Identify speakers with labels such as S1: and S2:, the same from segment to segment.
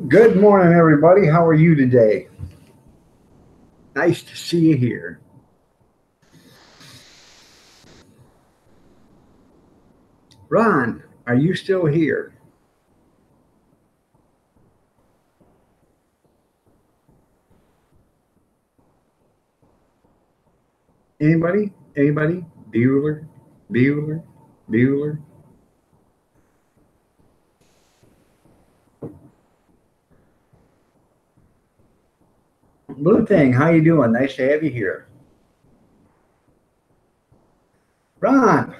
S1: Good morning, everybody. How are you today? Nice to see you here. Ron, are you still here? Anybody? Anybody? Bueller? Bueller? Bueller? Blue Thing, how you doing? Nice to have you here. Ron,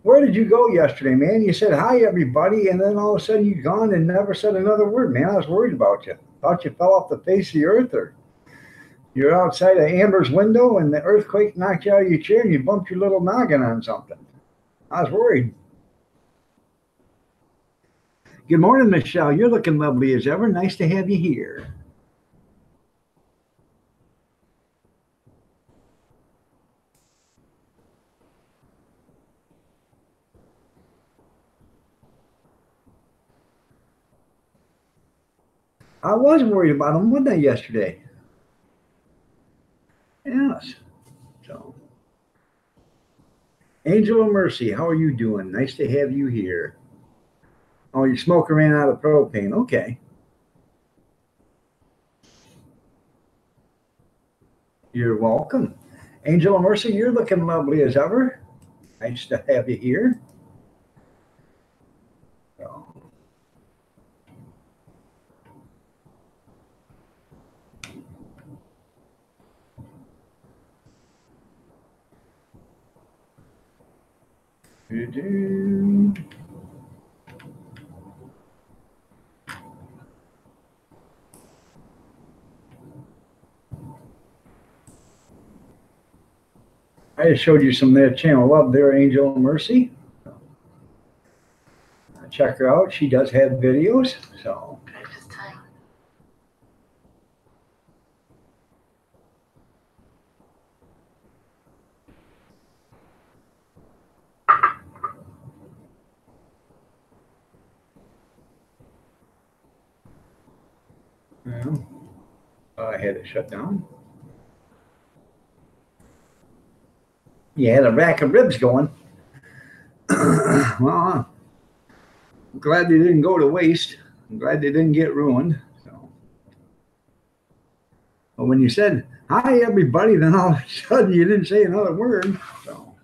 S1: where did you go yesterday, man? You said hi, everybody, and then all of a sudden you gone and never said another word, man. I was worried about you. Thought you fell off the face of the earth, or you're outside of Amber's window and the earthquake knocked you out of your chair and you bumped your little noggin on something. I was worried. Good morning, Michelle. You're looking lovely as ever. Nice to have you here. I was worried about him, wasn't I, yesterday? Yes. So, Angel of Mercy, how are you doing? Nice to have you here. Oh, your smoker ran out of propane. Okay. You're welcome. Angel of Mercy, you're looking lovely as ever. Nice to have you here. So, I just showed you some of that channel love there, Angel of Mercy. Check her out. She does have videos. So. Well, I had it shut down. You had a rack of ribs going. Well, I'm glad they didn't go to waste. I'm glad they didn't get ruined. So. But when you said, hi, everybody, then all of a sudden you didn't say another word. So.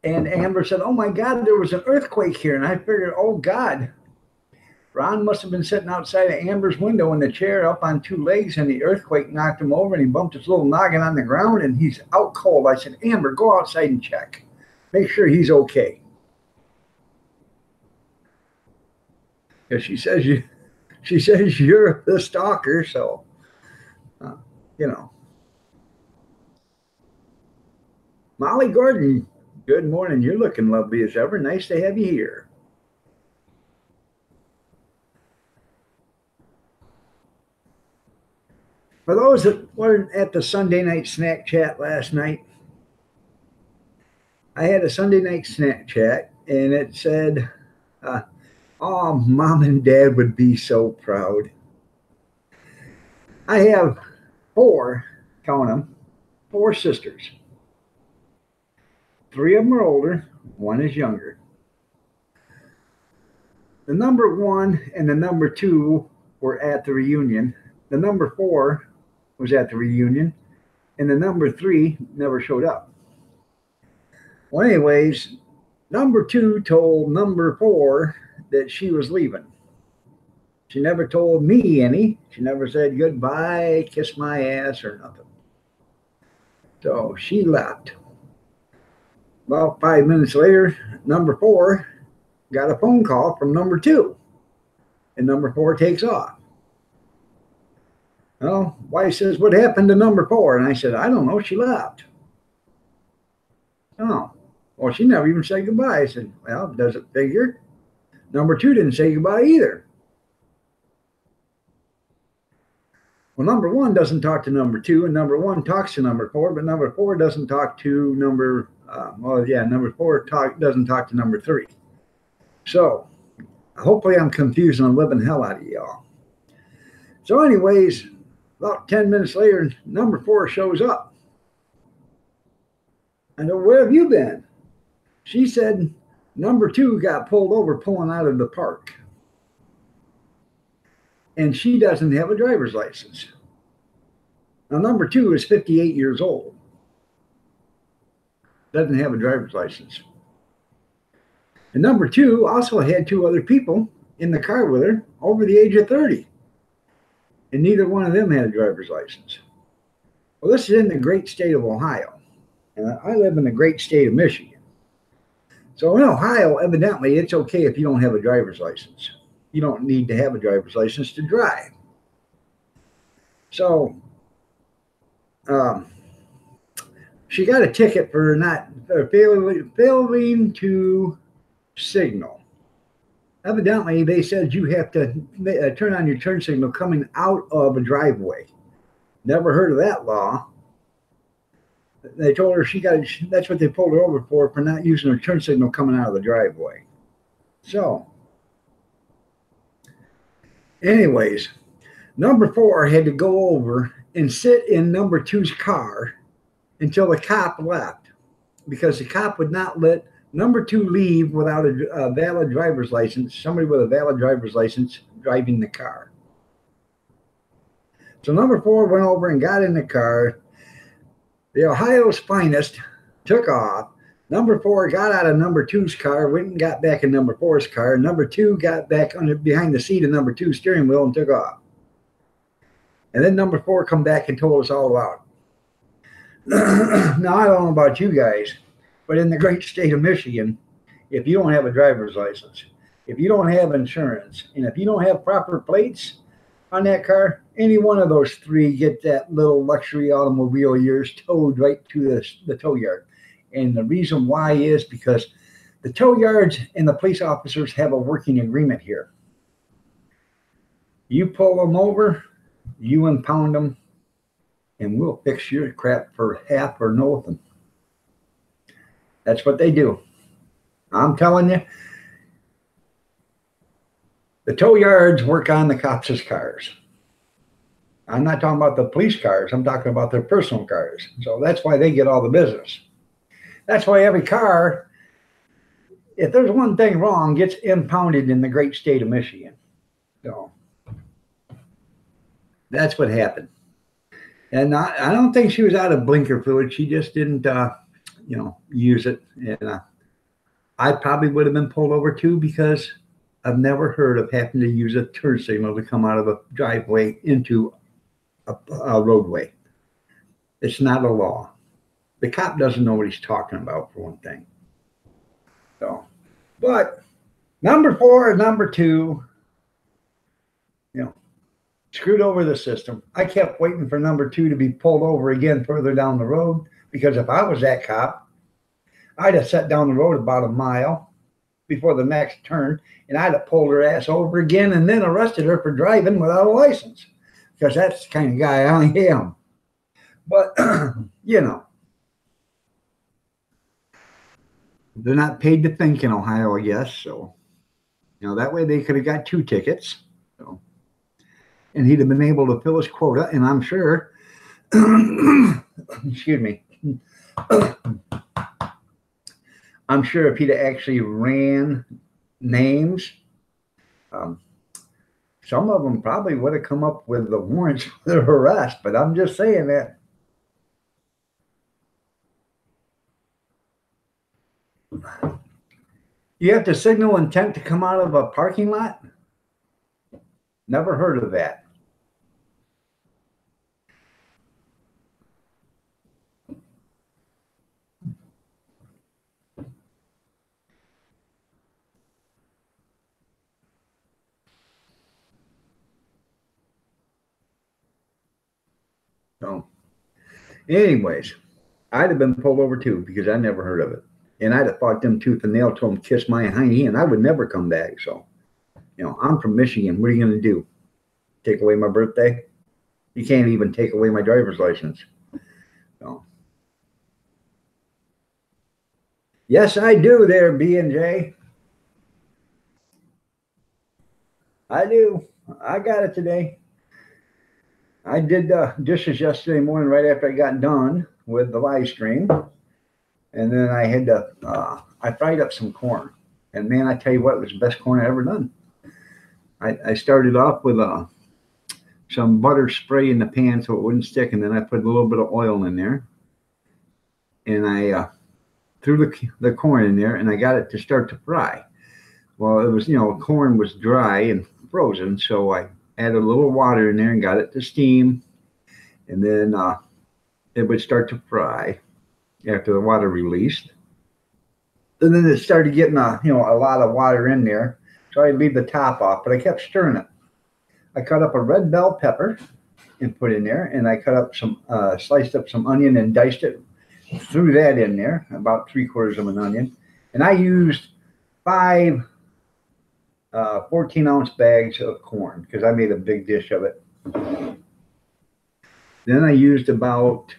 S1: And Amber said, oh, my God, there was an earthquake here. And I figured, oh, God. Ron must have been sitting outside of Amber's window in the chair up on two legs, and the earthquake knocked him over, and he bumped his little noggin on the ground, and he's out cold. I said, Amber, go outside and check. Make sure he's okay. Because she says you're the stalker, so, you know. Molly Gordon, good morning. You're looking lovely as ever. Nice to have you here. For those that weren't at the Sunday night snack chat last night, I had a Sunday night snack chat, and it said, oh, Mom and Dad would be so proud. I have four, count them, four sisters. Three of them are older, one is younger. The number one and the number two were at the reunion. The number four was at the reunion, and the number three never showed up. Well, anyways, number two told number four that she was leaving. She never told me any. She never said goodbye, kiss my ass, or nothing. So she left. About 5 minutes later, number four got a phone call from number two, and number four takes off. Well, wife says, what happened to number four? And I said, I don't know. She left. Oh, well, she never even said goodbye. I said, well, does it figure? Number two didn't say goodbye either. Well, number one doesn't talk to number two, and number one talks to number four, but number four doesn't talk to number four doesn't talk to number three. So hopefully I'm confusing the living hell out of y'all. So, anyways, about 10 minutes later, number four shows up. I know, where have you been? She said number two got pulled over pulling out of the park. And she doesn't have a driver's license. Now, number two is 58 years old. Doesn't have a driver's license. And number two also had two other people in the car with her over the age of 30. And neither one of them had a driver's license. Well, this is in the great state of Ohio. And I live in the great state of Michigan. So in Ohio, evidently, it's okay if you don't have a driver's license. You don't need to have a driver's license to drive. So she got a ticket for failing to signal. Evidently, they said you have to turn on your turn signal coming out of a driveway. Never heard of that law. They told her that's what they pulled her over for not using her turn signal coming out of the driveway. So, anyways, number four had to go over and sit in number two's car until the cop left, because the cop would not let number two leave without a valid driver's license, somebody with a valid driver's license driving the car. So number four went over and got in the car. The Ohio's finest took off. Number four got out of number two's car, went and got back in number four's car. Number two got back behind the seat of number two's steering wheel and took off. And then number four come back and told us all about it. Now, I don't know about you guys, but in the great state of Michigan, if you don't have a driver's license, if you don't have insurance, and if you don't have proper plates on that car, any one of those three get that little luxury automobile of yours towed right to the tow yard. And the reason why is because the tow yards and the police officers have a working agreement here. You pull them over, you impound them, and we'll fix your crap for half or nothing. That's what they do. I'm telling you, the tow yards work on the cops' cars. I'm not talking about the police cars. I'm talking about their personal cars. So that's why they get all the business. That's why every car, if there's one thing wrong, gets impounded in the great state of Michigan. So that's what happened. And I don't think she was out of blinker fluid. She just didn't, use it. And I probably would have been pulled over too, because I've never heard of having to use a turn signal to come out of a driveway into a roadway. It's not a law. The cop doesn't know what he's talking about, for one thing. So, but number four and number two, screwed over the system. I kept waiting for number two to be pulled over again further down the road, because if I was that cop, I'd have set down the road about a mile before the next turn, and I'd have pulled her ass over again and then arrested her for driving without a license, because that's the kind of guy I am. But, they're not paid to think in Ohio, I guess. So, that way they could have got 2 tickets. So, and he'd have been able to fill his quota. And I'm sure, excuse me, I'm sure if he'd actually ran names, some of them probably would have come up with the warrants for their arrest. But I'm just saying that. You have to signal intent to come out of a parking lot? Never heard of that. So, anyways, I'd have been pulled over too, because I never heard of it. And I'd have fought them tooth and nail, told them kiss my hiney, and I would never come back. So, I'm from Michigan. What are you going to do? Take away my birthday? You can't even take away my driver's license. So, yes, I do there, B&J. I do. I got it today. I did the dishes yesterday morning right after I got done with the live stream. And then I had to, I fried up some corn. And man, I tell you what, it was the best corn I ever done. I started off with some butter spray in the pan so it wouldn't stick. And then I put a little bit of oil in there. And I threw the corn in there and I got it to start to fry. Well, it was, corn was dry and frozen. So I added a little water in there and got it to steam. And then it would start to fry after the water released. And then it started getting a lot of water in there. So I leave the top off, but I kept stirring it. I cut up a red bell pepper and put in there, and I cut up sliced up some onion and diced it, threw that in there, about 3/4 of an onion. And I used 5 14-ounce bags of corn because I made a big dish of it. Then I used about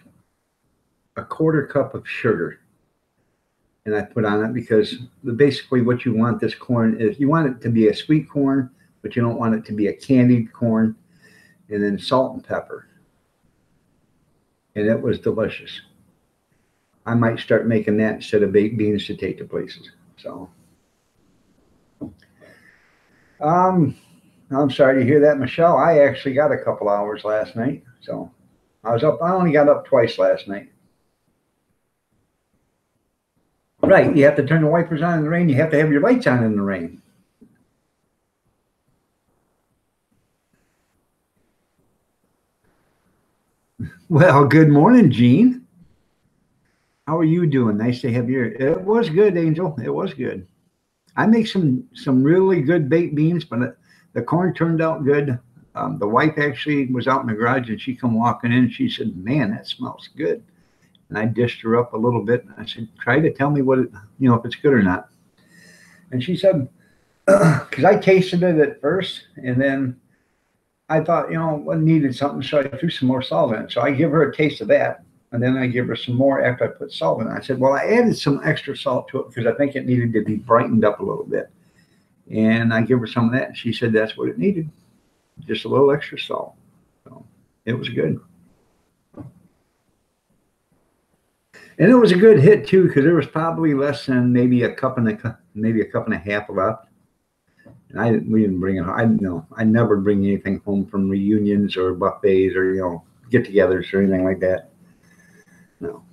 S1: a 1/4 cup of sugar. And I put on it because basically what you want this corn is, you want it to be a sweet corn, but you don't want it to be a candied corn. And then salt and pepper. And it was delicious. I might start making that instead of baked beans to take to places. So, I'm sorry to hear that, Michelle. I actually got a couple hours last night. So I only got up twice last night. Right, you have to turn the wipers on in the rain. You have to have your lights on in the rain. Well, good morning, Gene. How are you doing? Nice to have you here. It was good, Angel. It was good. I make some really good baked beans, but the corn turned out good. The wife actually was out in the garage and she come walking in and she said, "Man, that smells good." And I dished her up a little bit. And I said, "Try to tell me if it's good or not." And she said, because I tasted it at first, and then I thought, it needed something, so I threw some more salt in it. So I give her a taste of that, and then I give her some more after I put salt in it. I said, well, I added some extra salt to it because I think it needed to be brightened up a little bit. And I give her some of that, and she said that's what it needed, just a little extra salt. So it was good. And it was a good hit too, because there was probably less than maybe a cup and a half left. And we didn't bring it. I never bring anything home from reunions or buffets or get-togethers or anything like that. No.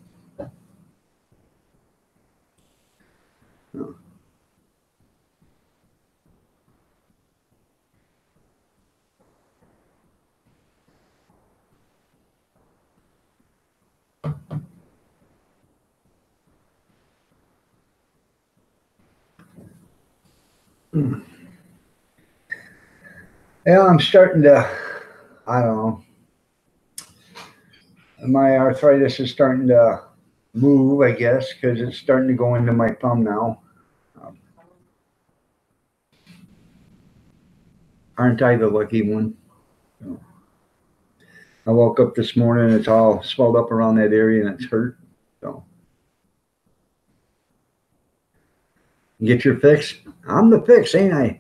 S1: No. Yeah, I'm starting to, I don't know. My arthritis is starting to move, I guess, because it's starting to go into my thumb now. Aren't I the lucky one? I woke up this morning, it's all swelled up around that area and it's hurt. So get your fix. I'm the fix, ain't I?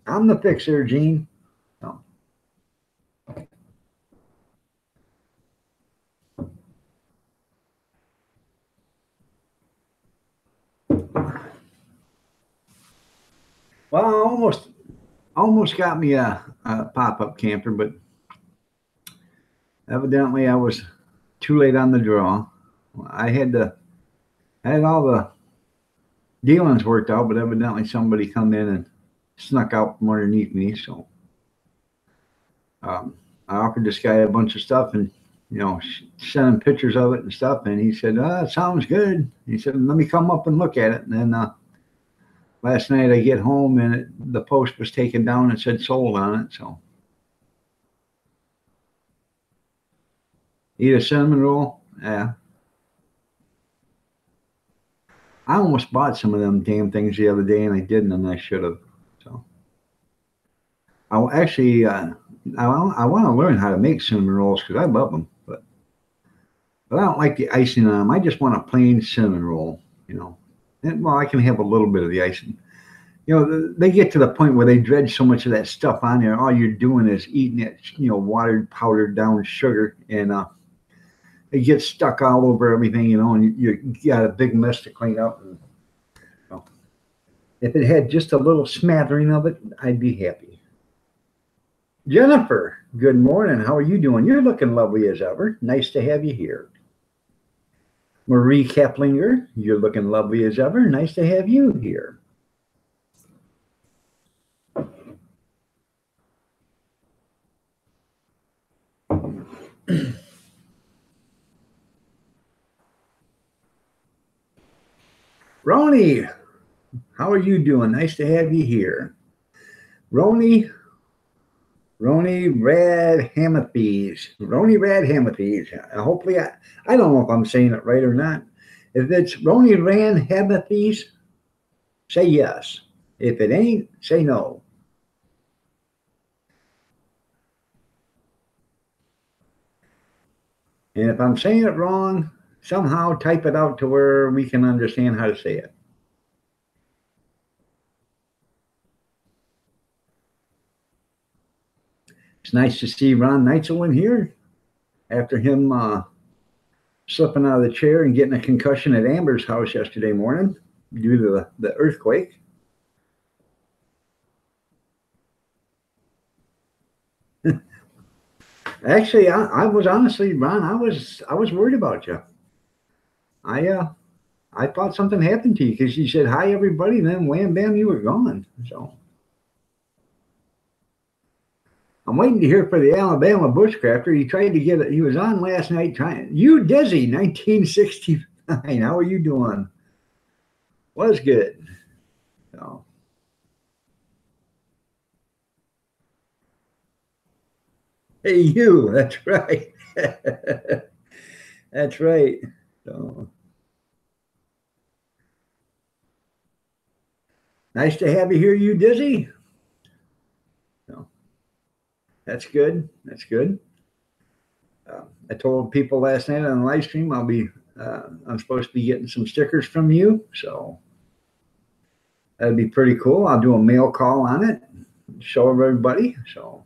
S1: I'm the fixer, Gene. No. Well, almost got me a pop-up camper, but evidently I was too late on the draw. I had all the dealings worked out, but evidently somebody come in and snuck out from underneath me. So I offered this guy a bunch of stuff and sent him pictures of it and stuff, and he said, it sounds good. He said, let me come up and look at it. And then last night I get home and the post was taken down and said sold on it. So eat a cinnamon roll. Yeah. I almost bought some of them damn things the other day and I didn't, and I should have. So I actually, I want to learn how to make cinnamon rolls because I love them, but I don't like the icing on them. I just want a plain cinnamon roll, you know. And, well, I can have a little bit of the icing. You know, they get to the point where they dredge so much of that stuff on there. All you're doing is eating it, you know, watered, powdered down sugar, and it gets stuck all over everything, you know, and you got a big mess to clean up. And, you know, if it had just a little smattering of it, I'd be happy. Jennifer, good morning. How are you doing? You're looking lovely as ever. Nice to have you here. Marie Keplinger, you're looking lovely as ever. Nice to have you here. Roni, how are you doing? Nice to have you here. Roni Radhamathes. Roni Radhamathes. Hopefully, I don't know if I'm saying it right or not. If it's Roni Radhamathes, say yes. If it ain't, say no. And if I'm saying it wrong, somehow type it out to where we can understand how to say it. It's nice to see Ron Neitzel in here after him slipping out of the chair and getting a concussion at Amber's house yesterday morning due to the earthquake. Actually, I was honestly, Ron, I was worried about you. I thought something happened to you because you said hi everybody, and then wham bam, you were gone. So I'm waiting to hear for the Alabama bushcrafter. He tried to get it. He was on last night trying. You Dizzy, 1969. How are you doing? Was good. So hey, you. That's right. That's right. So nice to have you here, you Dizzy. So that's good. That's good. I told people last night on the live stream I'm supposed to be getting some stickers from you, so that'd be pretty cool. I'll do a mail call on it, show everybody. So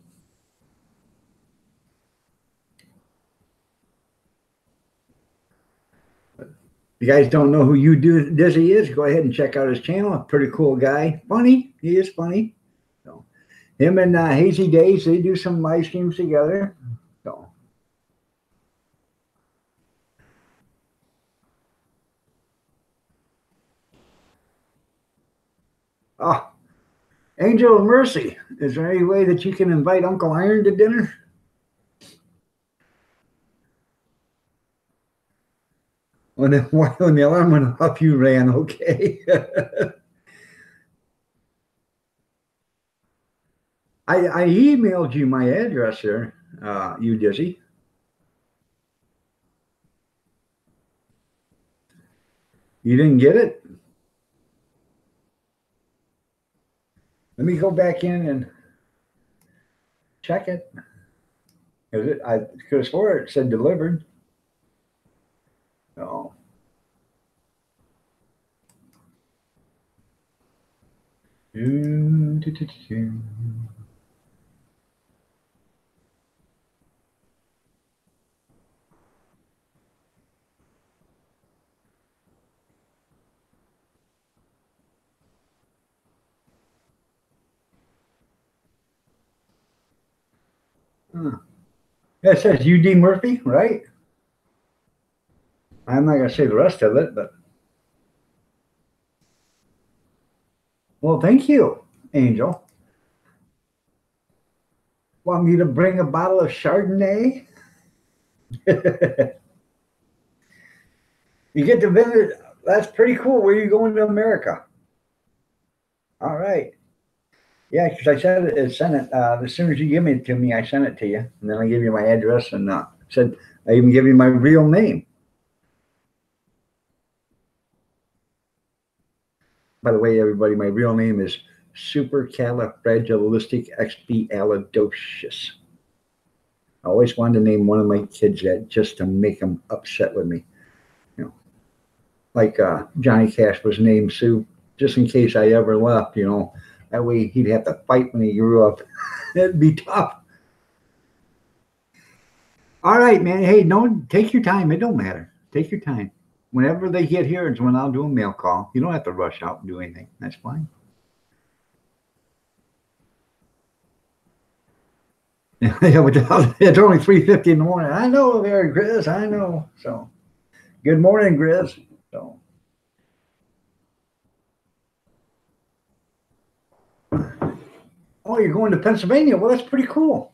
S1: if you guys don't know who you Dizzy is, go ahead and check out his channel. A pretty cool guy. Funny. He is funny. So him and Hazy Days, they do some live streams together. So oh, Angel of Mercy, is there any way that you can invite Uncle Iron to dinner? When the alarm went off, you ran. Okay. I emailed you my address there, you Dizzy. You didn't get it? Let me go back in and check it. I could have swore it said delivered. No. That says UD Murphy, right? I'm not going to say the rest of it, but well, thank you, Angel. Want me to bring a bottle of Chardonnay? You get to visit. That's pretty cool. Where are you going to America? All right. Yeah, because I said it, sent it as soon as you give it to me, I sent it to you, and then I give you my address and said I even give you my real name. By the way, everybody, my real name is supercalifragilisticexpialidocious. I always wanted to name one of my kids that just to make them upset with me. You know, like Johnny Cash was named Sue, just in case I ever left. You know, that way he'd have to fight when he grew up. It'd be tough. All right, man. Hey, don't take your time. It don't matter. Take your time. Whenever they get here is when I'll do a mail call. You don't have to rush out and do anything. That's fine. Yeah, without, it's only 3:50 in the morning. I know there, Grizz. I know. So, good morning, Grizz. So, oh, you're going to Pennsylvania? Well, that's pretty cool.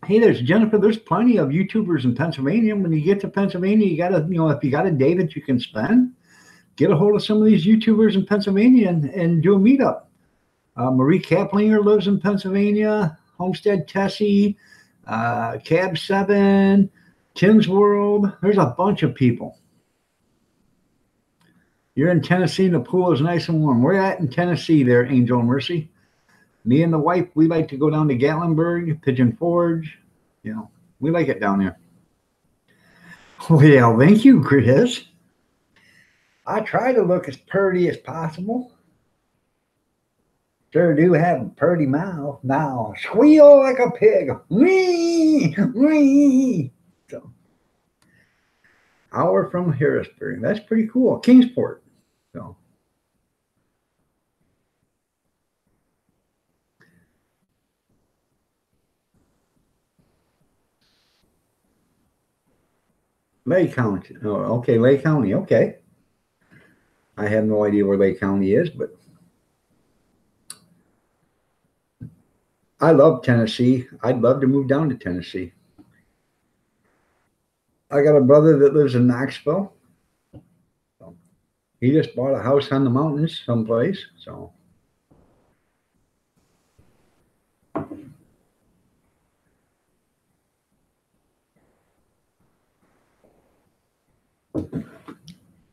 S1: Hey, there's Jennifer. There's plenty of YouTubers in Pennsylvania. When you get to Pennsylvania, you gotta, if you got a day that you can spend, get a hold of some of these YouTubers in Pennsylvania and do a meetup. Marie Kaplinger lives in Pennsylvania. Homestead Tessie, Cab 7, Tim's World. There's a bunch of people. You're in Tennessee and the pool is nice and warm. We're at in Tennessee there, Angel Mercy. Me and the wife, we like to go down to Gatlinburg, Pigeon Forge. We like it down there. Well, thank you, Chris. I try to look as pretty as possible. Sure do have a pretty mouth. Now, squeal like a pig. Wee, wee. So, hour from Harrisburg. That's pretty cool. Kingsport. So, Lake County. Oh, okay, Lake County. Okay. I have no idea where Lake County is, but I love Tennessee. I'd love to move down to Tennessee. I got a brother that lives in Knoxville. So he just bought a house on the mountains someplace. So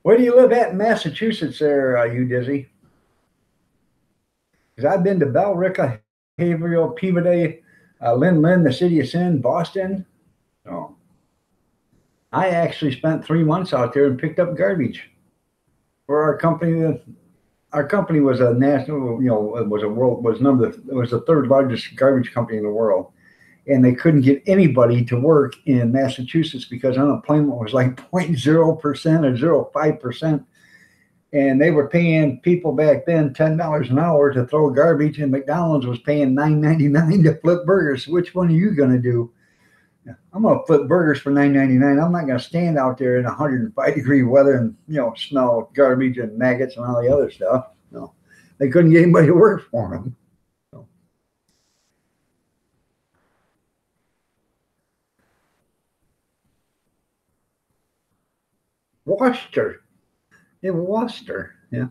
S1: where do you live at in Massachusetts there, you Dizzy? Because I've been to Billerica, Haverhill, Peabody, Lynn, the City of Sin, Boston. So I actually spent 3 months out there and picked up garbage for our company. Our company was a national, it was it was the third largest garbage company in the world. And they couldn't get anybody to work in Massachusetts because unemployment was like 0.0% or 0.5%. And they were paying people back then $10 an hour to throw garbage, and McDonald's was paying $9.99 to flip burgers. Which one are you going to do? I'm going to flip burgers for $9.99. I'm not going to stand out there in 105-degree weather and smell garbage and maggots and all the other stuff. No, they couldn't get anybody to work for them. So. Worcester. In Worcester, yeah.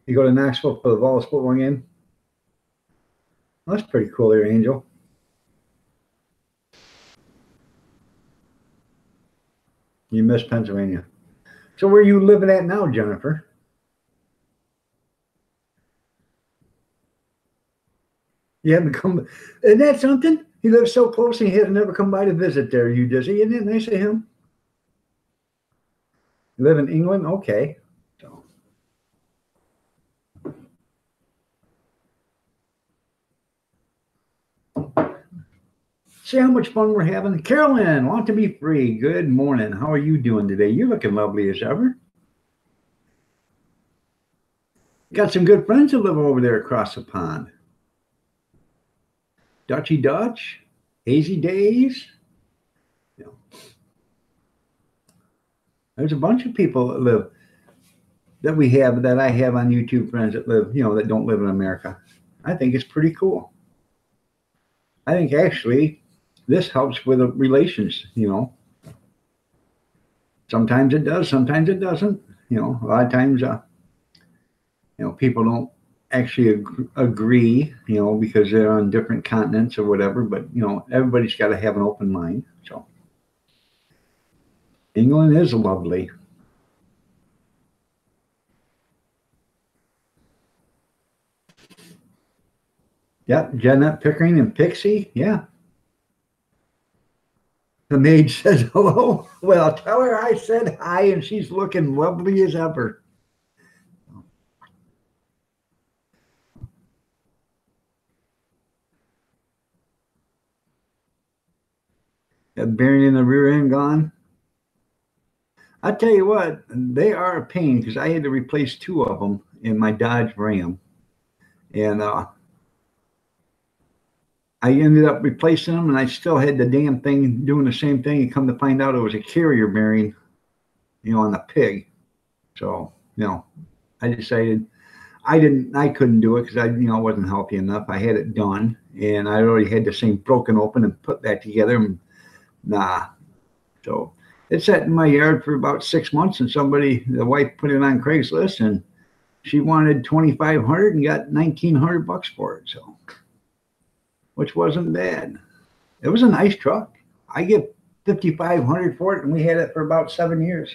S1: You go to Knoxville for the Vols football game? Well, that's pretty cool there, Angel. You miss Pennsylvania. So where are you living at now, Jennifer? You haven't come. Isn't that something? He lives so close and he has never come by to visit there, you Dizzy. Isn't it nice of him? You live in England? Okay. So. See how much fun we're having? Carolyn, want to be free. Good morning. How are you doing today? You're looking lovely as ever. Got some good friends that live over there across the pond. Dutchy Dutch, Hazy Days. There's a bunch of people that live that I have on YouTube, friends that live, that don't live in America. I think it's pretty cool. I think actually this helps with the relations, Sometimes it does, sometimes it doesn't. A lot of times, people don't actually agree, because they're on different continents or whatever. But everybody's got to have an open mind. So England is lovely. Yep, Janet Pickering and Pixie. Yeah. The maid says hello. Well, tell her I said hi, and she's looking lovely as ever. That bearing in the rear end gone. I tell you what, they are a pain because I had to replace two of them in my Dodge Ram, and I ended up replacing them, and I still had the damn thing doing the same thing. And come to find out, it was a carrier bearing, on the pig. So, I decided I couldn't do it because I wasn't healthy enough. I had it done, and I already had the same broken open and put back together. And nah, so it sat in my yard for about 6 months, and the wife put it on Craigslist, and she wanted 2,500 and got $1,900 for it. So, which wasn't bad. It was a nice truck. I get 5,500 for it, and we had it for about 7 years.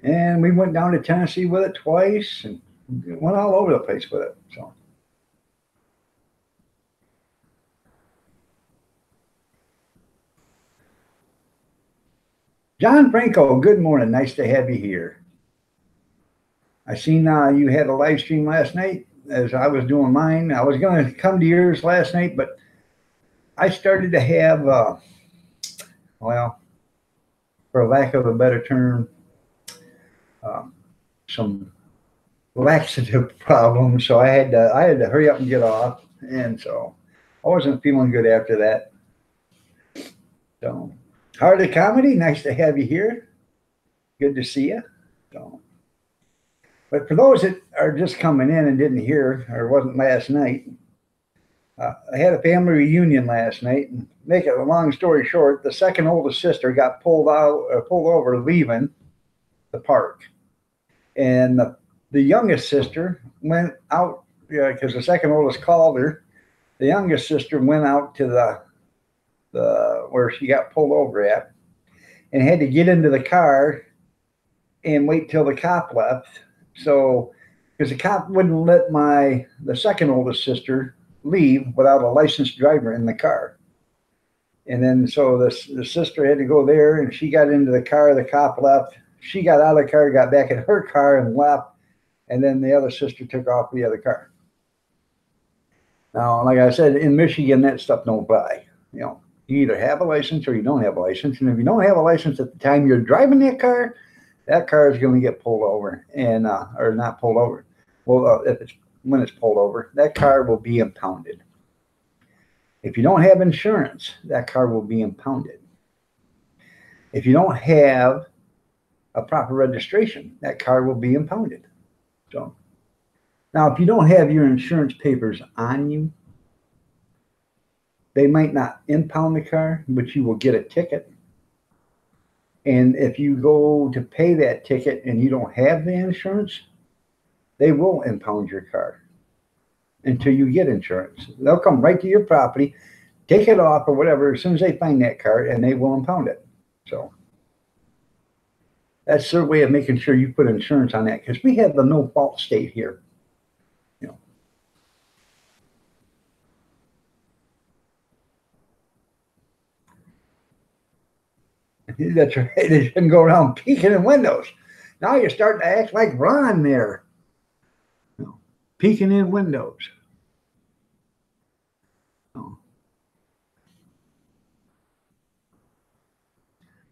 S1: And we went down to Tennessee with it twice, and went all over the place with it. So. John Franco, good morning. Nice to have you here. I seen you had a live stream last night as I was doing mine. I was going to come to yours last night, but I started to have, well, for lack of a better term, some laxative problems. So I had to hurry up and get off, and so I wasn't feeling good after that. So, Heart of Comedy, nice to have you here. Good to see you. So, but for those that are just coming in and didn't hear or wasn't last night, I had a family reunion last night. And make it a long story short, the second oldest sister got pulled over leaving the park, and the youngest sister went out because the second oldest called her. The youngest sister went out to the where she got pulled over at, and had to get into the car and wait till the cop left. So, because the cop wouldn't let the second oldest sister leave without a licensed driver in the car. And then so the sister had to go there, and she got into the car. The cop left. She got out of the car, got back in her car, and left. And then the other sister took off the other car. Now, like I said, in Michigan, that stuff don't fly. You either have a license or you don't have a license. And if you don't have a license at the time you're driving that car is going to get pulled over and or not pulled over. Well, when it's pulled over, that car will be impounded. If you don't have insurance, that car will be impounded. If you don't have a proper registration, that car will be impounded. So now, if you don't have your insurance papers on you, they might not impound the car, but you will get a ticket. And if you go to pay that ticket and you don't have the insurance, they will impound your car until you get insurance. They'll come right to your property, take it off or whatever, as soon as they find that car, and they will impound it. So that's their way of making sure you put insurance on that, because we have the no-fault state here. That's right. They shouldn't go around peeking in windows. Now you're starting to act like Ron there. Peeking in windows.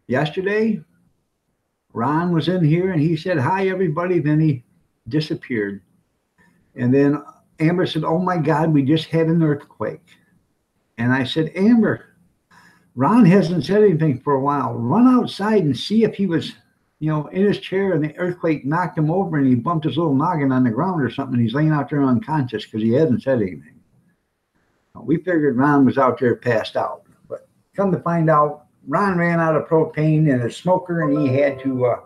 S1: Yesterday, Ron was in here and he said, "Hi, everybody." Then he disappeared. And then Amber said, "Oh my God, we just had an earthquake." And I said, "Amber, Ron hasn't said anything for a while. Run outside and see if he was, in his chair and the earthquake knocked him over and he bumped his little noggin on the ground or something. He's laying out there unconscious because he hasn't said anything." We figured Ron was out there passed out. But come to find out, Ron ran out of propane and a smoker, and he had to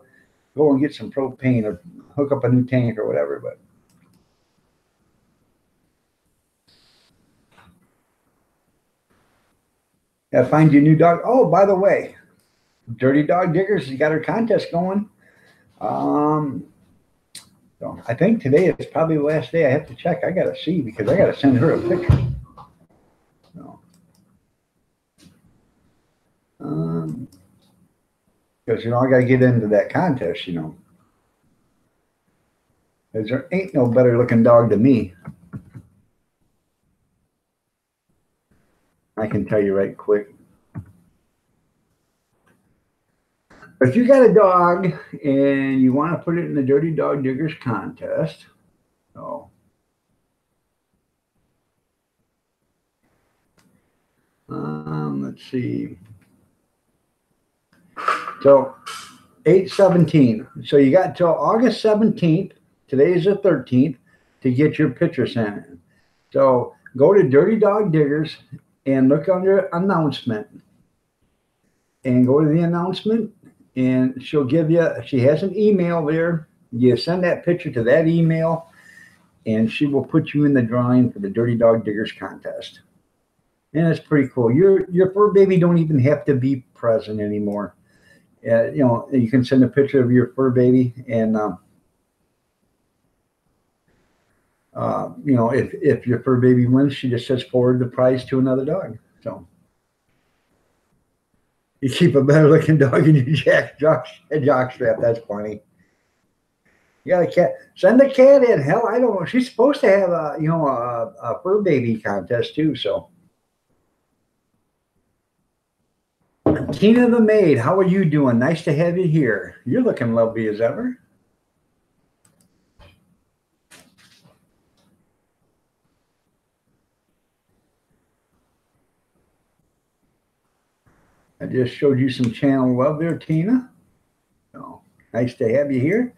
S1: go and get some propane or hook up a new tank or whatever. But find you a new dog. Oh, by the way, Dirty Dog Diggers has got her contest going. The So I think today is probably the last day. I have to check. I got to see because I got to send her a picture. So, because I got to get into that contest. Because there ain't no better looking dog than me. I can tell you right quick. If you got a dog and you want to put it in the Dirty Dog Diggers contest, let's see. So 8/17. So you got till August 17th. Today is the 13th to get your picture sent in. So go to Dirty Dog Diggers and look under announcement and go to the announcement and she'll give you, she has an email there. You send that picture to that email and she will put you in the drawing for the Dirty Dog Diggers contest. And it's pretty cool. Your fur baby don't even have to be present anymore. You can send a picture of your fur baby and if your fur baby wins, she just says forward the prize to another dog. So you keep a better looking dog in your jock strap. That's funny. You got a cat. Send the cat in. Hell, I don't know. She's supposed to have a fur baby contest too. So Tina the maid, how are you doing? Nice to have you here. You're looking lovely as ever. I just showed you some channel love there, Tina. So nice to have you here.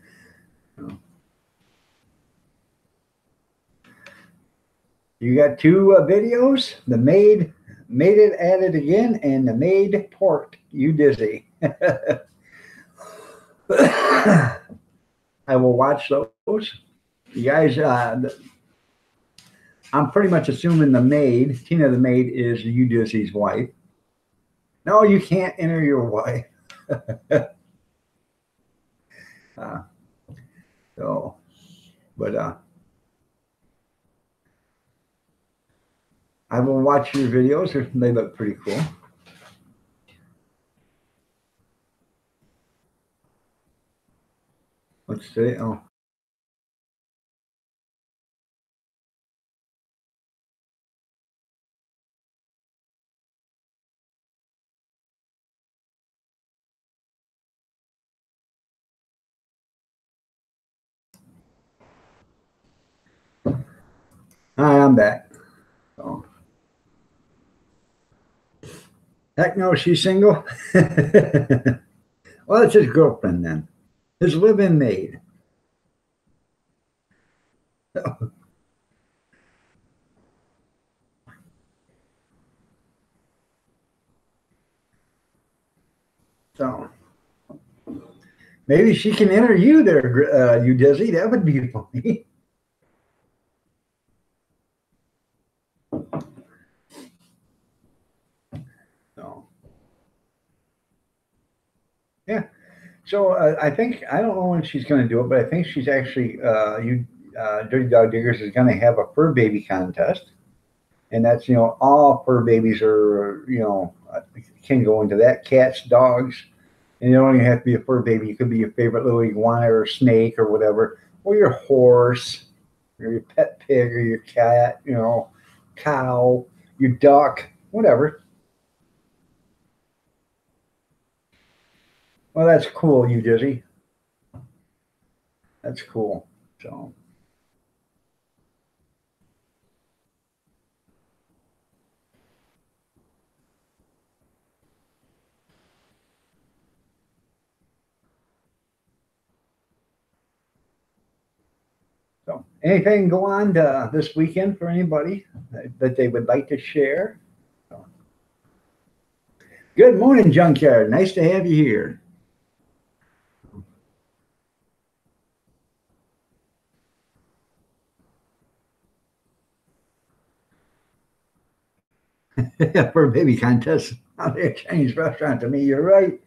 S1: You got two videos. The maid made it at it again, and the maid porked you dizzy. I will watch those. You guys, I'm pretty much assuming the maid, Tina the maid, is you dizzy's wife. No, you can't enter your wife. I will watch your videos. They look pretty cool. Let's see. Oh. Hi, I'm back. Oh. Heck no, she's single. Well, it's his girlfriend then. His live-in maid. So maybe she can enter you there, you Dizzy. That would be funny. So yeah. So I think I don't know when she's going to do it, but I think she's actually Dirty Dog Diggers is going to have a fur baby contest, and that's all fur babies are can go into that. Cats, dogs, and you don't even have to be a fur baby. You could be your favorite little iguana or snake or whatever, or your horse, or your pet pig, or your cat, cow, your duck, whatever. Well, that's cool, you Dizzy. That's cool. So. So, anything go on this weekend for anybody that they would like to share? So. Good morning, Junkyard. Nice to have you here. For a baby contest out at a Chinese restaurant to me, you're right.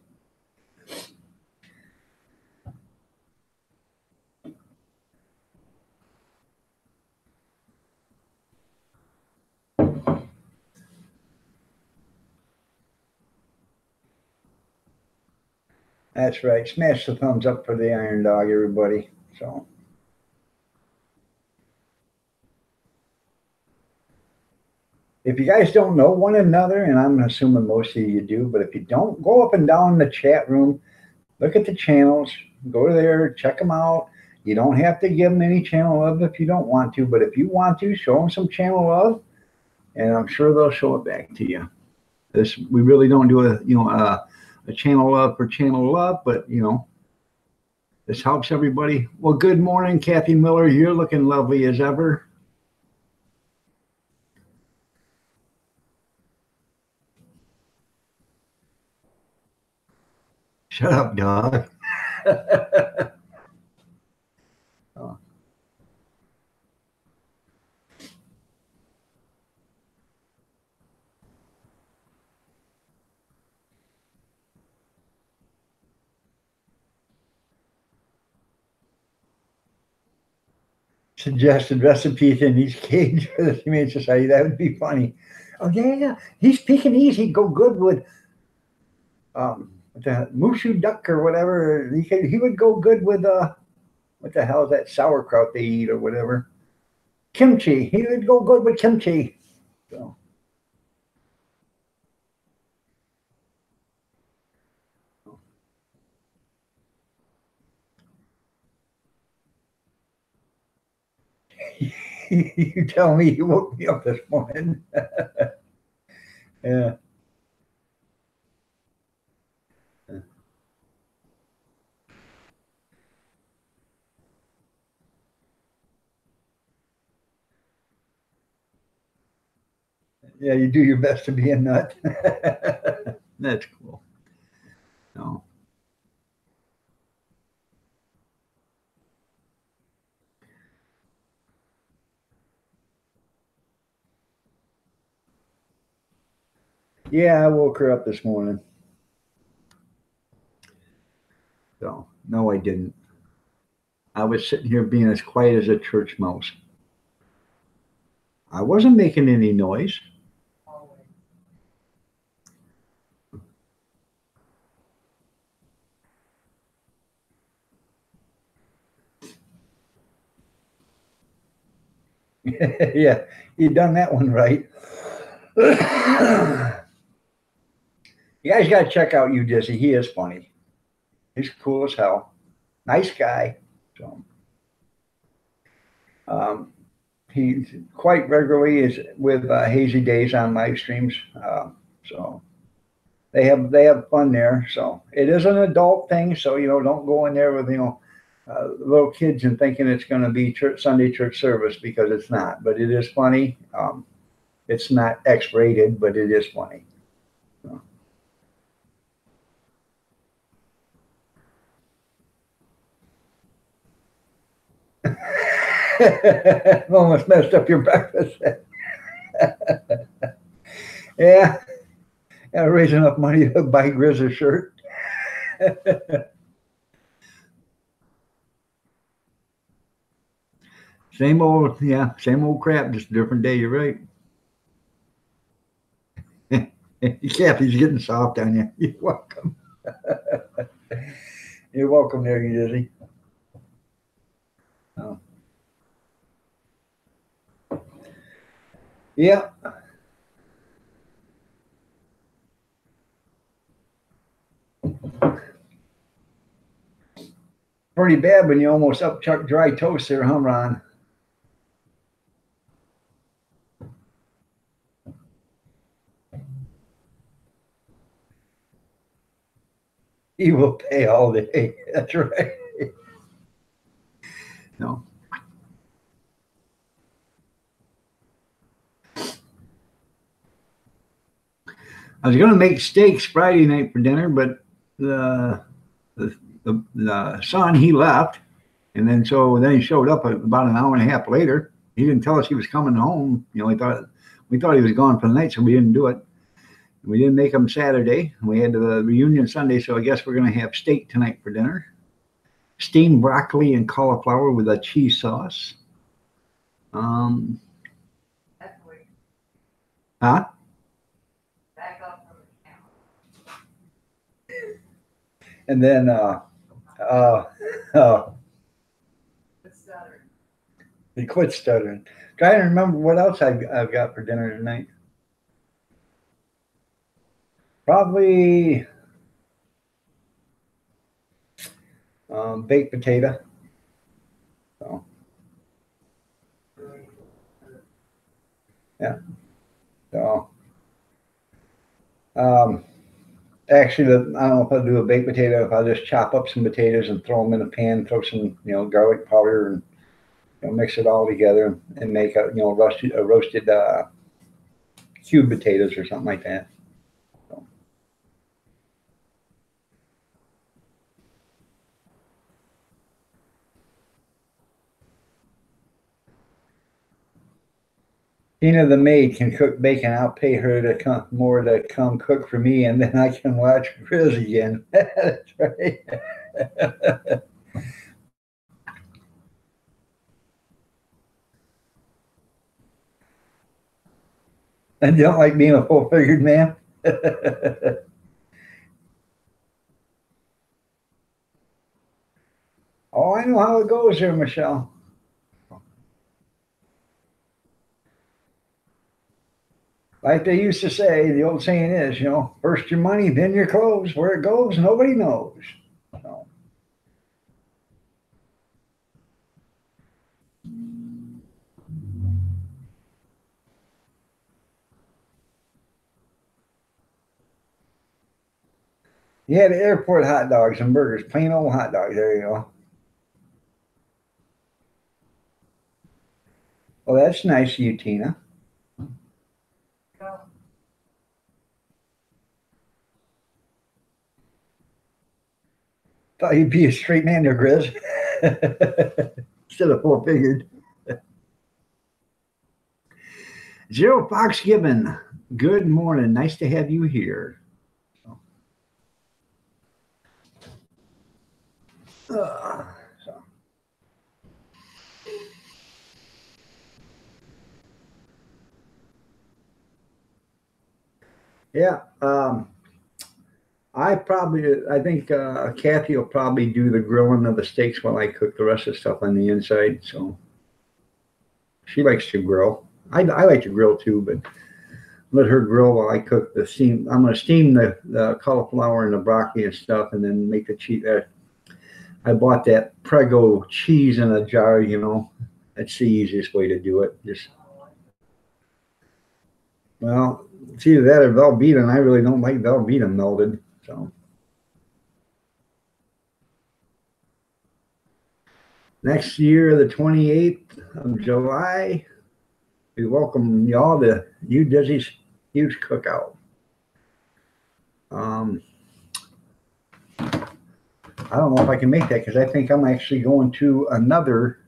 S1: That's right. Smash the thumbs up for the Iron Dog, everybody. So, if you guys don't know one another, and I'm assuming most of you do, but if you don't, go up and down the chat room, look at the channels, go there, check them out. You don't have to give them any channel love if you don't want to, but if you want to, show them some channel love, and I'm sure they'll show it back to you. We really don't do a channel love for channel love, but this helps everybody. Well, good morning, Kathy Miller. You're looking lovely as ever. Shut up, dog. Oh. Suggested recipes in each cage for the Humane Society. That would be funny. Oh yeah, he's Pekingese. He'd go good with the Mushu duck or whatever. He would go good with what the hell is that sauerkraut they eat or whatever? Kimchi. He would go good with kimchi. So. You tell me, you woke me up this morning. Yeah. Yeah, you do your best to be a nut. That's cool. No. Yeah, I woke her up this morning. So, no, I didn't. I was sitting here being as quiet as a church mouse. I wasn't making any noise. Yeah, you done that one right. You guys got to check out Dizzy. He is funny. He's cool as hell. Nice guy. So, um, he quite regularly is with Hazy Days on live streams. So they have fun there. So it is an adult thing. So don't go in there with little kids and thinking it's going to be Sunday church service, because it's not. But it is funny. It's not X-rated, but it is funny. So. Almost messed up your breakfast. Yeah, gotta raise enough money to buy Grizz a shirt. Same old crap, just a different day. You're right. Kathy's getting soft on you. You're welcome. You're welcome there, you Dizzy. Oh. Yeah. Pretty bad when you almost upchuck dry toast there, huh, Ron? He will pay all day. That's right. No. I was going to make steaks Friday night for dinner, but the son, he left, and then he showed up about an hour and a half later. He didn't tell us he was coming home. We thought he was gone for the night, so we didn't do it. We didn't make him Saturday. We had the reunion Sunday, so I guess we're going to have steak tonight for dinner. Steamed broccoli and cauliflower with a cheese sauce. Huh? And then uh, he quit stuttering. Trying to remember what else I've got for dinner tonight. Probably baked potato. So, yeah. So, actually, I don't know if I'll do a baked potato. If I'll just chop up some potatoes and throw them in a pan, throw some, garlic powder and mix it all together and make a, roasted cube potatoes or something like that. So. Tina the maid can cook bacon. I'll pay her to come cook for me, and then I can watch Grizz again. That's right. And you don't like being a full-figured man? Oh, I know how it goes here, Michelle. Like they used to say, the old saying is, first your money, then your clothes. Where it goes, nobody knows. So. Yeah, the airport hot dogs and burgers, plain old hot dogs. There you go. Well, that's nice of you, Tina. Thought you'd be a straight man there, Grizz. Instead of full-figured. Zero Fox Gibbon, good morning. Nice to have you here. So. Yeah, I think Kathy will probably do the grilling of the steaks while I cook the rest of the stuff on the inside. So she likes to grill. I like to grill too, but let her grill while I cook the steam. I'm going to steam the cauliflower and the broccoli and stuff, and then make the cheese. I bought that Prego cheese in a jar. That's the easiest way to do it. Well, it's either that or Velveeta, and I really don't like Velveeta melted. So next year, the 28th of July, we welcome y'all to Hugh Dizzy's huge cookout. I don't know if I can make that because I think I'm actually going to another.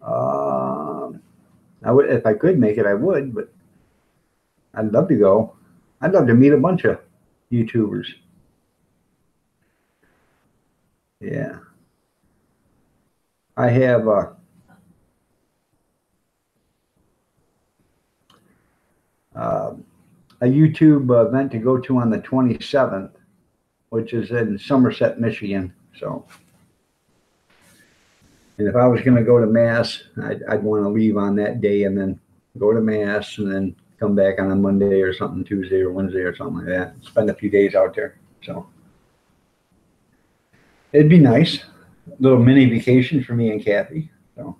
S1: I would, if I could make it, I would, but I'd love to go. I'd love to meet a bunch of YouTubers. Yeah. I have a YouTube event to go to on the 27th, which is in Somerset, Michigan. So, and if I was going to go to Mass, I'd want to leave on that day and then go to Mass and then come back on a Monday or something, Tuesday or Wednesday or something like that. Spend a few days out there. So it'd be nice. A little mini vacation for me and Kathy. So.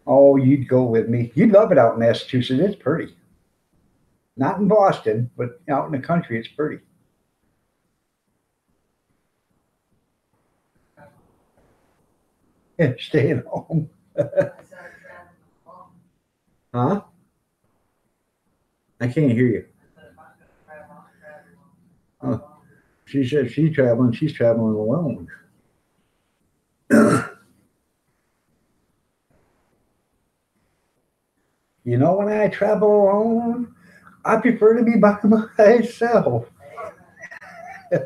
S1: Oh, you'd go with me. You'd love it out in Massachusetts. It's pretty. Not in Boston, but out in the country, it's pretty. Yeah, staying home. Huh? I can't hear you. Oh, she said she's traveling alone. When I travel alone, I prefer to be by myself. If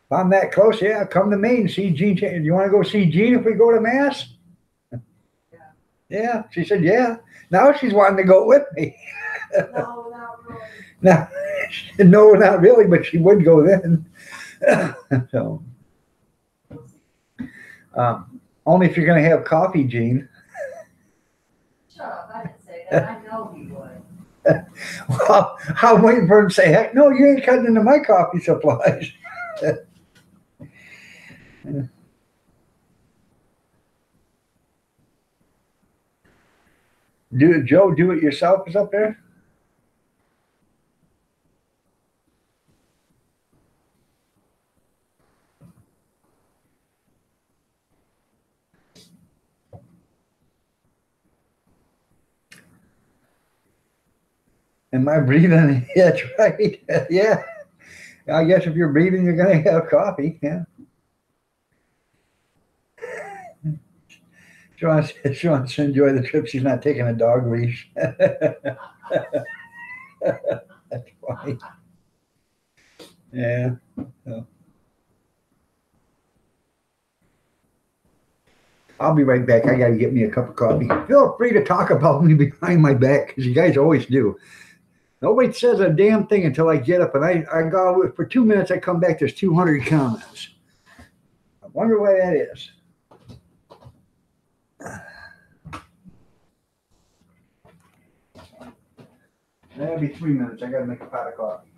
S1: I'm that close, yeah, come to me and see Gene. Do you want to go see Gene if we go to Mass? Yeah. She said, yeah. Now she's wanting to go with me. No, not really. No, no, not really, but she would go then. So, only if you're going to have coffee, Gene.
S2: Shut up, I didn't say that. I know he would.
S1: Well, I'm waiting for him to say, heck, no, you ain't cutting into my coffee supplies. Joe, do it yourself is up there? Am I breathing? Yeah, that's right. Yeah. I guess if you're breathing, you're going to have coffee. Yeah. She wants to enjoy the trip. She's not taking a dog leash. That's funny. Yeah. So, I'll be right back. I got to get me a cup of coffee. Feel free to talk about me behind my back because you guys always do. Nobody says a damn thing until I get up, and I go for 2 minutes. I come back. There's 200 comments. I wonder why that is. That'll be 3 minutes. I got to make a pot of coffee.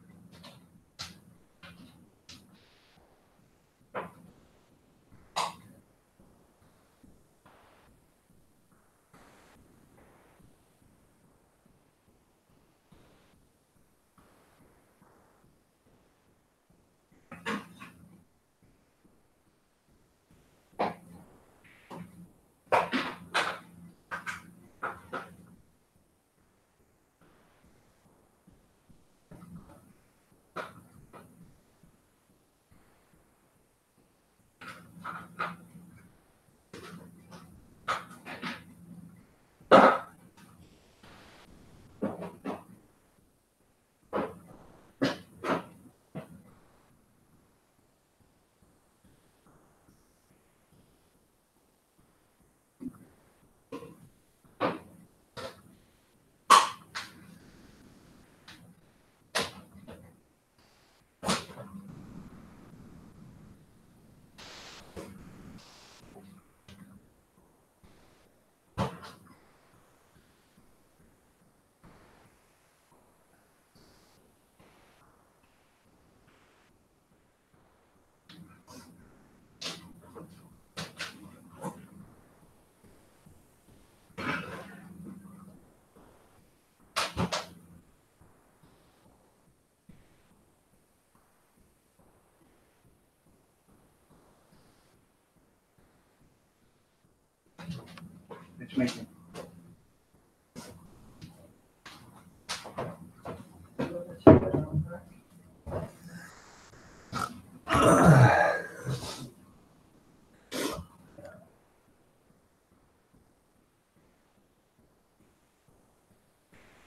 S1: It's making.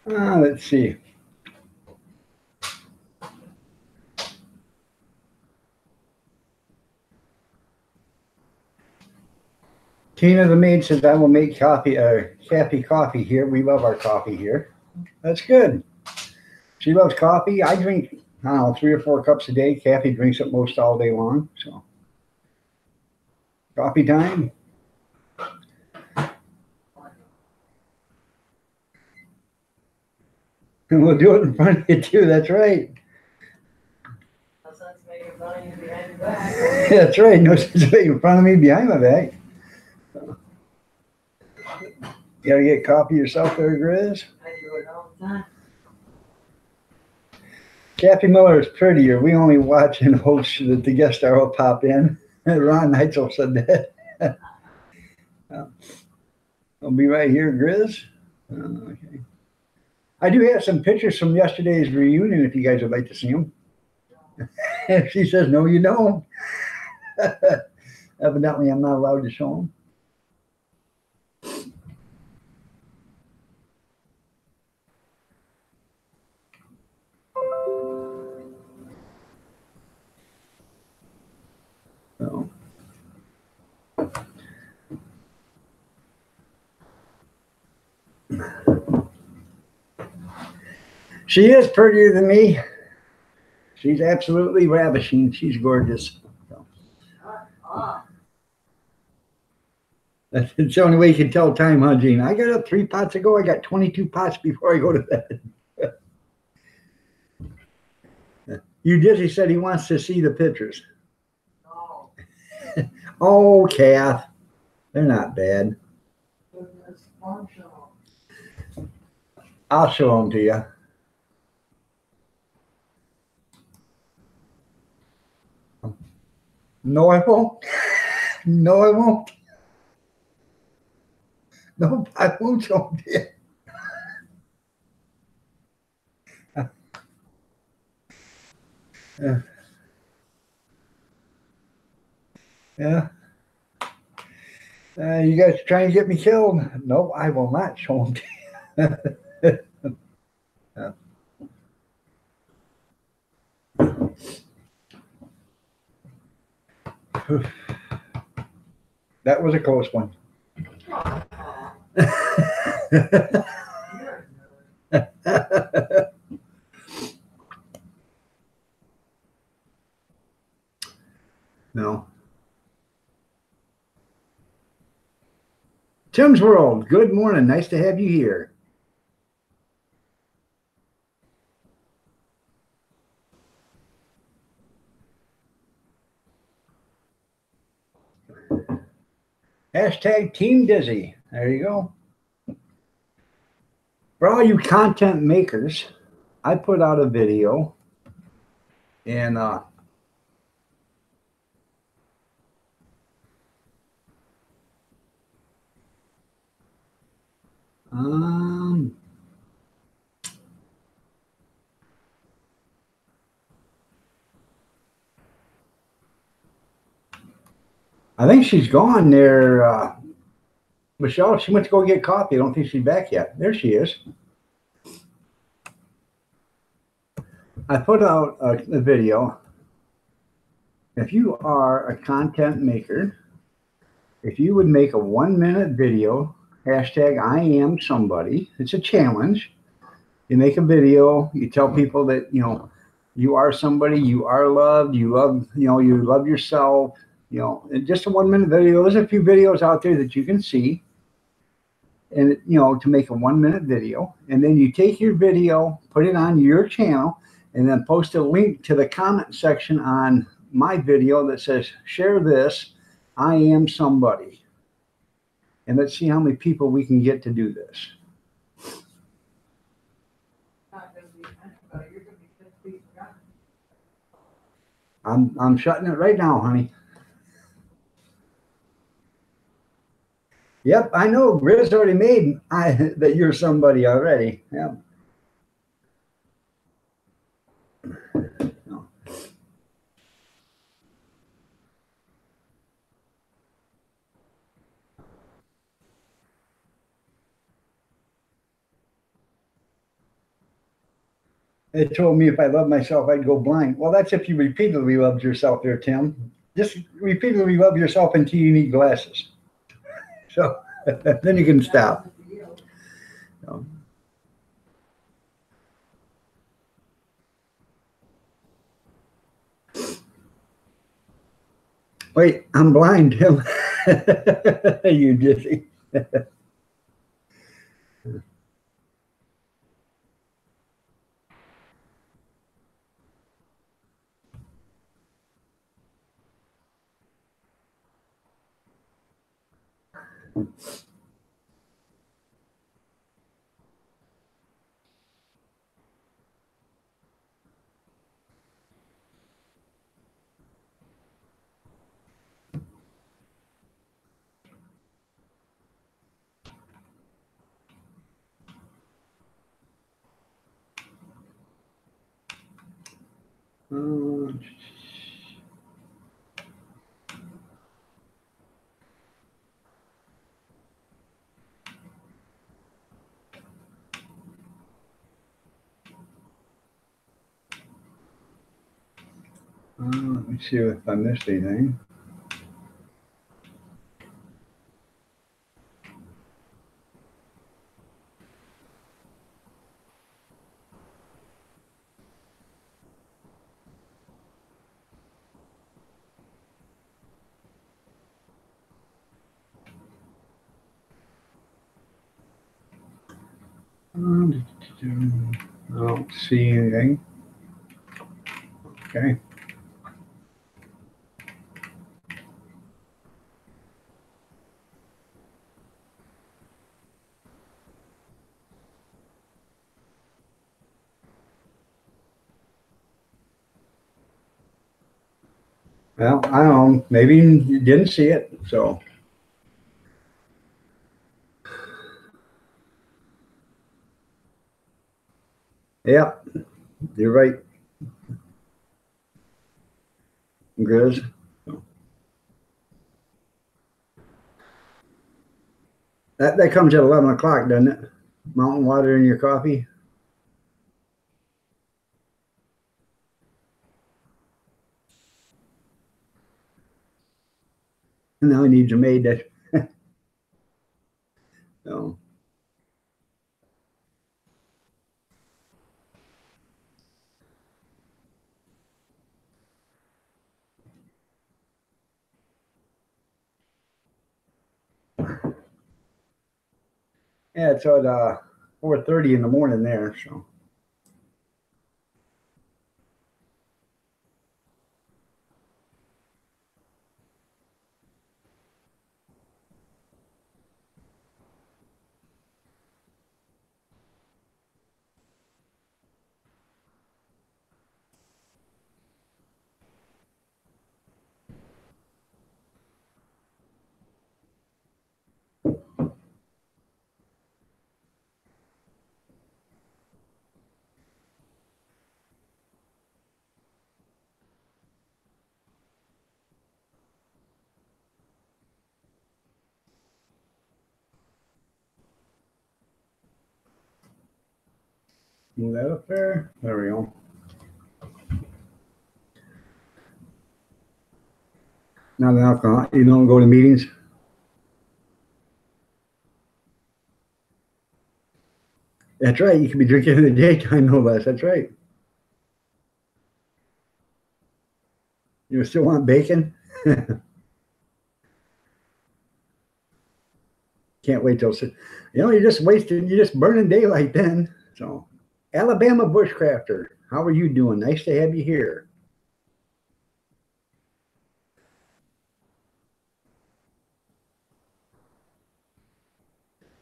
S1: Let's see. Tina the maid says, I will make coffee, happy coffee here. We love our coffee here. That's good. She loves coffee. I drink, I don't know, 3 or 4 cups a day. Kathy drinks it most all day long. So, coffee time. And we'll do it in front of you too. That's right.
S2: No sense making fun of you behind your back.
S1: That's right. No sense of making fun of me behind my back. You gotta get coffee yourself there, Grizz.
S2: I do it all the time.
S1: Kathy Miller is prettier. We only watch and hope that the guest star will pop in. Ron Neitzel said that. I'll be right here, Grizz. Okay. I do have some pictures from yesterday's reunion if you guys would like to see them. She says, no, you don't. Evidently, I'm not allowed to show them. So. She is prettier than me. She's absolutely ravishing. She's gorgeous.
S2: Ah,
S1: That's the only way you can tell time, huh, Gene? I got up 3 pots ago. I got 22 pots before I go to bed. You Dizzy said he wants to see the pictures.
S2: no.
S1: Oh, Kath. They're not bad.
S2: Goodness, functional.
S1: I'll show them to you. No, I won't. No, I won't. No, I won't show them to you. Yeah. Yeah. You guys are trying to get me killed. No, I will not show them to you. Yeah. That was a close one. No. Tim's World, good morning. Nice to have you here. Hashtag Team Dizzy. There you go. For all you content makers, I put out a video and um I think she's gone there. Michelle, she went to go get coffee. I don't think she's back yet. There she is. I put out a video. If you are a content maker, if you would make a 1-minute video, hashtag I am somebody, it's a challenge. You make a video, you tell people that, you are somebody, you are loved, you love yourself, and just a 1-minute video. There's a few videos out there that you can see. And, to make a 1-minute video. And then you take your video, put it on your channel, and then post a link to the comment section on my video that says, share this, I am somebody. And let's see how many people we can get to do this.
S2: Not gonna be anybody. You're gonna be 50 forgotten.
S1: I'm shutting it right now, honey. Yep, I know. Grizz already made that you're somebody already. Yeah. It told me if I love myself, I'd go blind. Well, that's if you repeatedly loved yourself there, Tim. Just repeatedly love yourself until you need glasses. So then you can stop. So. Wait, I'm blind, Tim. You dizzy. Let me see if I missed anything. I don't see anything. Okay. Well, I don't know. Maybe you didn't see it. So, yeah, you're right, Grizz. That comes at 11 o'clock, doesn't it? Mountain water in your coffee. Now he needs a maid. That so. Yeah, it's at 4:30 in the morning there. So. Move that up there. There we go. Not an alcohol. You don't go to meetings. That's right. You can be drinking in the daytime, no less. That's right. You still want bacon? Can't wait till you're just wasting. You're just burning daylight then. So, Alabama bushcrafter, how are you doing? Nice to have you here.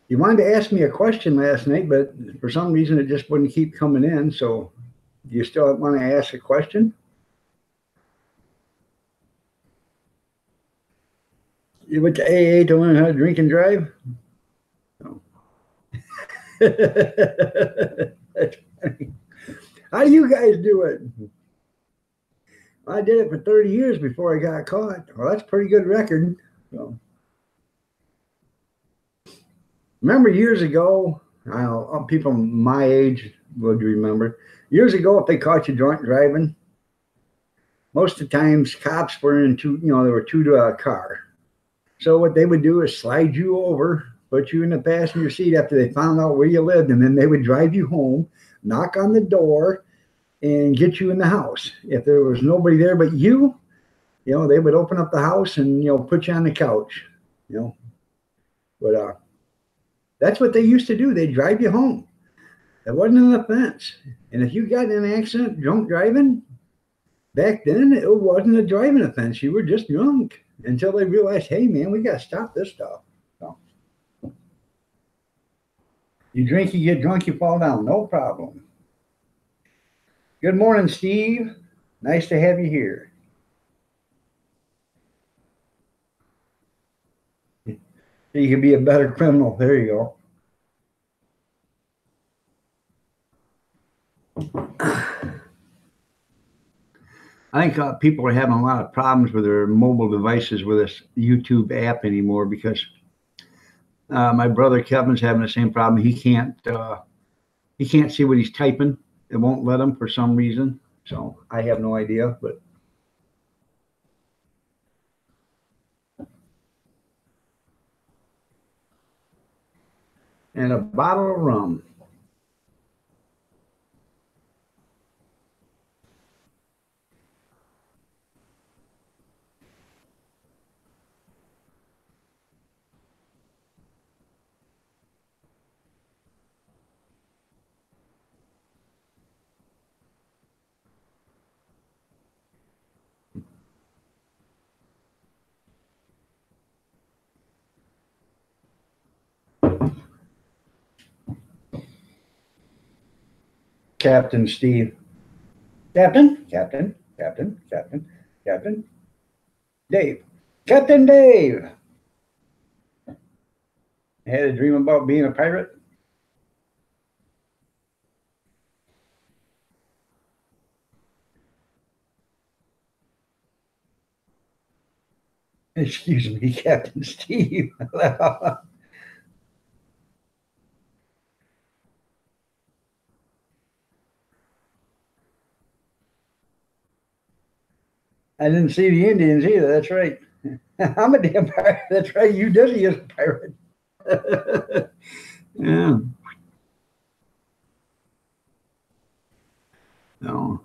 S1: You wanted to ask me a question last night, but for some reason it just wouldn't keep coming in. So, do you still want to ask a question? You went to AA to learn how to drink and drive? No. That's funny. How do you guys do it? I did it for 30 years before I got caught. Well, that's a pretty good record. So, remember years ago, I don't know, people my age would remember. Years ago, if they caught you drunk driving, most of the times cops were in two, there were two to a car. So what they would do is slide you over, put you in the passenger seat after they found out where you lived, and then they would drive you home, knock on the door, and get you in the house. If there was nobody there but you, they would open up the house and put you on the couch. You know, but that's what they used to do. They'd drive you home. It wasn't an offense. And if you got in an accident drunk driving, back then it wasn't a driving offense. You were just drunk until they realized, hey man, we got to stop this stuff. So, you drink, you get drunk, you fall down. No problem. Good morning, Steve. Nice to have you here. You can be a better criminal. There you go. I think people are having a lot of problems with their mobile devices with this YouTube app anymore because my brother Kevin's having the same problem. He can't see what he's typing. It won't let him for some reason. So I have no idea, but and a bottle of rum. Captain Steve. Captain, Captain, Captain, Captain, Captain. Dave. Captain Dave. I had a dream about being a pirate. Excuse me, Captain Steve. I didn't see the Indians either. That's right. I'm a damn pirate. That's right. You Dizzy is a pirate. Yeah. No.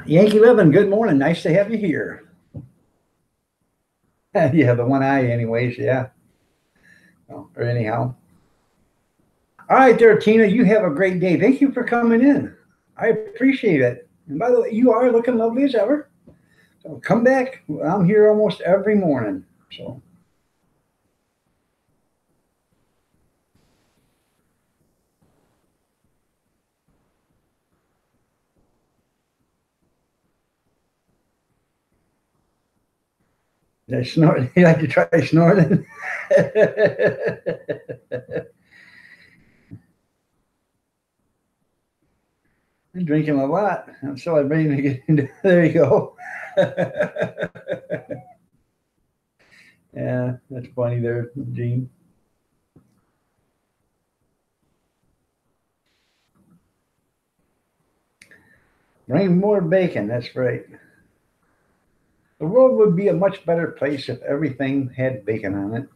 S1: Yankee Living, good morning. Nice to have you here. Yeah, the one eye, anyways. Yeah. Or anyhow. All right, there, Tina. You have a great day. Thank you for coming in. I appreciate it. And by the way, you are looking lovely as ever. So come back. I'm here almost every morning. So I snort. You like to try snorting? I'm drinking a lot. I'm so I'm ready to get into. There you go. Yeah, that's funny there, Gene. Bring more bacon. That's right. The world would be a much better place if everything had bacon on it.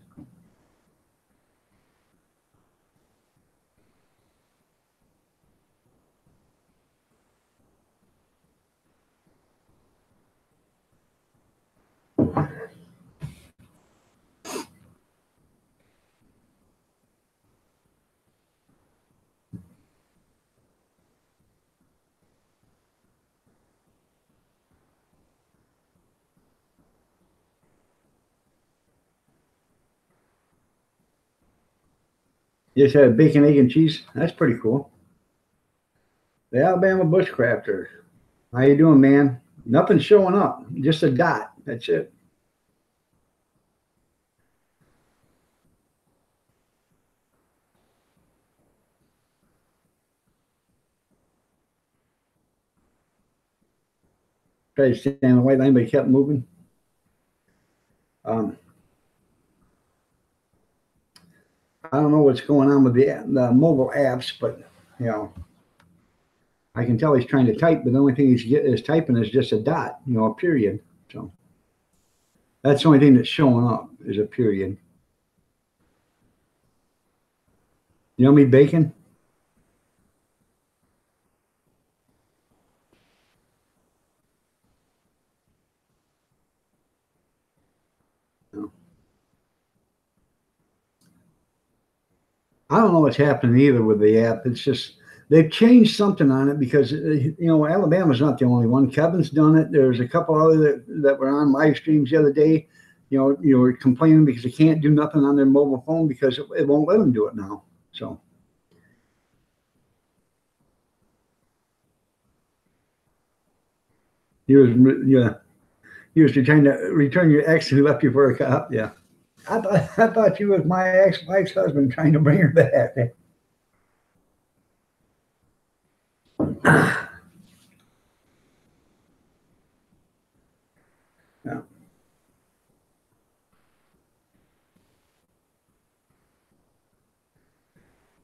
S1: You just had bacon, egg, and cheese. That's pretty cool. The Alabama Bushcrafter. How you doing, man? Nothing's showing up. Just a dot. That's it. Try to stay on the white line, but he kept moving. Um, I don't know what's going on with the mobile apps, but you know, I can tell he's trying to type, but the only thing is typing is just a dot, a period. So that's the only thing that's showing up is a period. You know me bacon? No. I don't know what's happening either with the app. It's just they've changed something on it because Alabama's not the only one. Kevin's done it. There's a couple other that were on live streams the other day. You were complaining because they can't do nothing on their mobile phone because it won't let them do it now. So he was yeah he was trying to return your ex who left you for a cop. Yeah, I thought you was my ex-wife's husband trying to bring her back. Yeah.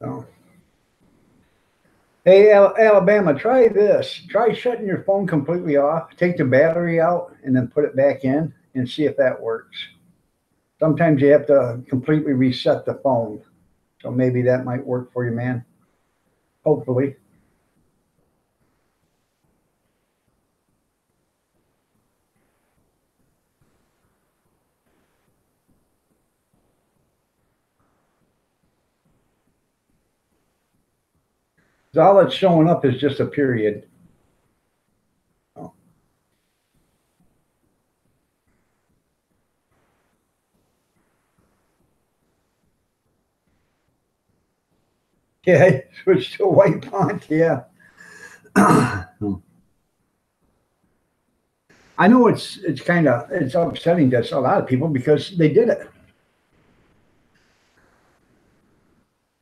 S1: So. Hey, Alabama, try this. Try shutting your phone completely off. Take the battery out and then put it back in and see if that works. Sometimes you have to completely reset the phone. So maybe that might work for you, man. Hopefully. All that's showing up is just a period. Oh. Yeah, switched to a white font. Yeah. I know it's kind of it's upsetting to a lot of people because they did it.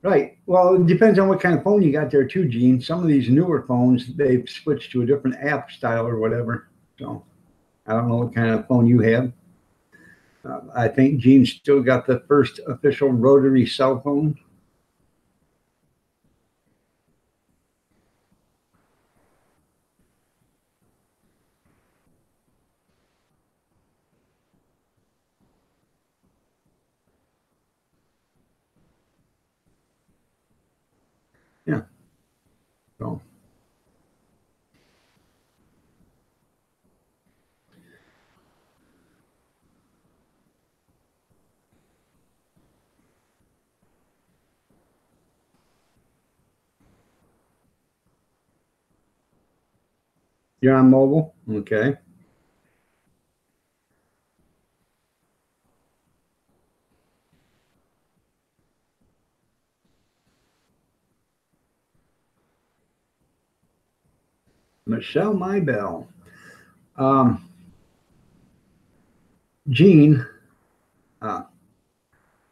S1: Right. Well, it depends on what kind of phone you got there too, Gene. Some of these newer phones, they've switched to a different app style or whatever. So I don't know what kind of phone you have. I think Gene still got the first official rotary cell phone. Yeah. So you're on mobile? Okay. Michelle Mybell. Um, Gene, uh,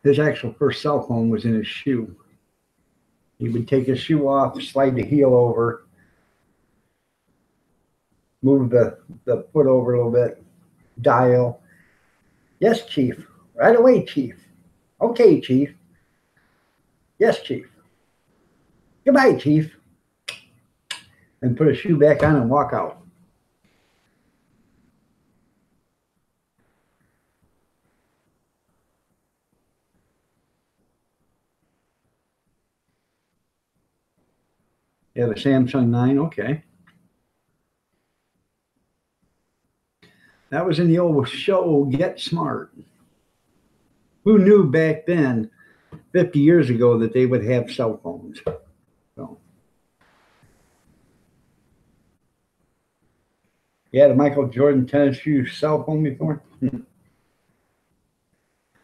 S1: his actual first cell phone was in his shoe. He would take his shoe off, slide the heel over, move the foot over a little bit, dial. Yes, Chief. Right away, Chief. Okay, Chief. Yes, Chief. Goodbye, Chief. And put a shoe back on and walk out. You have a Samsung 9? Okay. That was in the old show Get Smart. Who knew back then, 50 years ago, that they would have cell phones? So, you had a Michael Jordan tennis shoe cell phone before?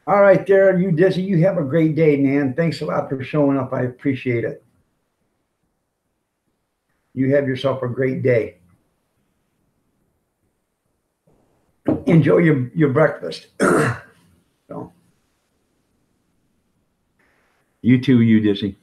S1: All right, there, you Dizzy. You have a great day, man. Thanks a lot for showing up. I appreciate it. You have yourself a great day. Enjoy your breakfast. So, you too, you Dizzy.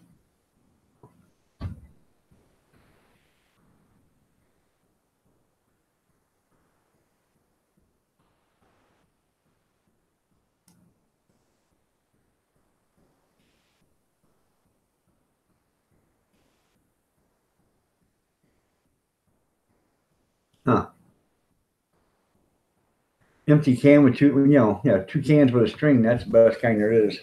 S1: Huh. Empty can with two, yeah, two cans with a string. That's the best kind there is.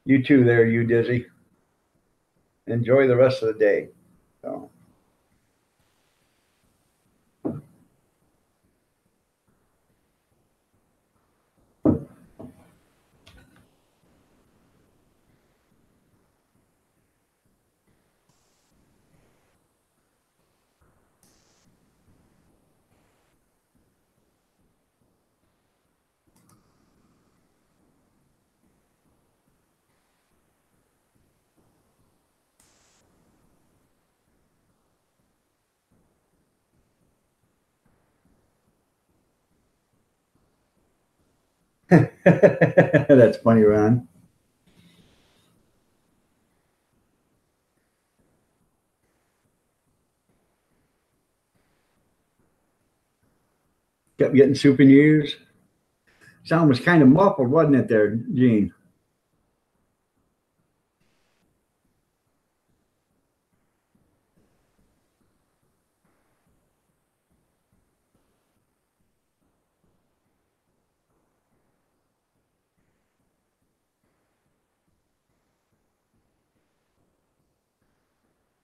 S1: You too, there, you Dizzy. Enjoy the rest of the day. So. That's funny, Ron. Kept getting soup in your ears. Sound was kind of muffled, wasn't it, there, Gene?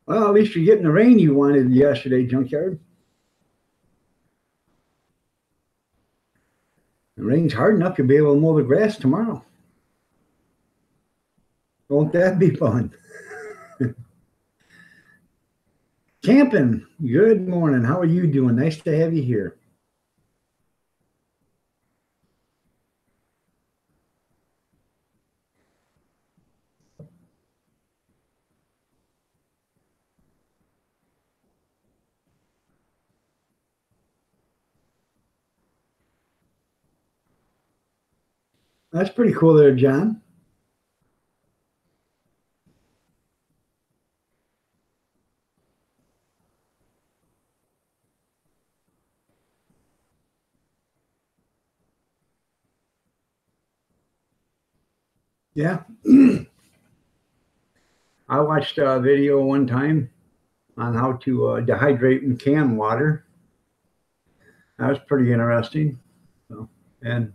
S1: Well, at least you're getting the rain you wanted yesterday, Junkyard. The rain's hard enough, you'll be able to mow the grass tomorrow. Won't that be fun? Camping, good morning. How are you doing? Nice to have you here. That's pretty cool there, John. Yeah. I watched a video one time on how to dehydrate in can water. That was pretty interesting. So, and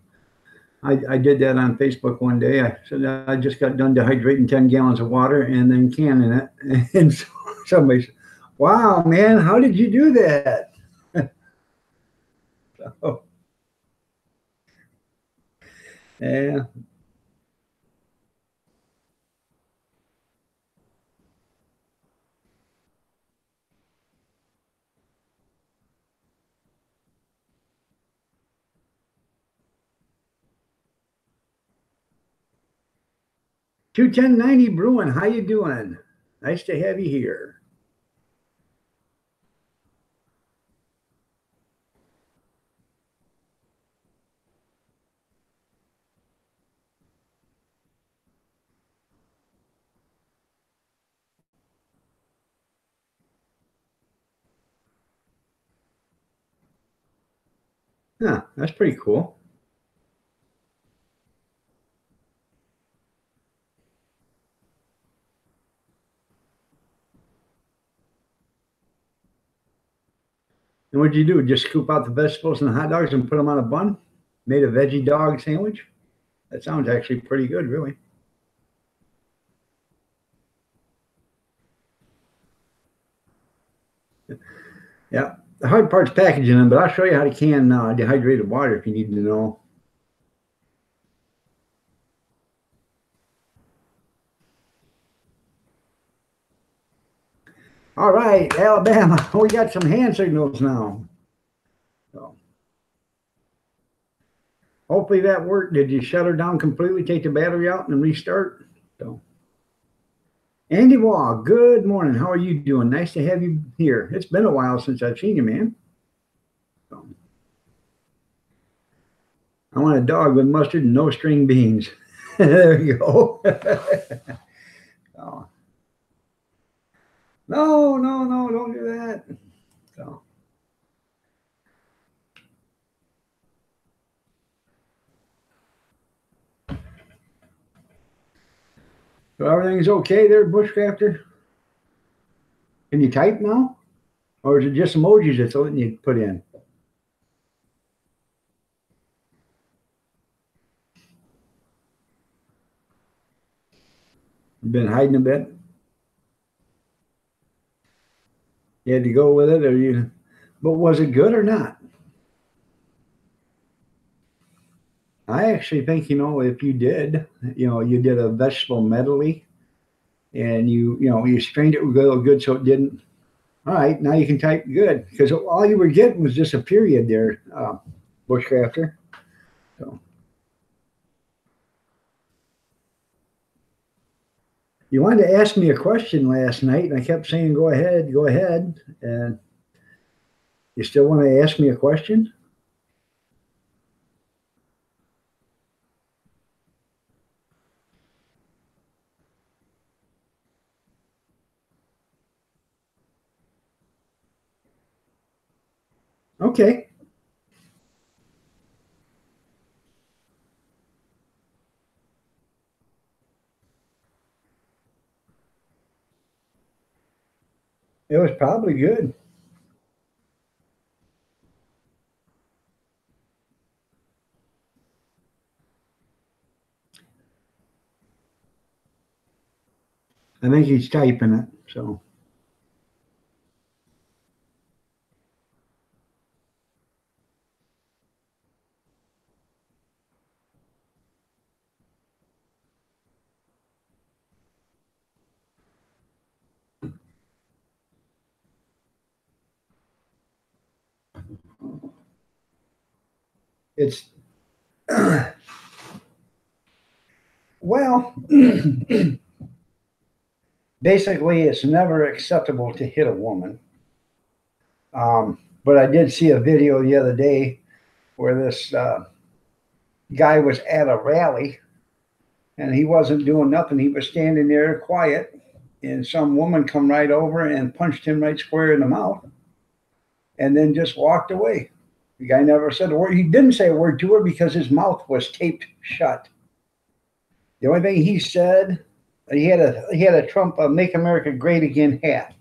S1: I did that on Facebook one day. I said I just got done dehydrating 10 gallons of water and then canning it. And so somebody said, wow, man, how did you do that? So, yeah. 21090 Brewing, how you doing? Nice to have you here. Yeah, that's pretty cool. And what'd you do? Just scoop out the vegetables and the hot dogs and put them on a bun? Made a veggie dog sandwich? That sounds actually pretty good, really. Yeah. The hard part's packaging them, but I'll show you how to can dehydrated water if you need to know. All right, Alabama, we got some hand signals now. So hopefully that worked. Did you shut her down completely, take the battery out, and restart? So, Andy Waugh, good morning. How are you doing? Nice to have you here. It's been a while since I've seen you, man. So, I want a dog with mustard and no string beans. There you go. Oh, no, no, no, don't do that. So, so everything's okay there, Bushcrafter? Can you type now? Or is it just emojis that's letting you put in? You've been hiding a bit? You had to go with it, or you? But was it good or not? I actually think if you did, you did a vegetable medley, and you strained it real good so it didn't. All right, now you can type good because all you were getting was just a period there, Bushcrafter. So you wanted to ask me a question last night, and I kept saying, go ahead," and you still want to ask me a question? Okay. It was probably good. I think he's typing it. So, It's well, basically, it's never acceptable to hit a woman. But I did see a video the other day where this guy was at a rally and he wasn't doing nothing. He was standing there quiet, and some woman come right over and punched him right square in the mouth and then just walked away. The guy never said a word. He didn't say a word to her because his mouth was taped shut. The only thing he said, he had a Trump Make America Great Again hat.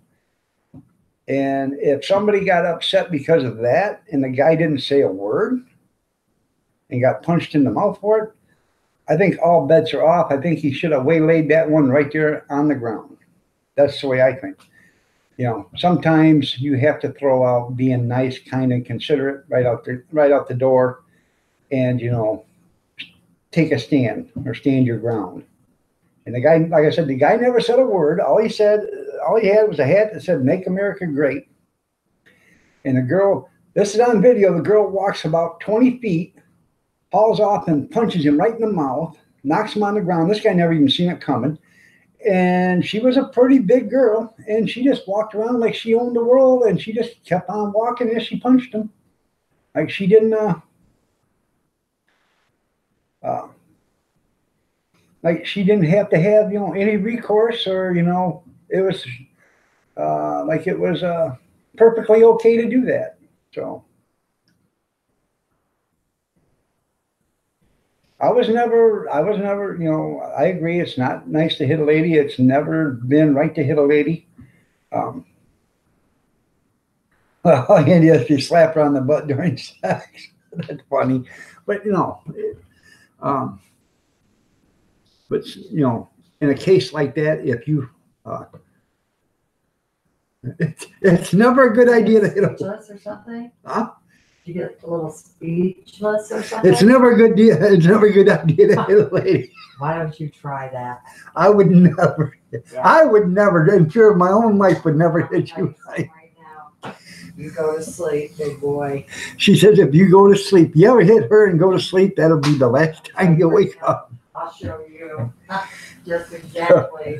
S1: And if somebody got upset because of that and the guy didn't say a word and got punched in the mouth for it, I think all bets are off. I think he should have waylaid that one right there on the ground. That's the way I think. You know, sometimes you have to throw out being nice, kind, and considerate right out the door, and you know, take a stand or stand your ground. And the guy, like I said, the guy never said a word. All he had was a hat that said "Make America Great." And the girl, this is on video. The girl walks about 20 feet. Hauls off and punches him right in the mouth, knocks him on the ground. This guy never even seen it coming. And she was a pretty big girl, and she just walked around like she owned the world, and she just kept on walking as she punched him. Like she didn't, like she didn't have to have, you know, any recourse, or, you know, it was like it was perfectly okay to do that. So. I was never, you know, I agree. It's not nice to hit a lady. It's never been right to hit a lady. Well, and if you slap her on the butt during sex, that's funny. But, you know, but, you know, in a case like that, if you, it's never a good idea to hit a
S2: Or something?
S1: Huh?
S2: You get a little speechless or something?
S1: It's never a good idea. It's never a good idea to hit a lady.
S2: Why don't you try that?
S1: I would never. Yeah. I would never. I'm sure my own wife would never hit you.
S2: Right now. You go to sleep, big boy.
S1: She says if you go to sleep, you ever hit her and go to sleep, that'll be the last time you wake up.
S2: I'll show you just exactly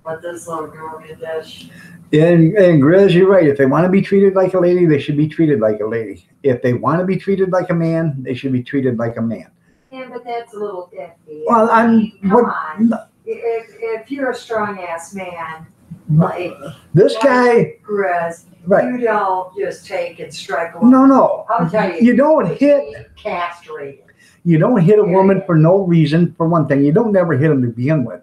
S2: what this little girl can dish.
S1: And Grizz, you're right. If they want to be treated like a lady, they should be treated like a lady. If they want to be treated like a man, they should be treated like a man.
S2: Yeah, but that's a little iffy.
S1: Well,
S2: come on. If you're a strong ass man, like
S1: this guy,
S2: Grizz,
S1: right?
S2: You don't just take and strike a
S1: No.
S2: I'll tell you.
S1: You don't hit.
S2: Castrated.
S1: You don't hit a woman for no reason. For one thing, you don't never hit them to begin with.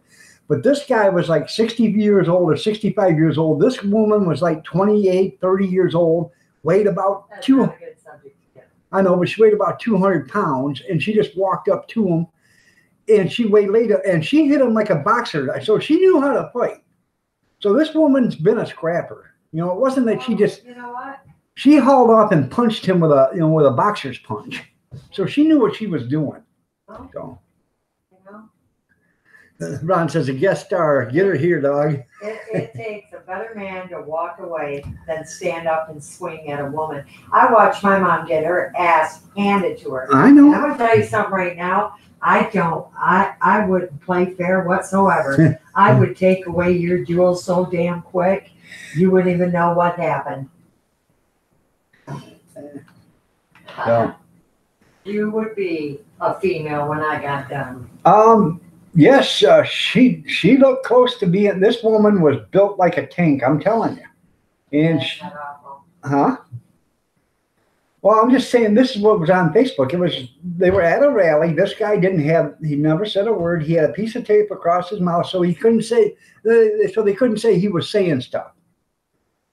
S1: But this guy was like 60 years old or 65 years old. This woman was like 28, 30 years old, weighed about
S2: That's
S1: two.
S2: not a good subject to get.
S1: I know, but she weighed about 200 pounds, and she just walked up to him, and she waylaid him, and she hit him like a boxer. So she knew how to fight. So this woman's been a scrapper. You know, it wasn't that she just.
S2: You know what?
S1: She hauled off and punched him with a boxer's punch. So she knew what she was doing.
S2: Well,
S1: So.
S2: you know.
S1: Ron says, a guest star. Get her here, dog.
S2: It takes a better man to walk away than stand up and swing at a woman. I watched my mom get her ass handed to her.
S1: I
S2: And
S1: know.
S2: I'm going to tell you something right now. I wouldn't play fair whatsoever. I would take away your jewels so damn quick, you wouldn't even know what happened.
S1: Yeah.
S2: You would be a female when I got done.
S1: Yes, she looked close to being. This woman was built like a tank. I'm telling you. And
S2: That's not awful.
S1: huh? Well, I'm just saying this is what was on Facebook. They were at a rally. This guy he never said a word. He had a piece of tape across his mouth, so he couldn't say. So they couldn't say he was saying stuff.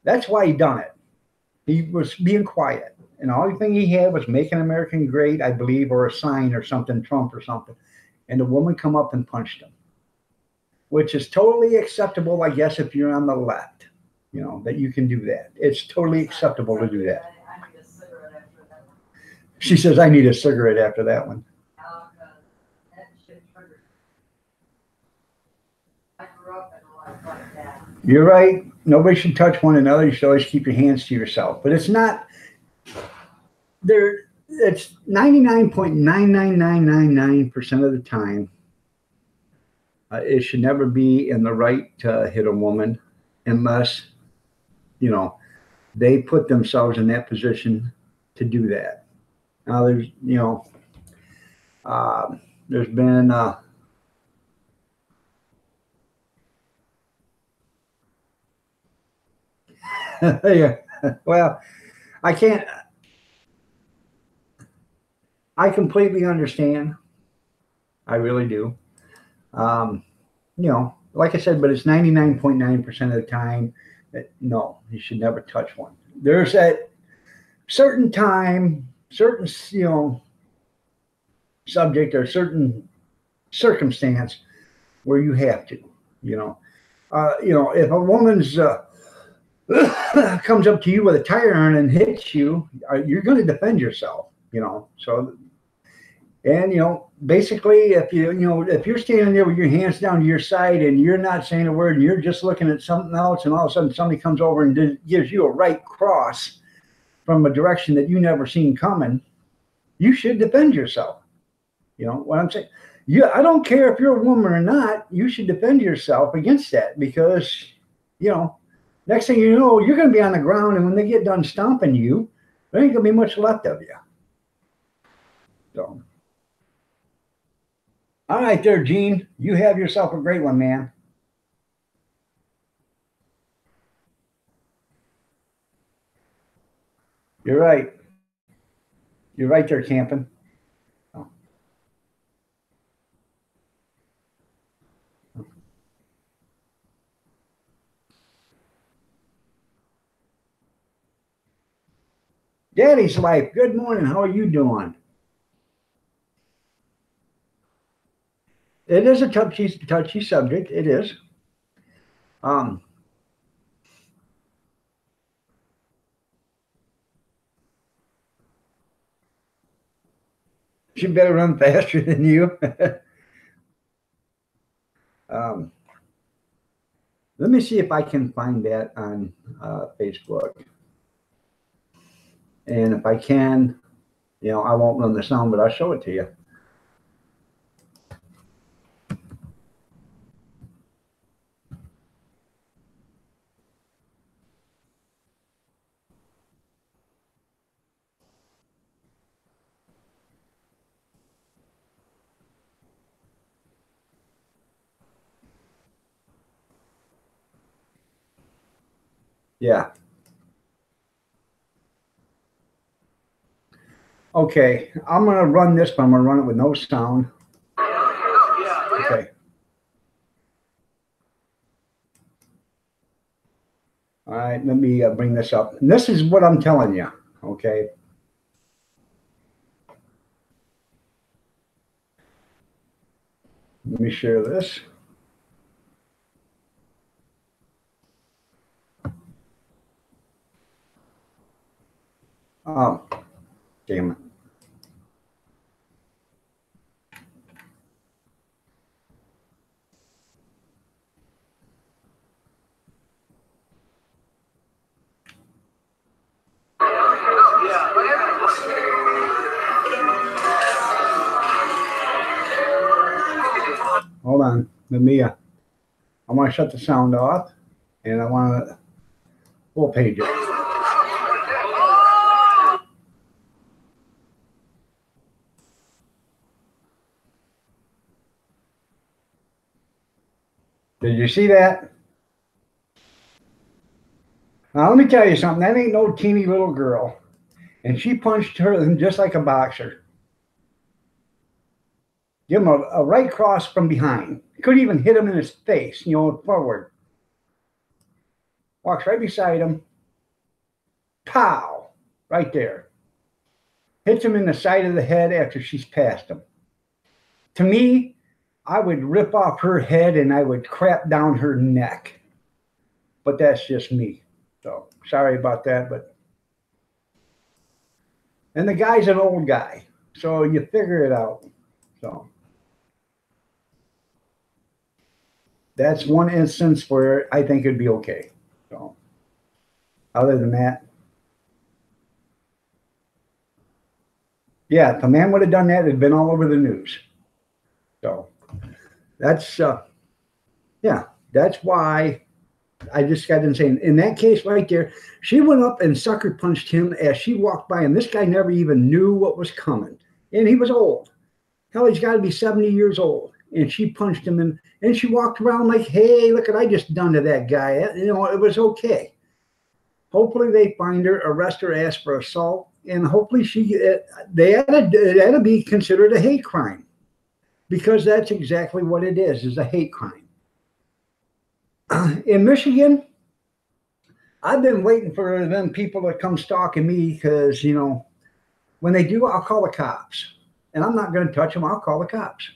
S1: That's why he done it. He was being quiet, and the only thing he had was "Make America Great," I believe, or a sign or something, Trump or something. And the woman come up and punched him, which is totally acceptable, I guess, if you're on the left, you know, that you can do that. It's totally acceptable to do that.
S2: I need a cigarette after that one.
S1: She says, I need a cigarette after that one.
S2: That shit triggered. I grew up in a life like that.
S1: You're right. Nobody should touch one another. You should always keep your hands to yourself. But it's not, it's 99.99999% of the time, it should never be in the right to hit a woman unless, you know, they put themselves in that position to do that. Now, there's been, yeah, well, I can't, I completely understand. I really do. Um, like I said, but it's 99.9% of the time that no, you should never touch one. There's that certain time, certain, subject or certain circumstance where you have to, you know. If a woman's comes up to you with a tire iron and hits you, you're going to defend yourself, So, and basically, if you're standing there with your hands down to your side and you're not saying a word and you're just looking at something else, and all of a sudden somebody comes over and gives you a right cross from a direction that you never seen coming, you should defend yourself. You know what I'm saying? Yeah, I don't care if you're a woman or not. You should defend yourself against that because, next thing you know, you're going to be on the ground, and when they get done stomping you, there ain't going to be much left of you. So, all right, there, Gene. You have yourself a great one, man. You're right. You're right there, camping. Oh. Daddy's life. Good morning. How are you doing? It is a touchy subject. It is. Um, she better run faster than you. um, let me see if I can find that on Facebook. And if I can, I won't run the sound, but I'll show it to you. Yeah. Okay, I'm going to run this, but I'm going to run it with no sound. Okay. All right, let me bring this up. And this is what I'm telling you, okay? Let me share this. Oh, damn it. Hold on. Let me, I want to shut the sound off, and I want to full page it. Did you see that? Now, let me tell you something. That ain't no teeny little girl. And she punched her just like a boxer. Give him a right cross from behind. Couldn't even hit him in his face, forward. Walks right beside him. Pow! Right there. Hits him in the side of the head after she's passed him. To me, I would rip off her head and I would crap down her neck. But that's just me. So sorry about that, but and the guy's an old guy, so you figure it out. So that's one instance where I think it'd be okay. So other than that, Yeah, if a man would have done that, it'd been all over the news. So that's yeah, that's why I just got insane. In that case right there, she went up and sucker punched him as she walked by, and this guy never even knew what was coming. And he was old. Hell, he's got to be 70 years old. And she punched him, and she walked around like, hey, look what I just done to that guy. You know, it was okay. Hopefully they find her, arrest her, ask for assault, and hopefully they had to be considered a hate crime, because that's exactly what it is a hate crime. In Michigan, I've been waiting for them people to come stalking me because, you know, when they do, I'll call the cops. And I'm not going to touch them. I'll call the cops.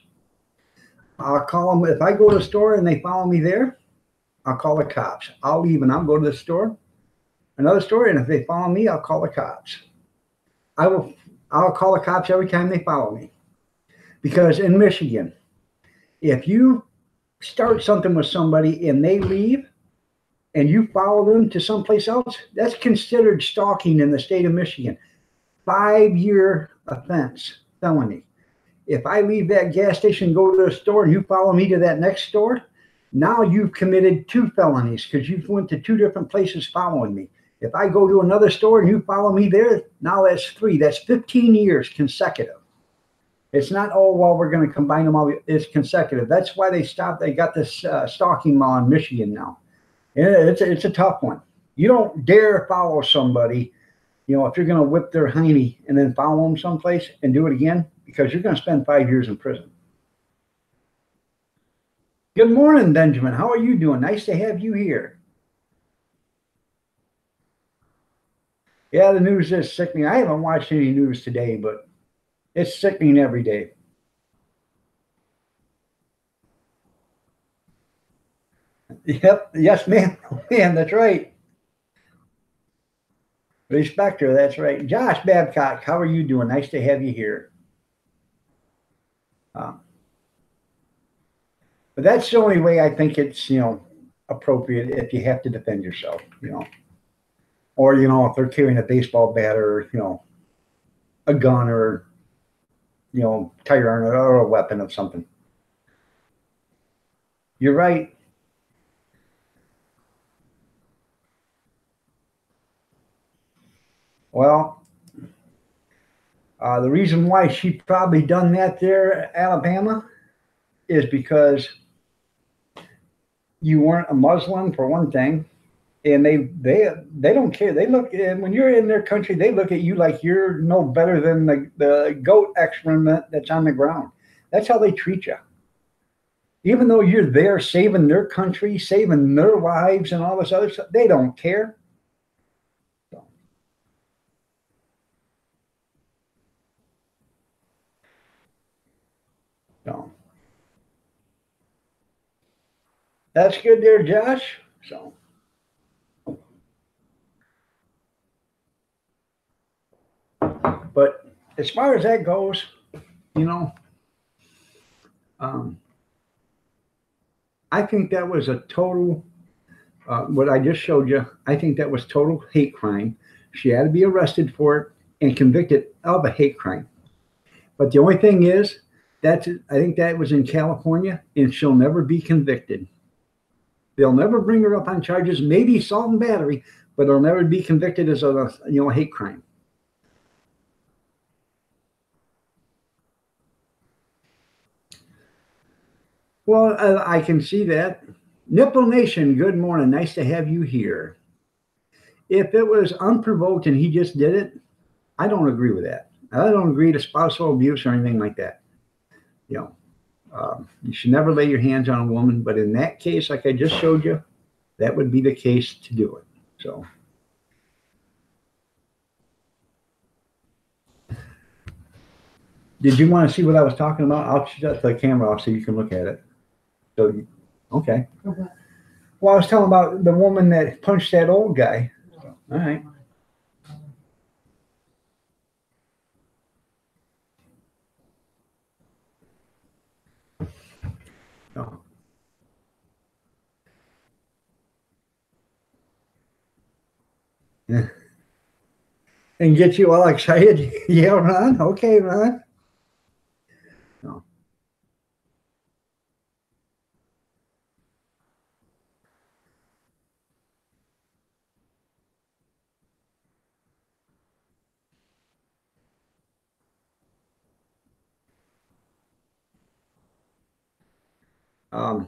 S1: I'll call them. If I go to the store and they follow me there, I'll call the cops. I'll leave and I'll go to the store, another store, and if they follow me, I'll call the cops. I'll call the cops every time they follow me. Because in Michigan, if you start something with somebody and they leave and you follow them to someplace else, that's considered stalking in the state of Michigan. 5-year offense, felony. If I leave that gas station, go to the store, and you follow me to that next store, now you've committed 2 felonies because you went to 2 different places following me. If I go to another store and you follow me there, now that's 3. That's 15 years consecutive. It's not, oh, well, we're going to combine them all. It's consecutive. That's why they stopped. They got this stalking law in Michigan now. And it's a tough one. You don't dare follow somebody, you know, if you're going to whip their hiney and then follow them someplace and do it again, because you're going to spend 5 years in prison. Good morning, Benjamin. How are you doing? Nice to have you here. Yeah, the news is sickening. I haven't watched any news today, but it's sickening every day. Yep. Yes, ma'am. Man, that's right. Respect her. That's right. Josh Babcock, how are you doing? Nice to have you here. But that's the only way I think it's, you know, appropriate if you have to defend yourself, you know. Or, you know, if they're carrying a baseball bat or, you know, a gun or, you know, tire iron or a weapon of something. You're right. Well, the reason why she probably done that there, Alabama, is because you weren't a Muslim, for one thing, and they don't care. They look, and when you're in their country, they look at you like you're no better than the goat excrement that's on the ground. That's how they treat you. Even though you're there saving their country, saving their lives, and all this other stuff, they don't care. So. So. That's good there, Josh. So. But as far as that goes, you know, I think that was a total, what I just showed you, I think that was total hate crime. She had to be arrested for it and convicted of a hate crime. But the only thing is, I think that was in California, and she'll never be convicted. They'll never bring her up on charges, maybe assault and battery, but they'll never be convicted as a, you know, hate crime. Well, I can see that. Nipple Nation, good morning. Nice to have you here. If it was unprovoked and he just did it, I don't agree with that. I don't agree to spousal abuse or anything like that. You know, you should never lay your hands on a woman, but in that case, like I just showed you, that would be the case to do it. So. Did you want to see what I was talking about? I'll shut the camera off so you can look at it. So, okay.
S2: Okay.
S1: Well, I was telling about the woman that punched that old guy. All right. Oh. Yeah. and get you all excited. Yeah, Ron. Okay, Ron. No. Um,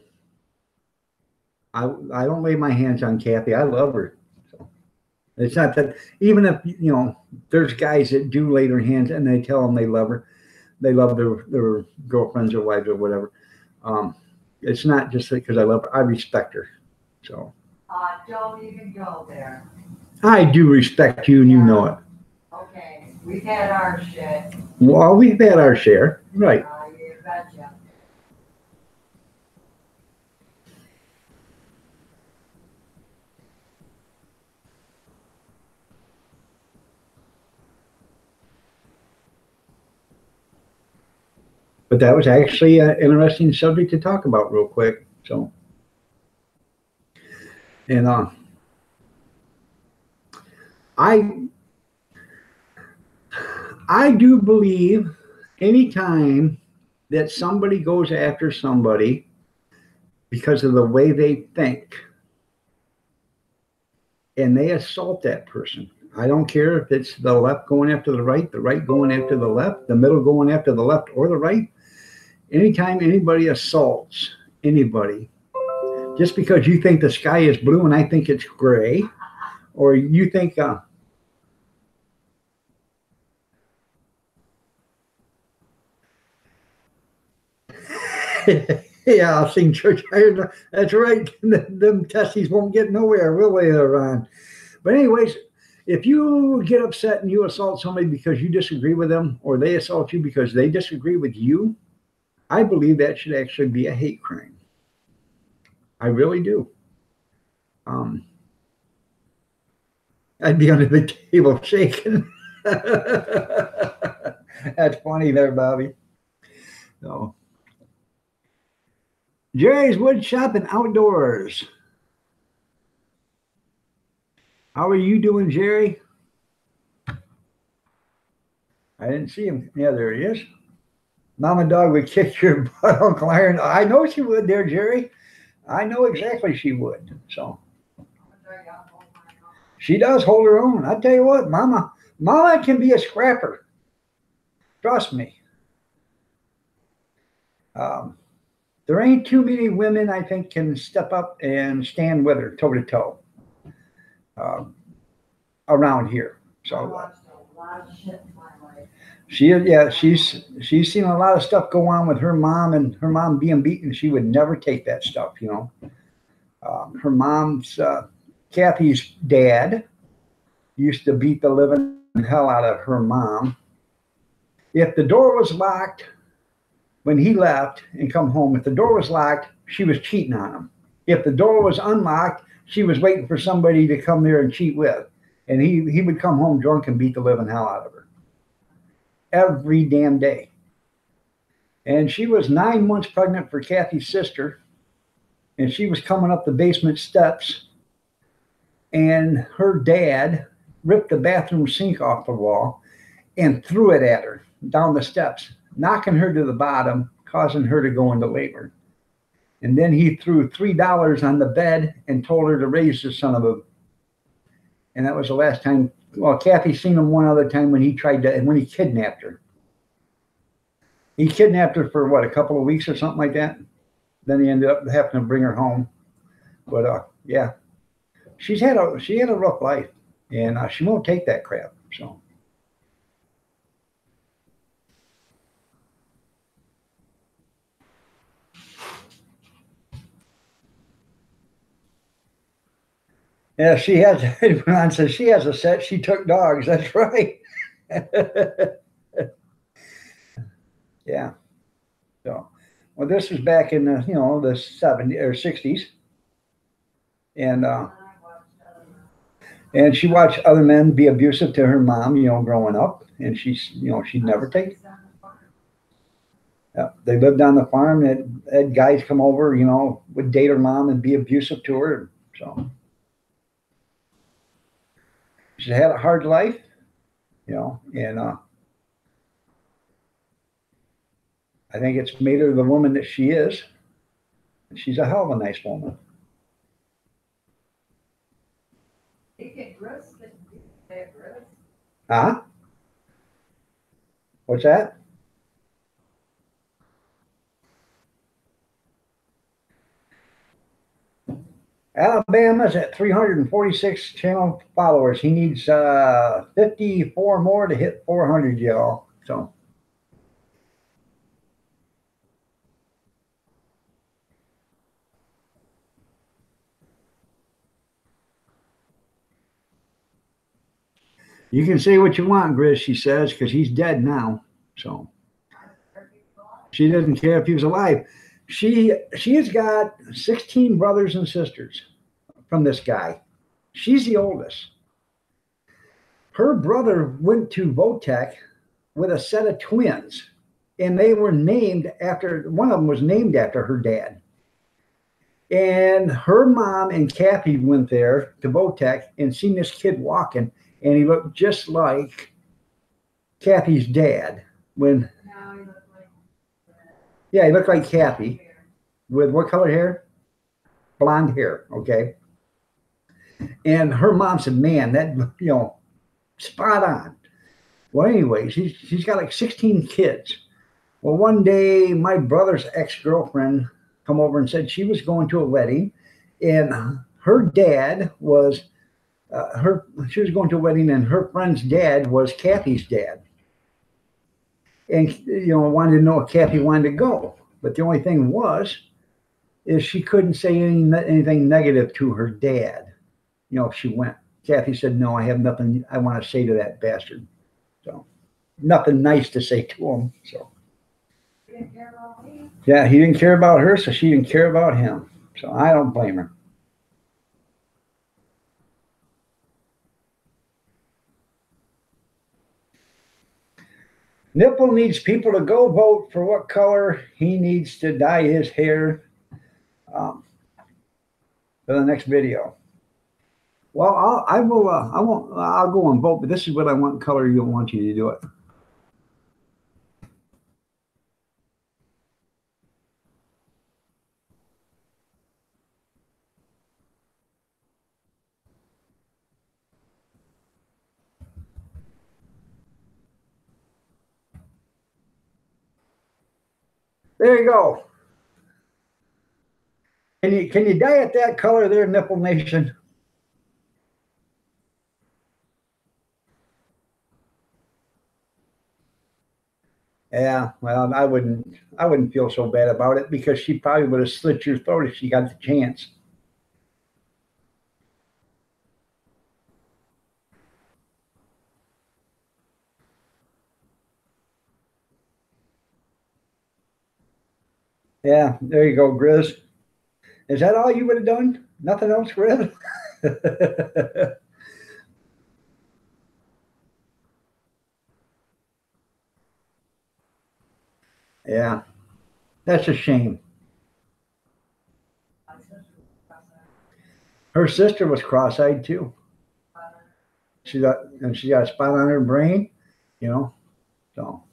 S1: I don't lay my hands on Kathy. I love her. So it's not that even if there's guys that do lay their hands and they tell them they love her, they love their girlfriends or wives or whatever. Um, it's not just because I love her. I respect her. So
S2: Don't even go there.
S1: I do respect you, and you know it.
S2: Okay, we've had our shit.
S1: Well, we've had our share, right?
S2: You betcha.
S1: But that was actually an interesting subject to talk about real quick. So, and I do believe anytime that somebody goes after somebody because of the way they think and they assault that person. I don't care if it's the left going after the right going after the left, the middle going after the left or the right. Anytime anybody assaults anybody, just because you think the sky is blue and I think it's gray, or you think yeah, I'll sing church. That's right. Them testes won't get nowhere, will they, Ron? But anyways, if you get upset and you assault somebody because you disagree with them, or they assault you because they disagree with you, I believe that should actually be a hate crime. I really do. I'd be under the table shaking. That's funny there, Bobby. So, Jerry's Wood Shop and Outdoors. How are you doing, Jerry? I didn't see him. Yeah, there he is. Mama Dog would kick your butt, Uncle Iron. I know she would there, Jerry. I know exactly she would. So she does hold her own. I tell you what, Mama can be a scrapper. Trust me. There ain't too many women I think can step up and stand with her toe to toe around here. So
S2: I watched a lot of shit in my life.
S1: She's seen a lot of stuff go on with her mom, and her mom being beaten. She would never take that stuff, her mom's Kathy's dad used to beat the living hell out of her mom. If the door was locked when he left and come home, if the door was locked, she was cheating on him. If the door was unlocked, she was waiting for somebody to come there and cheat with. And he would come home drunk and beat the living hell out of her. Every damn day. And she was 9 months pregnant for Kathy's sister. And she was coming up the basement steps. And her dad ripped the bathroom sink off the wall and threw it at her down the steps, knocking her to the bottom, causing her to go into labor. And then he threw $3 on the bed and told her to raise the son of a. And that was the last time. Well, Kathy seen him one other time when he kidnapped her. He kidnapped her for a couple of weeks or something like that. Then he ended up having to bring her home. But yeah, she had a rough life, and she won't take that crap. So. Yeah, she has. Ron says she has a set. She took dogs. That's right. Yeah. So, well, this was back in the the 70s or 60s, and she watched other men be abusive to her mom. Growing up, and she'd never take. Yeah, they lived on the farm. Had guys come over, would date her mom and be abusive to her. So. She had a hard life, you know, and I think it's made her the woman that she is. She's a hell of a nice woman. Huh? What's that? Alabama's at 346 channel followers. He needs 54 more to hit 400, y'all. So you can say what you want, Grizz, she says, because he's dead now. So she doesn't care if he was alive. She has got 16 brothers and sisters from this guy. She's the oldest. Her brother went to Votech with a set of twins, and they were named after, one of them was named after her dad. And her mom and Kathy went there to Votech and seen this kid walking, and he looked just like Kathy's dad. When yeah, he looked like Kathy with what color hair? Blonde hair, okay. And her mom said, man, that, you know, spot on. Well, anyways, she's got like 16 kids. Well, one day my brother's ex-girlfriend come over and said she was going to a wedding, and her dad was she was going to a wedding, and her friend's dad was Kathy's dad. And, you know, wanted to know if Kathy wanted to go. But the only thing is she couldn't say anything negative to her dad, you know, if she went. Kathy said, no, I have nothing I want to say to that bastard. So nothing nice to say to him. So yeah, he didn't care about her, so she didn't care about him. So I don't blame her. Nipple needs people to go vote for what color he needs to dye his hair for the next video. Well, I'll go and vote, but this is what I want color. You want you to do it. There you go. Can you dye it that color there, Nipple Nation? Yeah, well, I wouldn't feel so bad about it, because she probably would have slit your throat if she got the chance. Yeah, there you go, Grizz. Is that all you would have done? Nothing else, Grizz? Yeah, that's a shame. Her sister was cross-eyed too. She got a spot on her brain, you know. So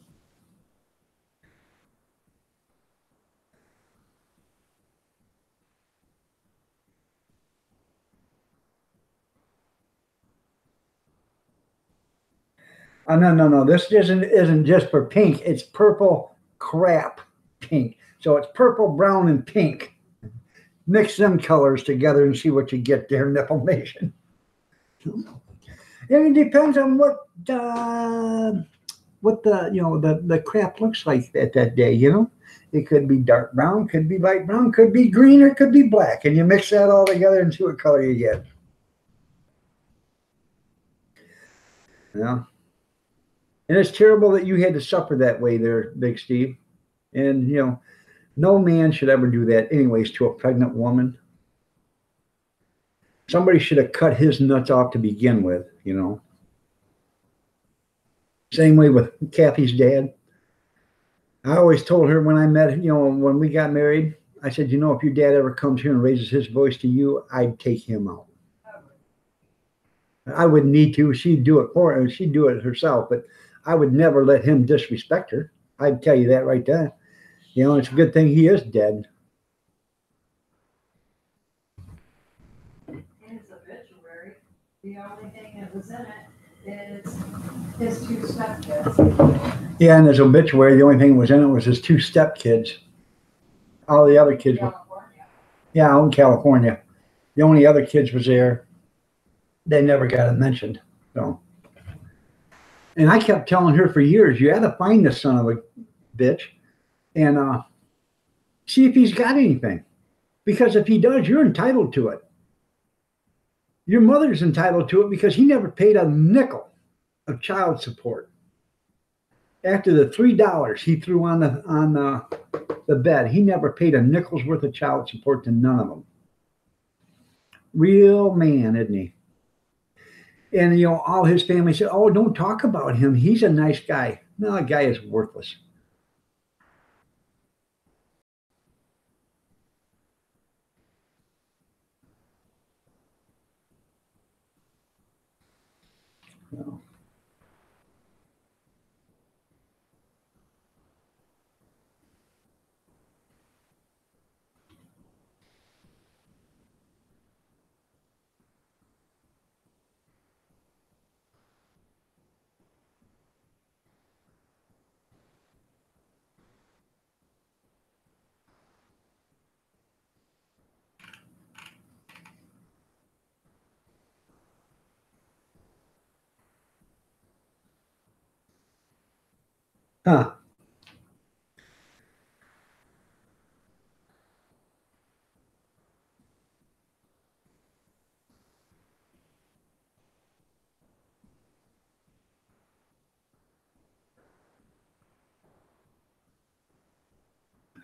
S1: oh, no. This isn't just for pink. It's purple crap pink. So it's purple, brown, and pink. Mix them colors together and see what you get there, Nipple Nation. And it depends on what the the crap looks like at that day. You know, it could be dark brown, could be light brown, could be green, or could be black, and you mix that all together and see what color you get. Yeah. And it's terrible that you had to suffer that way there, Big Steve. And, you know, no man should ever do that anyways to a pregnant woman. Somebody should have cut his nuts off to begin with, you know. Same way with Kathy's dad. I always told her when I met, you know, when we got married, I said, you know, if your dad ever comes here and raises his voice to you, I'd take him out. I wouldn't need to. She'd do it for her. She'd do it herself, but I would never let him disrespect her. I'd tell you that right there. You know, it's a good thing he is dead.
S2: In his obituary, the only thing that was in it is his two stepkids.
S1: Yeah, in his obituary, the only thing that was in it was his two stepkids. All the other kids were,
S2: California.
S1: yeah, out in California. The only other kids was there. They never got it mentioned. So, and I kept telling her for years, you got to find this son of a bitch and see if he's got anything. Because if he does, you're entitled to it. Your mother's entitled to it because he never paid a nickel of child support. After the $3 he threw on the bed, he never paid a nickel's worth of child support to none of them. Real man, isn't he? And, you know, all his family said, oh, don't talk about him. He's a nice guy. No, that guy is worthless. No. Huh.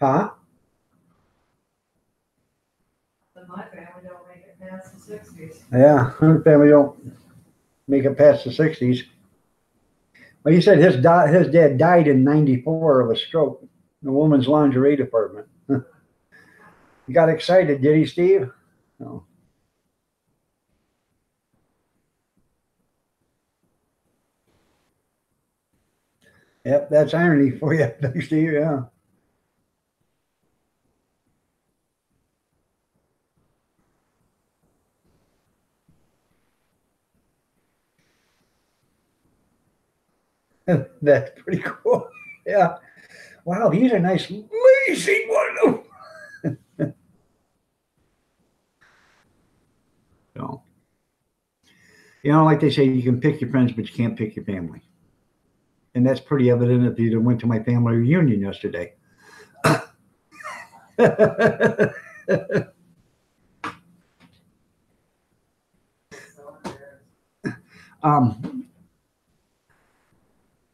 S1: Huh?
S2: But my family don't make it past the 60s.
S1: Yeah, her family don't make it past the 60s. Well, he said his dad died in 94 of a stroke in the woman's lingerie department. He got excited, did he, Steve? No. Yep, that's irony for you, Steve. Yeah. That's pretty cool. Yeah. Wow, these are nice, lazy one. So, you know, like they say, you can pick your friends, but you can't pick your family. And that's pretty evident if you went to my family reunion yesterday.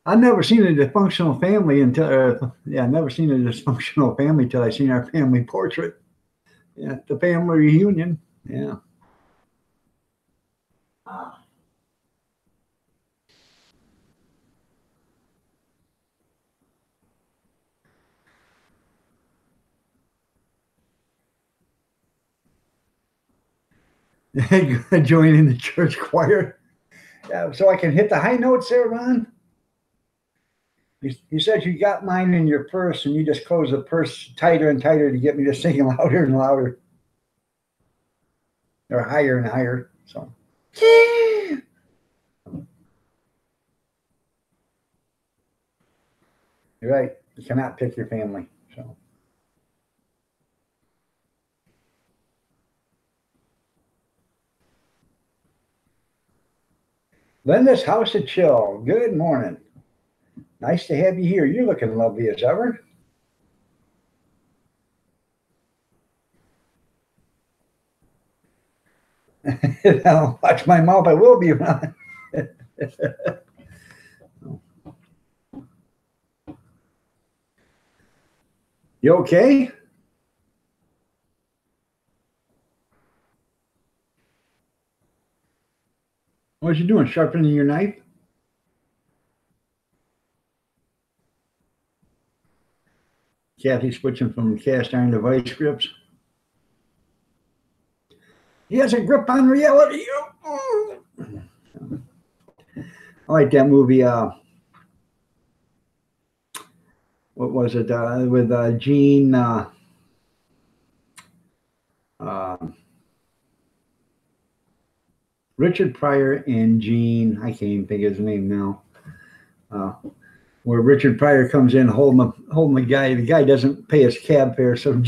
S1: I've never seen a dysfunctional family until, I've never seen a dysfunctional family till I seen our family portrait. Yeah, the family reunion. Yeah. Joining the church choir. Yeah, so I can hit the high notes there, Ron. You said you got mine in your purse and you just closed the purse tighter and tighter to get me to sing louder and louder. Or higher and higher. So you're right. You cannot pick your family. So Linda's House of Chill. Good morning. Nice to have you here. You're looking lovely as ever. Now, watch my mouth. I will be around. You okay? What you doing? Sharpening your knife? Kathy switching from cast iron to vice grips. He has a grip on reality. I like that movie. What was it? With Gene. Uh, Richard Pryor and Gene. I can't even think of his name now. Uh, where Richard Pryor comes in holding the guy. The guy doesn't pay his cab fare, so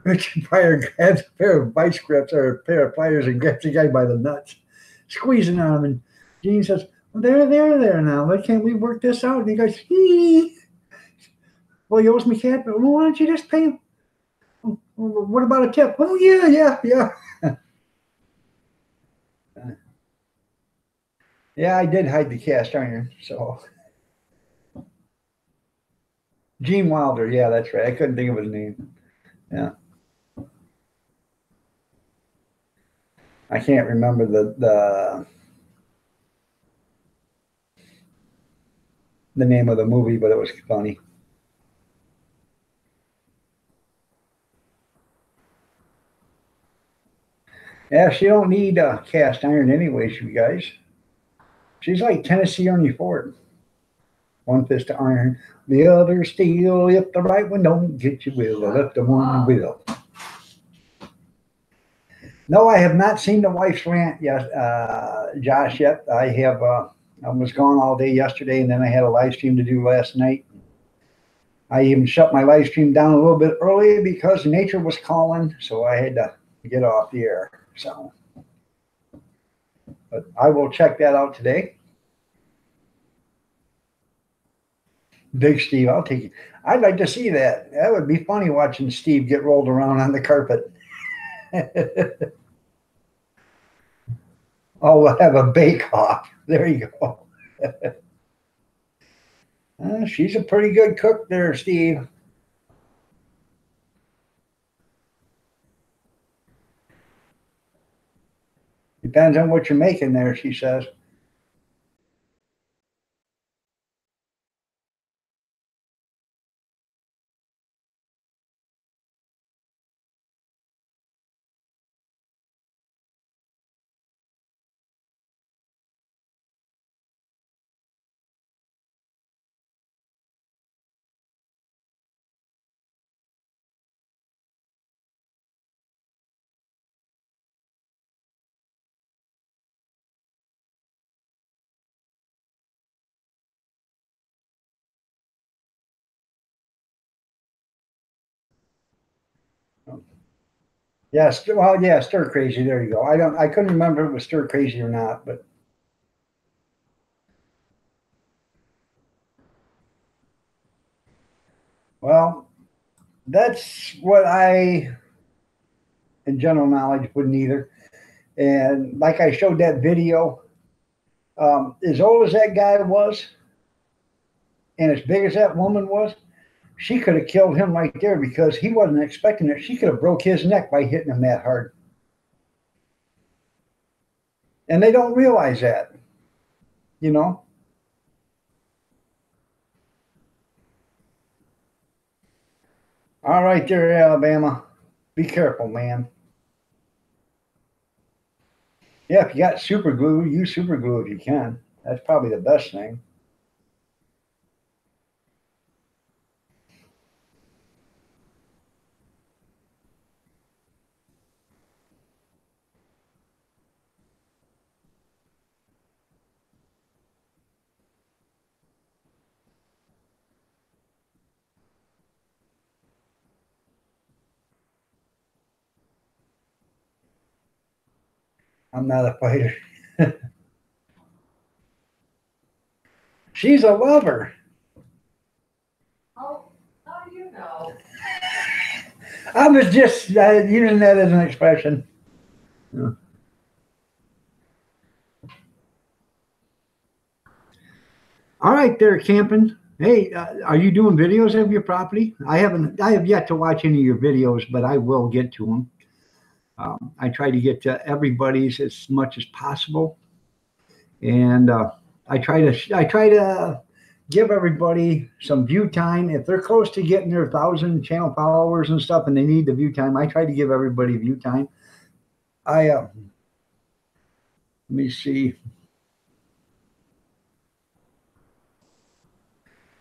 S1: Richard Pryor grabs a pair of vice grips or a pair of pliers and grabs the guy by the nuts, squeezing on him. And Gene says, "Well, there now. Why can't we work this out?" And he goes, "Hee. Well, he owes me cab fare. Well, why don't you just pay him? What about a tip? Oh, yeah. Yeah, I did hide the cast iron. So Gene Wilder. Yeah, that's right. I couldn't think of his name. Yeah. I can't remember the name of the movie, but it was funny. Yeah, she don't need cast iron anyways, you guys. She's like Tennessee Ernie Ford. One fist of iron, the other steel. If the right one don't get you, will the left one will. No, I have not seen the wife's rant yet, Josh. Yet I have. I was gone all day yesterday, and then I had a live stream to do last night. I even shut my live stream down a little bit early because nature was calling, so I had to get off the air. So, but I will check that out today. Big Steve, I'll take it. I'd like to see that. That would be funny watching Steve get rolled around on the carpet. Oh, we'll have a bake off. There you go. She's a pretty good cook there, Steve. Depends on what you're making there, she says. Yes, well, yeah, stir crazy. There you go. I couldn't remember if it was stir crazy or not, but well, that's what I, in general knowledge, wouldn't either. And like I showed that video, as old as that guy was, and as big as that woman was, she could have killed him right there because he wasn't expecting it. She could have broke his neck by hitting him that hard. And they don't realize that, you know. All right, there, Alabama. Be careful, man. Yeah, if you got super glue, use super glue if you can. That's probably the best thing. I'm not a fighter. She's a lover.
S2: Oh, how do you know?
S1: I was just using that as an expression. Yeah. All right, there, camping. Hey, are you doing videos of your property? I haven't. I have yet to watch any of your videos, but I will get to them. I try to get to everybody's as much as possible, and I try to give everybody some view time. If they're close to getting their 1,000 channel followers and stuff, and they need the view time, I try to give everybody view time. Let me see.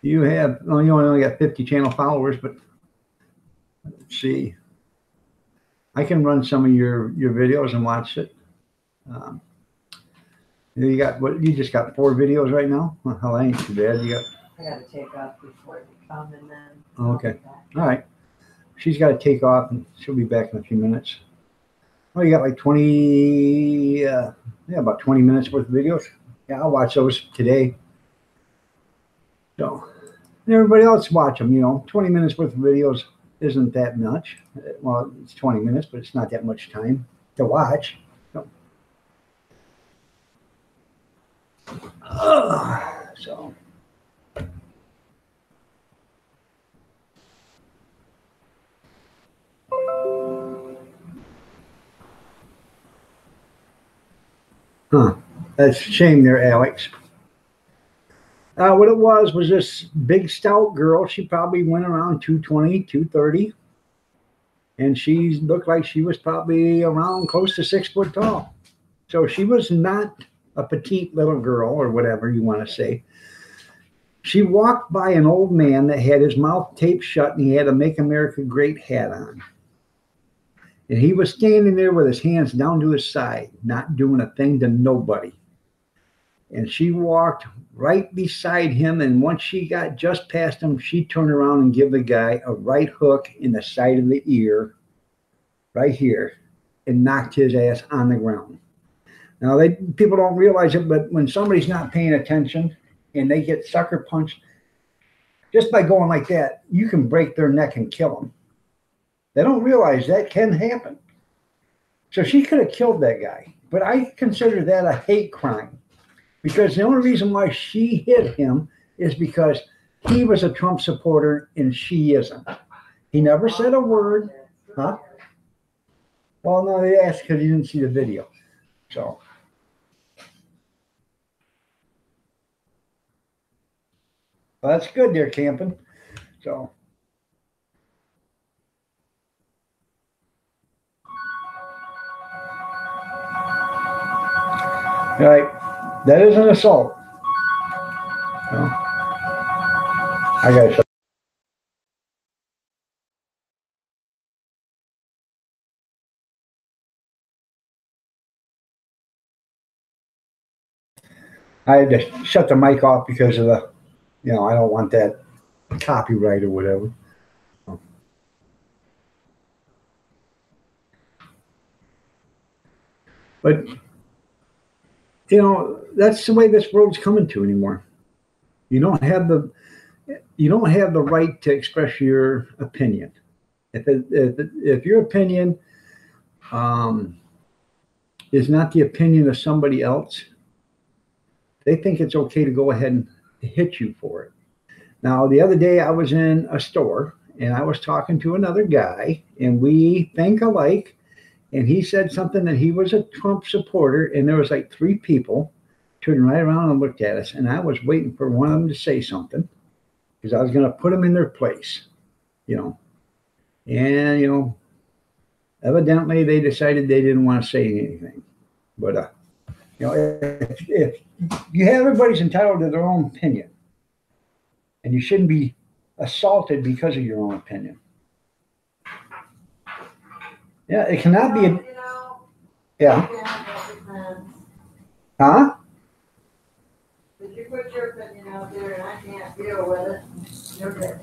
S1: You have, well, you only got 50 channel followers, but let's see. I can run some of your videos and watch it. Um, you got what? You just got 4 videos right now? Well, that ain't too bad. You got.
S2: I gotta take off before they come and then.
S1: Okay. All right. She's got to take off and she'll be back in a few minutes. Oh, you got like 20, yeah, about 20 minutes worth of videos. Yeah, I'll watch those today. So, and everybody else watch them, 20 minutes worth of videos isn't that much. Well, it's 20 minutes, but it's not that much time to watch. So. Huh. That's a shame there, Alex. What it was this big stout girl. She probably went around 220, 230. And she looked like she was probably around close to 6 foot tall. So she was not a petite little girl or whatever you want to say. She walked by an old man that had his mouth taped shut and he had a Make America Great hat on. And he was standing there with his hands down to his side, not doing a thing to nobody. And she walked right beside him. And once she got just past him, she turned around and gave the guy a right hook in the side of the ear, right here, and knocked his ass on the ground. Now, people don't realize it, but when somebody's not paying attention and they get sucker punched, just by going like that, you can break their neck and kill them. They don't realize that can happen. So she could have killed that guy. But I consider that a hate crime. Because the only reason why she hit him is because he was a Trump supporter and she isn't. He never said a word. Huh? Well, no, they asked because you didn't see the video. So. Well, that's good there, camping. So. All right, that is an assault. No. I got to. I had to shut the mic off because of the, I don't want that copyright or whatever. But that's the way this world's coming to anymore. You don't have the right to express your opinion. If your opinion is not the opinion of somebody else, they think it's okay to go ahead and hit you for it. Now, the other day I was in a store and I was talking to another guy and we think alike. And he said something that he was a Trump supporter, and there was like 3 people turned right around and looked at us. And I was waiting for one of them to say something because I was going to put them in their place, And, evidently they decided they didn't want to say anything. But, if you have, everybody's entitled to their own opinion. And you shouldn't be assaulted because of your own opinion. Yeah, it cannot be. Yeah. Huh?
S2: If you put your opinion out there and I can't deal with it, you're good.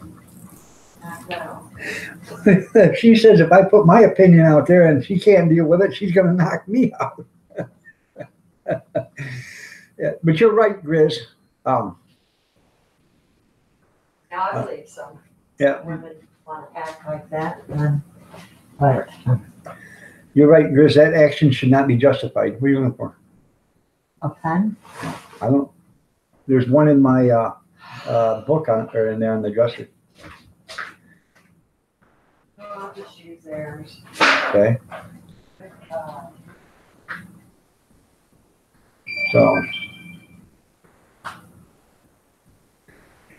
S1: If she says if I put my opinion out there and she can't deal with it, she's going to knock me out. Yeah, but you're right, Grizz.
S2: I believe so.
S1: Yeah.
S2: Women want to act like that, but.
S1: You're right, Grizz. That action should not be justified. What are you looking for?
S2: A pen?
S1: I don't. There's one in my book or in there on the dresser.
S2: Oh, I'll just use theirs.
S1: Okay. So.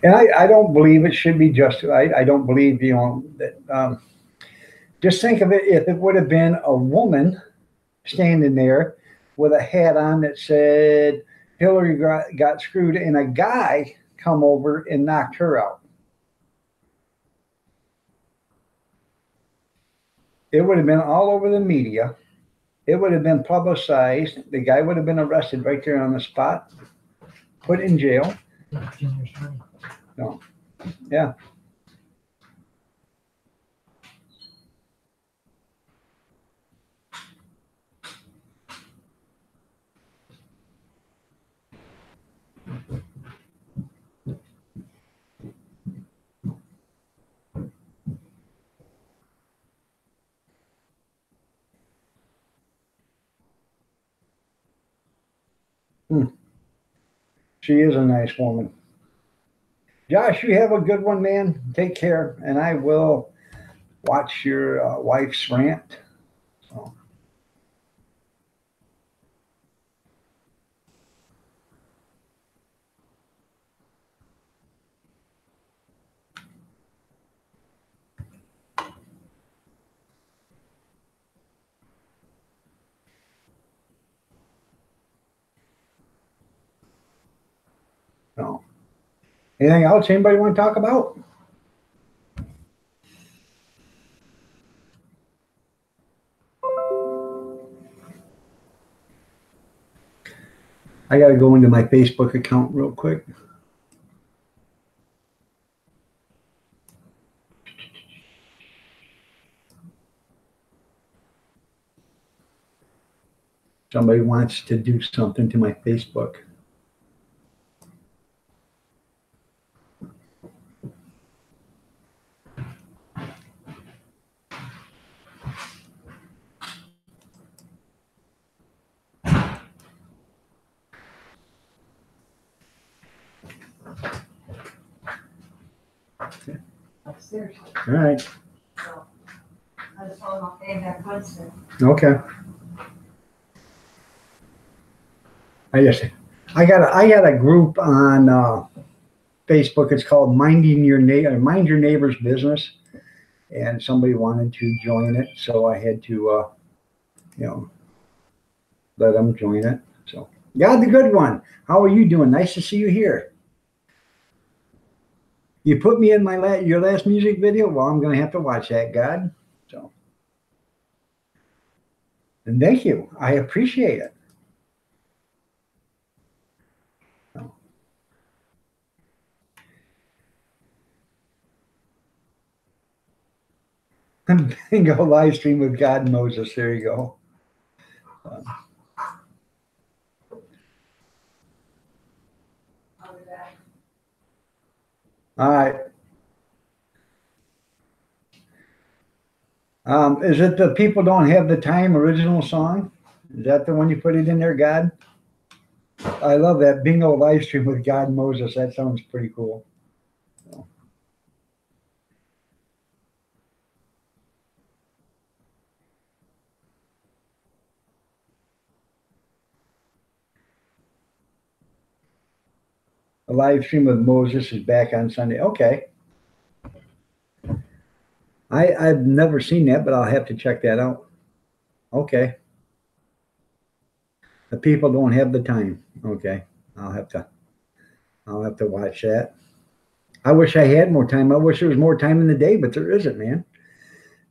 S1: And I don't believe it should be justified. I don't believe that. Just think of it if it would have been a woman standing there with a hat on that said Hillary got screwed and a guy come over and knocked her out. It would have been all over the media. It would have been publicized. The guy would have been arrested right there on the spot, put in jail. No. Yeah. She is a nice woman. Josh, you have a good one, man. Take care, and I will watch your wife's rant. So. No. Anything else anybody want to talk about? I got to go into my Facebook account real quick. Somebody wants to do something to my Facebook.
S2: Upstairs.
S1: All right.
S2: So I just told them I'll pay that Wednesday.
S1: Okay. I got a group on Facebook. It's called Mind Your Neighbor's Business, and somebody wanted to join it, so I had to, let them join it. So, God, the good one. How are you doing? Nice to see you here. You put me in your last music video. Well, I'm going to have to watch that, God. So, and thank you. I appreciate it. Bingo live stream with God and Moses. There you go. All right. Is it the People Don't Have the Time original song? Is that the one you put it in there, God? I love that bingo live stream with God and Moses. That sounds pretty cool. A live stream with Moses is back on Sunday. Okay. I've never seen that, but I'll have to check that out. Okay. The People Don't Have the Time. Okay. I'll have to watch that. I wish I had more time. I wish there was more time in the day, but there isn't, man.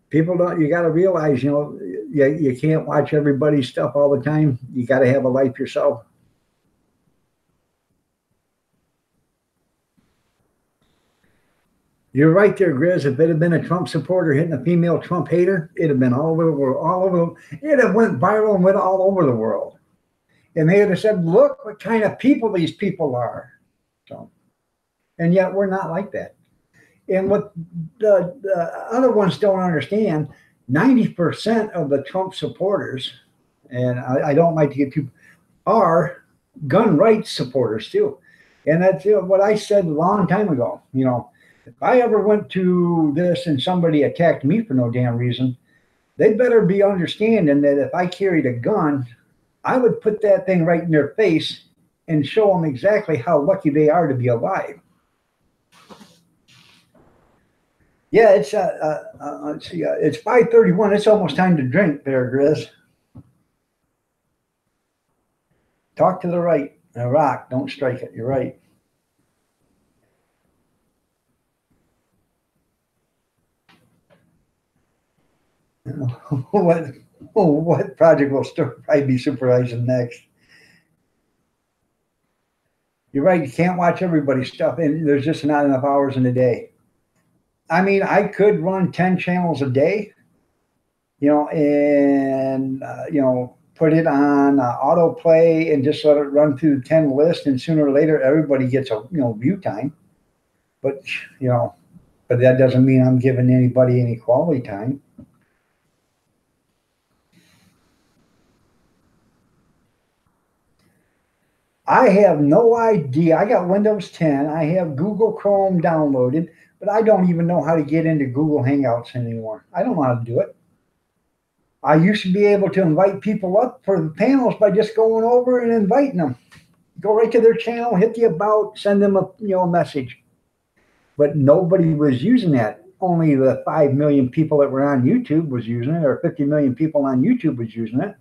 S1: People don't, you got to realize, you can't watch everybody's stuff all the time. You got to have a life yourself. You're right there, Grizz. If it had been a Trump supporter hitting a female Trump hater, it'd have been all over the world. It'd have went viral and went all over the world. And they would have said, look what kind of people these people are. So, and yet we're not like that. And what the other ones don't understand, 90% of the Trump supporters, and I don't like to get too, are gun rights supporters too. And that's what I said a long time ago. If I ever went to this and somebody attacked me for no damn reason, they better be understanding that if I carried a gun, I would put that thing right in their face and show them exactly how lucky they are to be alive. Yeah, it's let's see, it's 5:31. It's almost time to drink there, Grizz. Talk to the right. A rock, don't strike it. You're right. What project will probably be supervising next? You're right. You can't watch everybody's stuff, and there's just not enough hours in a day. I mean, I could run 10 channels a day, and put it on autoplay and just let it run through the 10 list, and sooner or later everybody gets a view time. But but that doesn't mean I'm giving anybody any quality time. I have no idea. I got Windows 10. I have Google Chrome downloaded, but I don't even know how to get into Google Hangouts anymore. I don't know how to do it. I used to be able to invite people up for the panels by just going over and inviting them. Go right to their channel, hit the about, send them a message. But nobody was using that. Only the 5 million people that were on YouTube was using it, or 50 million people on YouTube was using it.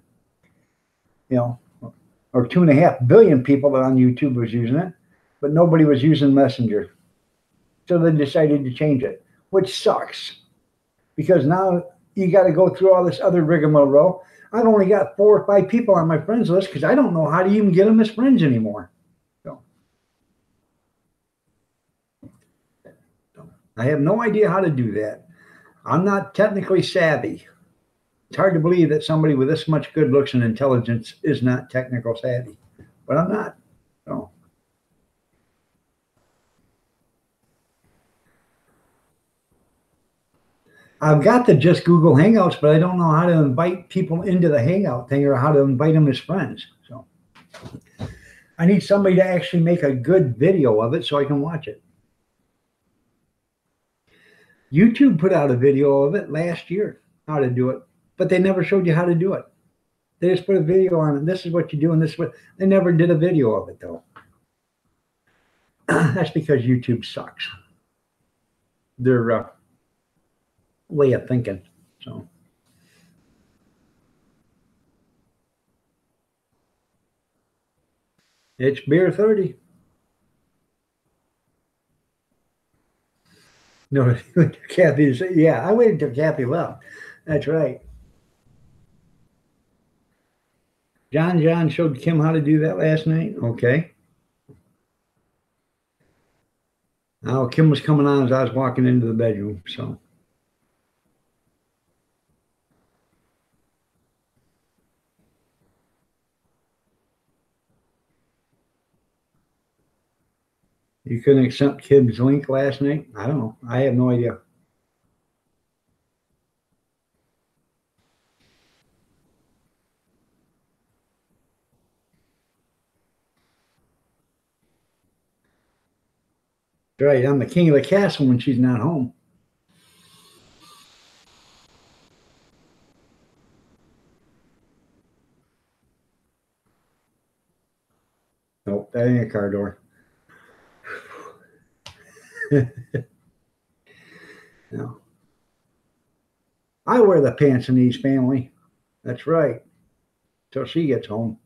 S1: Or 2.5 billion people on YouTube was using it, but nobody was using Messenger. So they decided to change it, which sucks, because now you got to go through all this other rigmarole. I've only got 4 or 5 people on my friends list because I don't know how to even get them as friends anymore. So I have no idea how to do that. I'm not technically savvy. It's hard to believe that somebody with this much good looks and intelligence is not technical savvy, but I'm not. So I've got the just Google Hangouts, but I don't know how to invite people into the Hangout thing or how to invite them as friends. So I need somebody to actually make a good video of it so I can watch it. YouTube put out a video of it last year, how to do it, but they never showed you how to do it. They just put a video on it. This is what you do, and this is what they never did a video of it though. That's because YouTube sucks. Their way of thinking. So it's beer 30. No, Kathy. Yeah, I waited till Kathy left. That's right. John showed Kim how to do that last night. Okay. Oh, Kim was coming on as I was walking into the bedroom. So you couldn't accept Kim's link last night? I don't know. I have no idea. Right. I'm the king of the castle when she's not home. Nope, that ain't a car door. No. I wear the pants in these family. That's right. Till she gets home.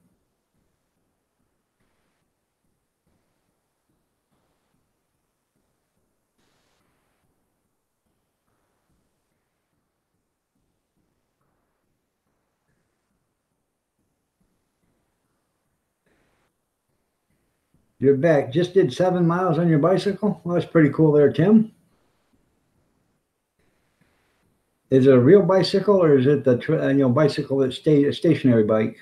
S1: You're back. Just did 7 miles on your bicycle? Well, that's pretty cool there, Tim. Is it a real bicycle or is it the bicycle that stay a stationary bike?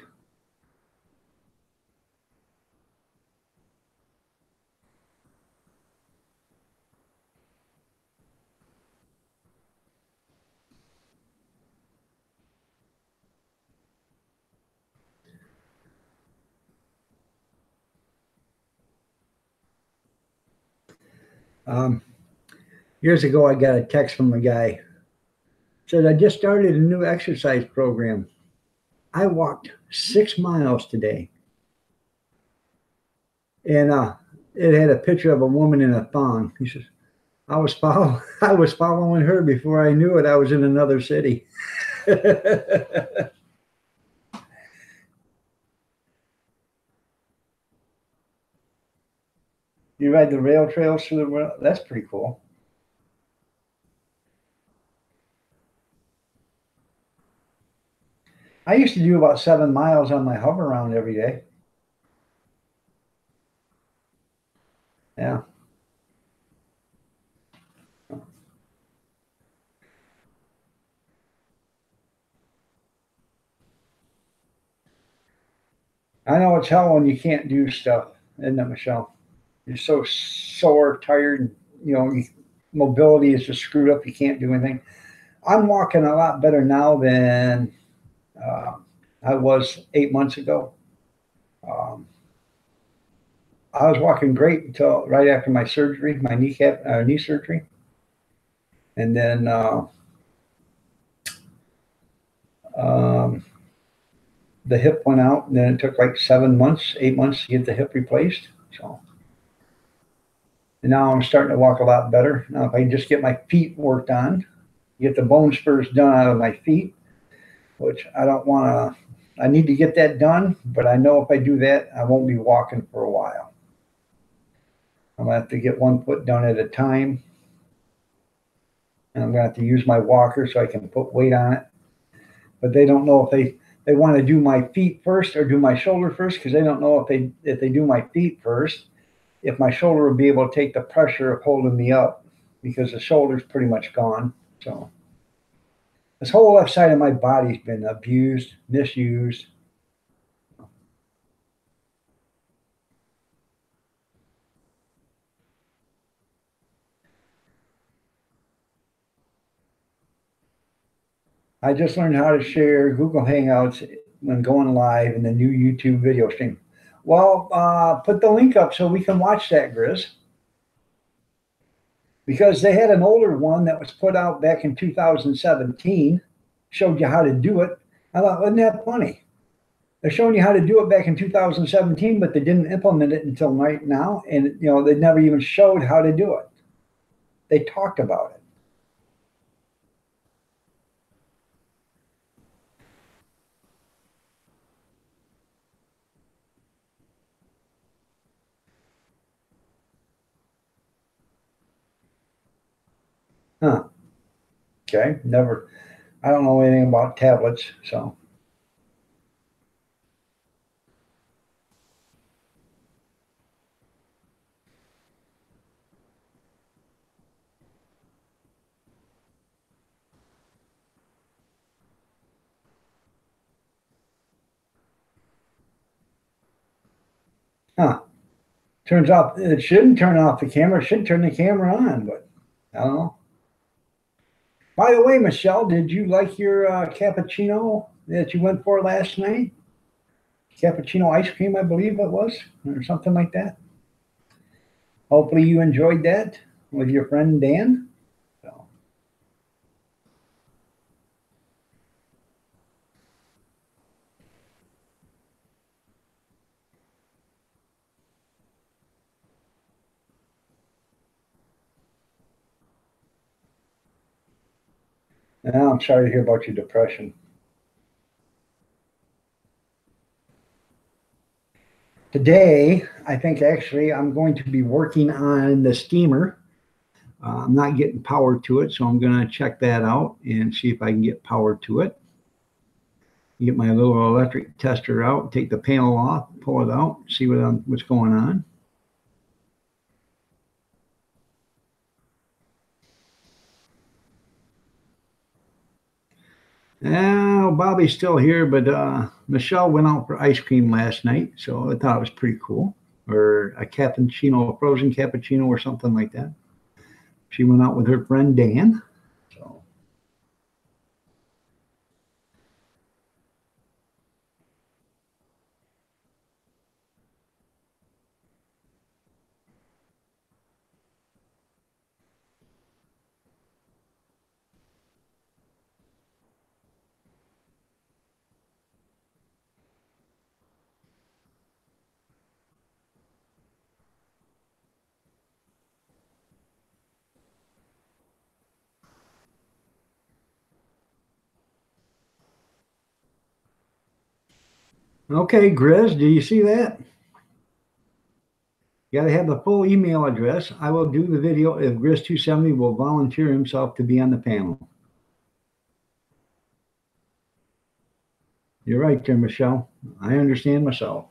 S1: Um, Years ago, I got a text from a guy. Said I just started a new exercise program. I walked 6 miles today, and it had a picture of a woman in a thong. He says, I was following her before I knew it. I was in another city. You ride the rail trails through the world? That's pretty cool. I used to do about 7 miles on my hover round every day. Yeah. I know it's hell when you can't do stuff, isn't it, Michelle? You're so sore, tired, mobility is just screwed up. You can't do anything. I'm walking a lot better now than uh, I was 8 months ago. Um, I was walking great until right after my surgery, my knee surgery, and then um, the hip went out, and then it took like 7 months, 8 months to get the hip replaced. So, and now I'm starting to walk a lot better. Now, if I can just get my feet worked on, get the bone spurs done out of my feet, which I don't want to. I need to get that done, but I know if I do that, I won't be walking for a while. I'm gonna have to get one foot done at a time, and I'm gonna have to use my walker so I can put weight on it. But they don't know if they want to do my feet first or do my shoulder first, because they don't know if they do my feet first, if my shoulder will be able to take the pressure of holding me up, because the shoulder's pretty much gone. So this whole left side of my body's been abused, misused. I just learned how to share Google Hangouts when going live in the new YouTube video stream. Well, put the link up so we can watch that, Grizz. Because they had an older one that was put out back in 2017, showed you how to do it. I thought, wasn't that funny? They're showing you how to do it back in 2017, but they didn't implement it until right now. And, they never even showed how to do it. They talked about it. Huh. Okay. Never. I don't know anything about tablets, so. Huh. Turns out it shouldn't turn off the camera. It should turn the camera on, but I don't know. By the way, Michelle, did you like your cappuccino that you went for last night? Cappuccino ice cream, I believe it was, or something like that. Hopefully you enjoyed that with your friend Dan. So. I'm sorry to hear about your depression. Today, I think actually I'm going to be working on the steamer. I'm not getting power to it, so I'm going to check that out and see if I can get power to it. Get my little electric tester out, take the panel off, pull it out, see what's going on. Bobby's still here, but Michelle went out for ice cream last night, so I thought it was pretty cool. Or a cappuccino, a frozen cappuccino or something like that. She went out with her friend Dan. So. Okay, Grizz, do you see that? You got to have the full email address. I will do the video if Grizz270 will volunteer himself to be on the panel. You're right there, Michelle. I understand myself.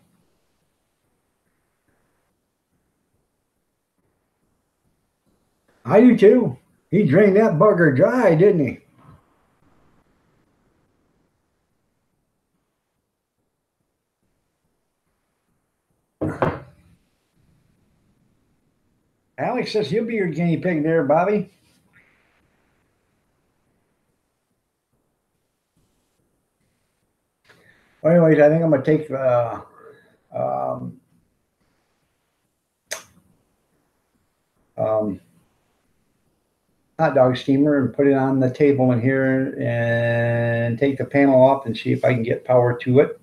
S1: I do too. He drained that bugger dry, didn't he? Alex says you'll be your guinea pig there, Bobby. Well, anyways, I think I'm gonna take um, um, hot dog steamer and put it on the table in here and take the panel off and see if I can get power to it.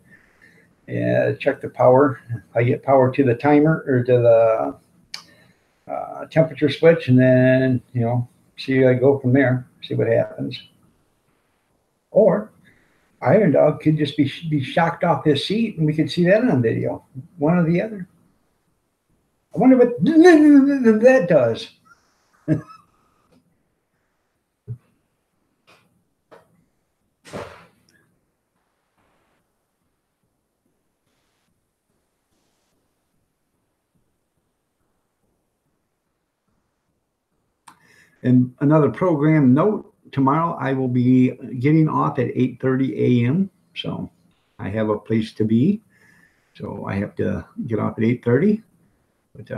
S1: And check the power. I get power to the timer or to the temperature switch, and then see I go from there. See what happens. Or Iron Dog could just be shocked off his seat, and we could see that on video. One or the other. I wonder what that does. And another program note, tomorrow I will be getting off at 8:30 a.m. So I have a place to be. So I have to get off at 8:30. But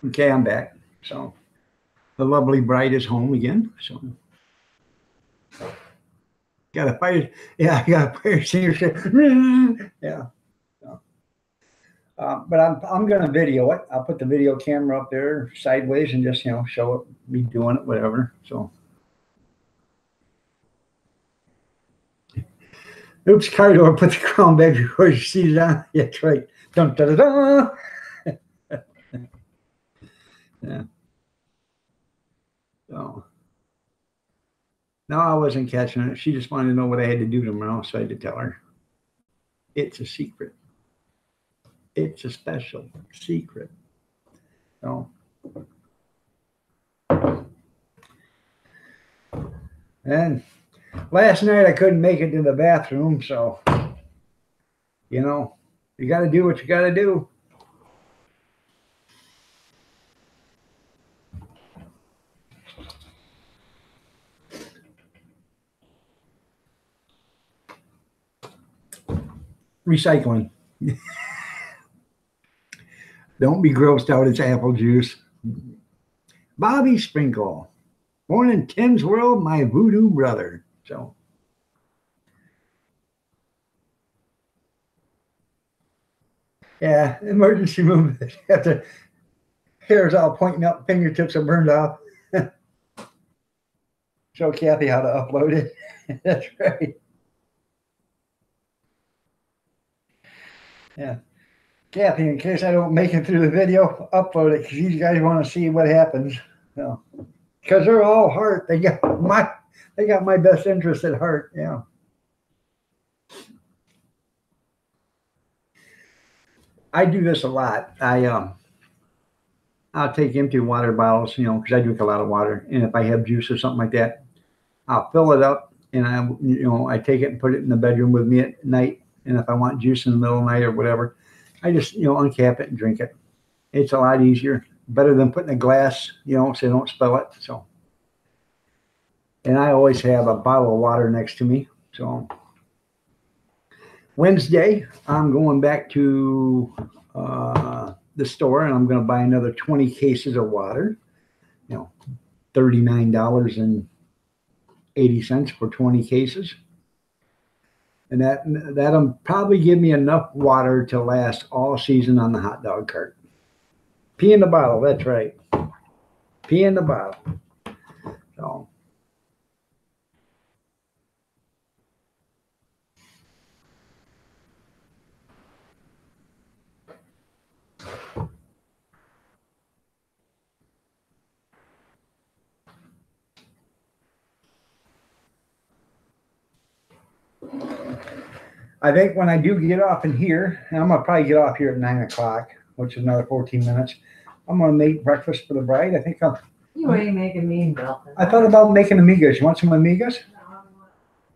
S1: okay, I'm back. So the lovely bride is home again. So got a fire. Yeah, I got a fire extinguisher. Yeah. But I'm gonna video it. I'll put the video camera up there sideways and just show it me doing it, whatever. So, oops, car door. Put the crown back before you see it on. Yeah, that's right. Dun, dun, dun, dun. Yeah. So no, I wasn't catching it. She just wanted to know what I had to do tomorrow, so I had to tell her. It's a secret. It's a special secret. So, and last night I couldn't make it to the bathroom, so you got to do what you got to do. Recycling. Don't be grossed out. It's apple juice. Bobby Sprinkle, born in Tim's world, my voodoo brother. So, yeah, emergency movement. After hair's all pointing up, fingertips are burned off. Show Kathy how to upload it. That's right. Yeah. Kathy, in case I don't make it through the video, upload it because these guys want to see what happens. So, because they're all heart. They got my best interest at heart. Yeah. I do this a lot. I'll take empty water bottles, because I drink a lot of water, and if I have juice or something like that, I'll fill it up, and I take it and put it in the bedroom with me at night. And if I want juice in the middle of the night or whatever, I just uncap it and drink it. It's a lot easier, better than putting a glass, so I don't spill it. So, and I always have a bottle of water next to me. So Wednesday, I'm going back to the store, and I'm going to buy another 20 cases of water. $39.80 for 20 cases, and that'll probably give me enough water to last all season on the hot dog cart. Pee in the bottle. That's right. Pee in the bottle. So. I think when I do get off in here, and I'm gonna probably get off here at 9 o'clock, which is another 14 minutes. I'm gonna make breakfast for the bride. I think
S2: You ain't making me nothing.
S1: I thought about making amigas. You want some amigas?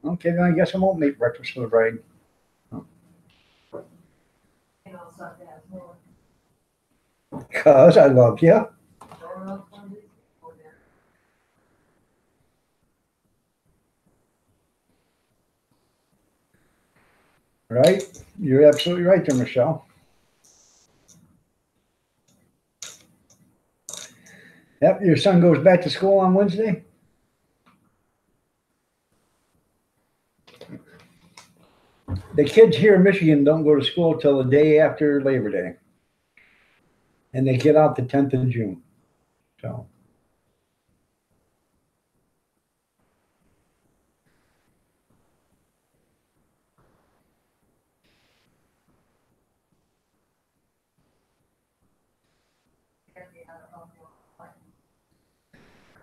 S1: Okay, then I guess I won't make breakfast for the bride. Cause I love you. Right? You're absolutely right there, Michelle. Yep, your son goes back to school on Wednesday. The kids here in Michigan don't go to school till the day after Labor Day. And they get out the 10th of June. So.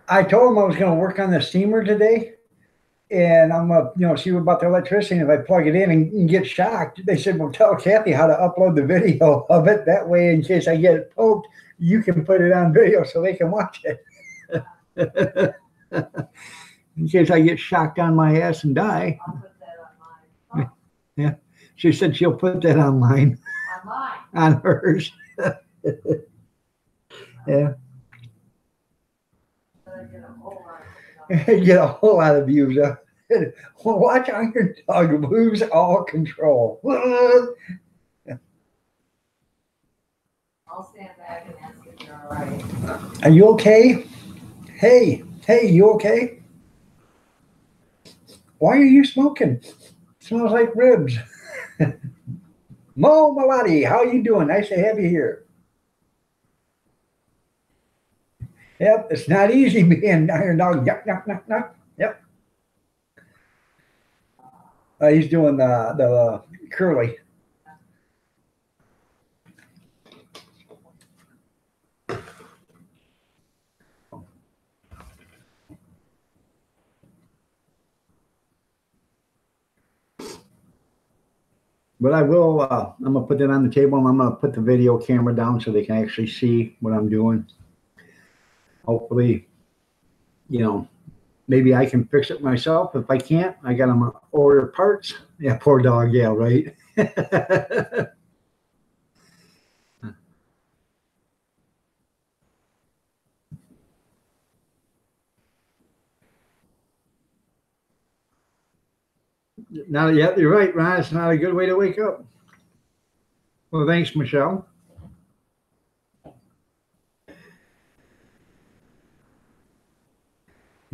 S1: I told him I was going to work on the steamer today, and I'm going to see about the electricity. And if I plug it in and get shocked, they said, well, tell Kathy how to upload the video of it. That way, in case I get it poked, you can put it on video so they can watch it. In case I get shocked on my ass and die.
S2: I'll put that on mine.
S1: Yeah. She said she'll put that on mine.
S2: On mine.
S1: On hers. Yeah. Get a whole lot of views. Watch Iron Dog lose all control.
S2: I'll stand back and ask if you're all right.
S1: Are you okay? Hey, you okay? Why are you smoking? Smells like ribs. Mo Malati, how you doing? Nice to have you here. Yep, it's not easy being Iron Dog. Yep. He's doing the curly. But I will, I'm going to put that on the table, and I'm going to put the video camera down so they can actually see what I'm doing. Hopefully, maybe I can fix it myself. If I can't, I got them order parts. Yeah, poor dog. Yeah, right. Now, yeah, you're right, Ron. It's not a good way to wake up. Well, thanks, Michelle.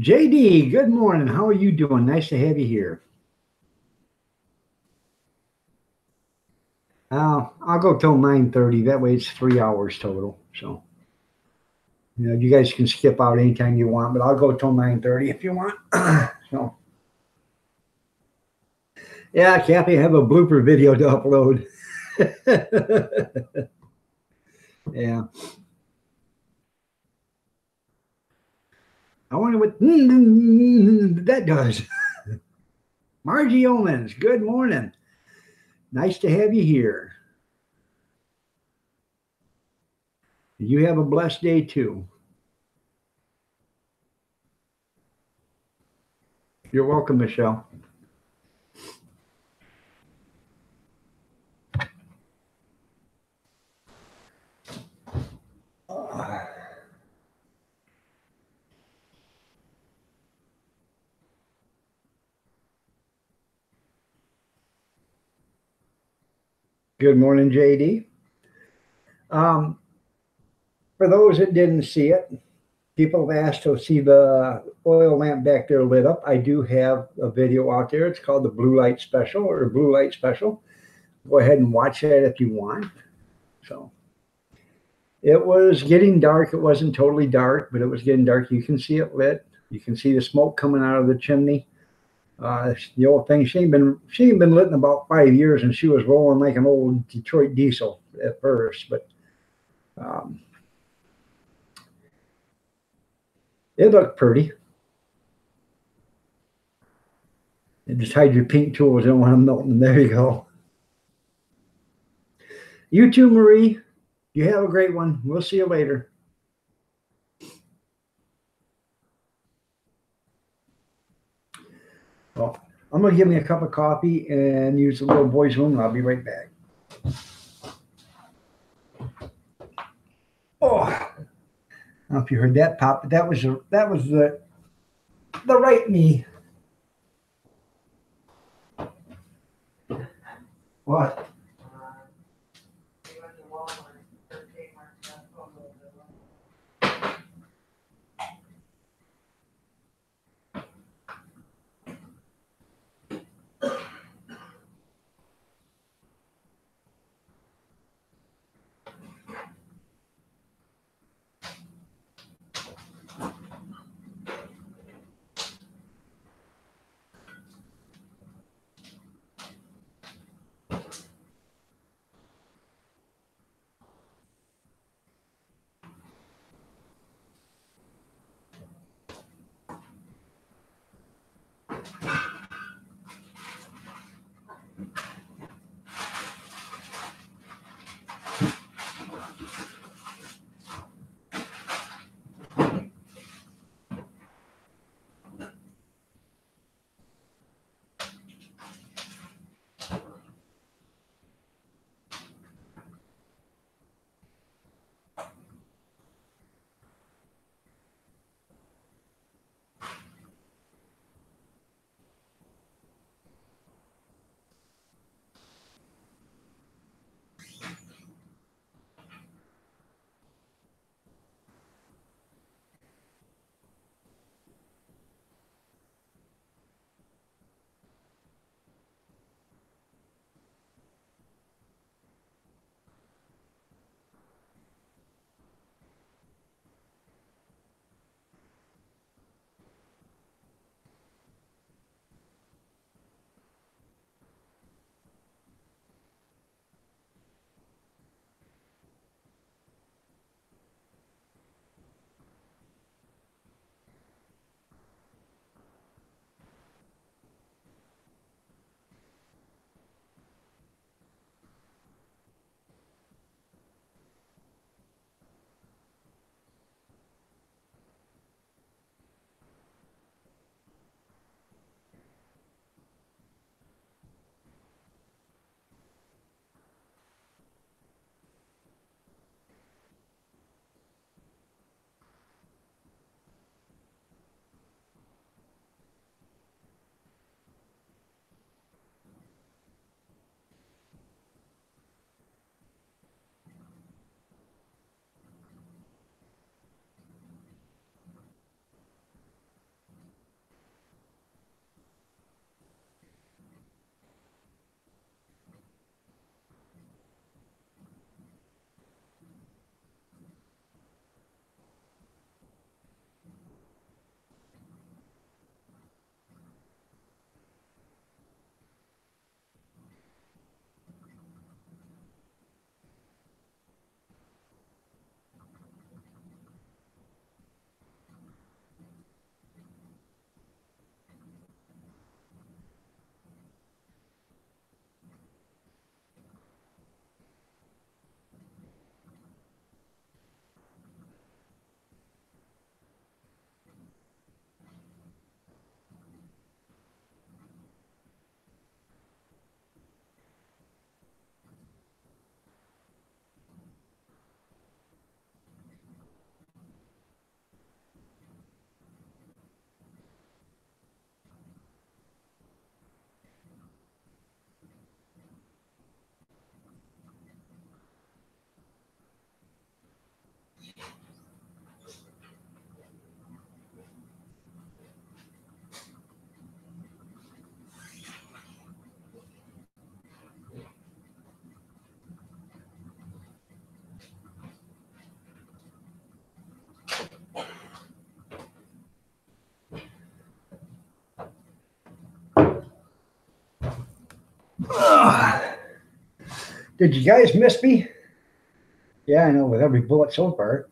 S1: JD, good morning. How are you doing? Nice to have you here. I'll go till 9:30. That way it's 3 hours total. So, you guys can skip out anytime you want, but I'll go till 9:30 if you want. So, yeah, Kathy, I have a blooper video to upload. Yeah. I wonder what that does. Margie Omens, good morning. Nice to have you here. You have a blessed day too. You're welcome, Michelle. Good morning, JD. For those that didn't see it, people have asked to see the oil lamp back there lit up. I do have a video out there. It's called the Blue Light Special or Blue Light Special. Go ahead and watch that if you want. So it was getting dark. It wasn't totally dark, but it was getting dark. You can see it lit. You can see the smoke coming out of the chimney. The old thing, she ain't been lit in about 5 years, and she was rolling like an old Detroit diesel at first, but it looked pretty. And just hide your paint tools. You don't want them melting. There you go. You too, Marie. You have a great one. We'll see you later. Well, I'm gonna give me a cup of coffee and use the little boy's room, and I'll be right back. Oh, I don't know if you heard that pop, but that was the right knee. What? Ugh. Did you guys miss me? Yeah, I know, with every bullet so far.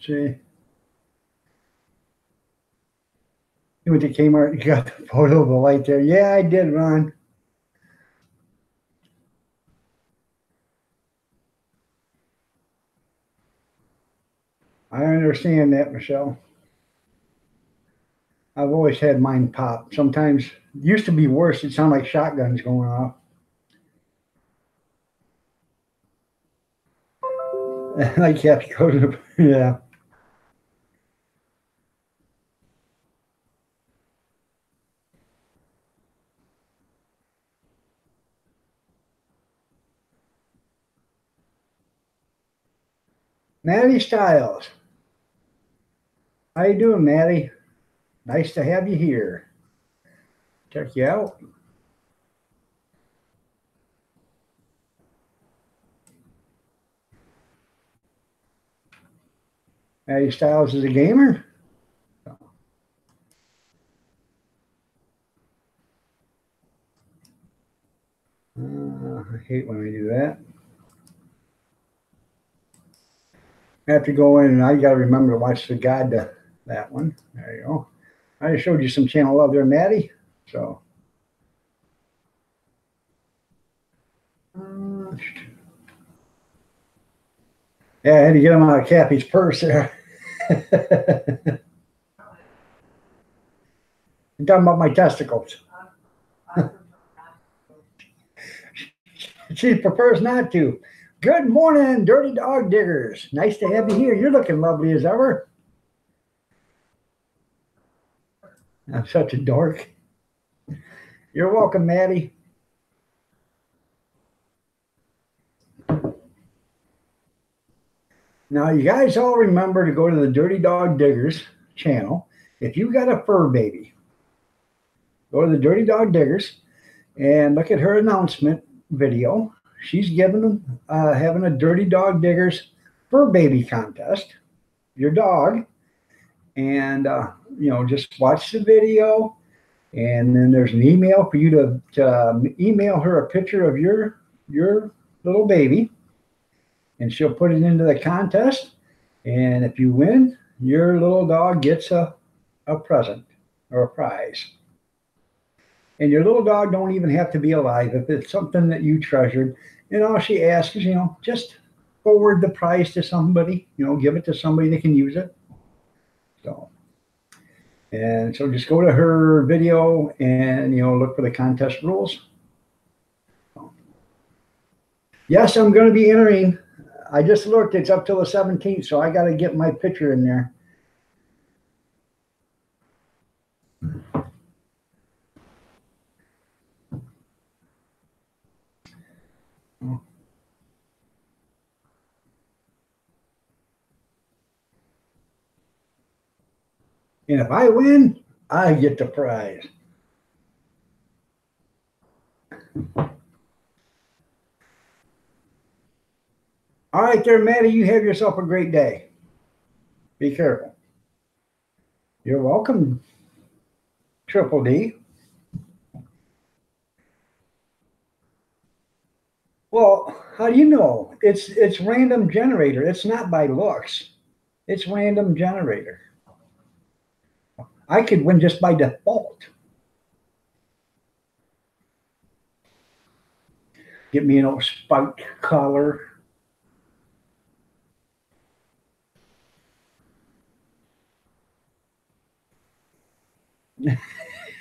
S1: See. You went to Kmart, you got the photo of the light there. Yeah, I did, Ron. I understand that, Michelle. I've always had mine pop. Sometimes it used to be worse. It sounded like shotguns going off. Like Kathy goes, yeah. Maddie Styles. How you doing, Maddie? Nice to have you here. Check you out. Maddie Styles is a gamer. I hate when we do that. I have to go in and I got to remember to watch the guide to that one. There you go. I just showed you some channel love there, Maddie. So. Yeah, I had to get him out of Cappy's purse there. I'm talking about my testicles. She prefers not to. Good morning, Dirty Dog Diggers. Nice to have you here. You're looking lovely as ever. I'm such a dork. You're welcome, Maddie. Now, you guys all remember to go to the Dirty Dog Diggers channel. If you got a fur baby, go to the Dirty Dog Diggers and look at her announcement video. She's having a Dirty Dog Diggers fur baby contest. Your dog, and just watch the video, and then there's an email for you to email her a picture of your little baby, and she'll put it into the contest. And if you win, your little dog gets a present or a prize. And your little dog don't even have to be alive. If it's something that you treasured, and all she asks is, just forward the prize to somebody, give it to somebody that can use it. So just go to her video and, look for the contest rules. Yes, I'm going to be entering. I just looked, it's up till the 17th, so I got to get my picture in there. And if I win, I get the prize. All right there, Maddie, you have yourself a great day. Be careful. You're welcome, Triple D. Well, how do you know? It's random generator. It's not by looks. It's random generator. I could win just by default. Get me an old spiked collar.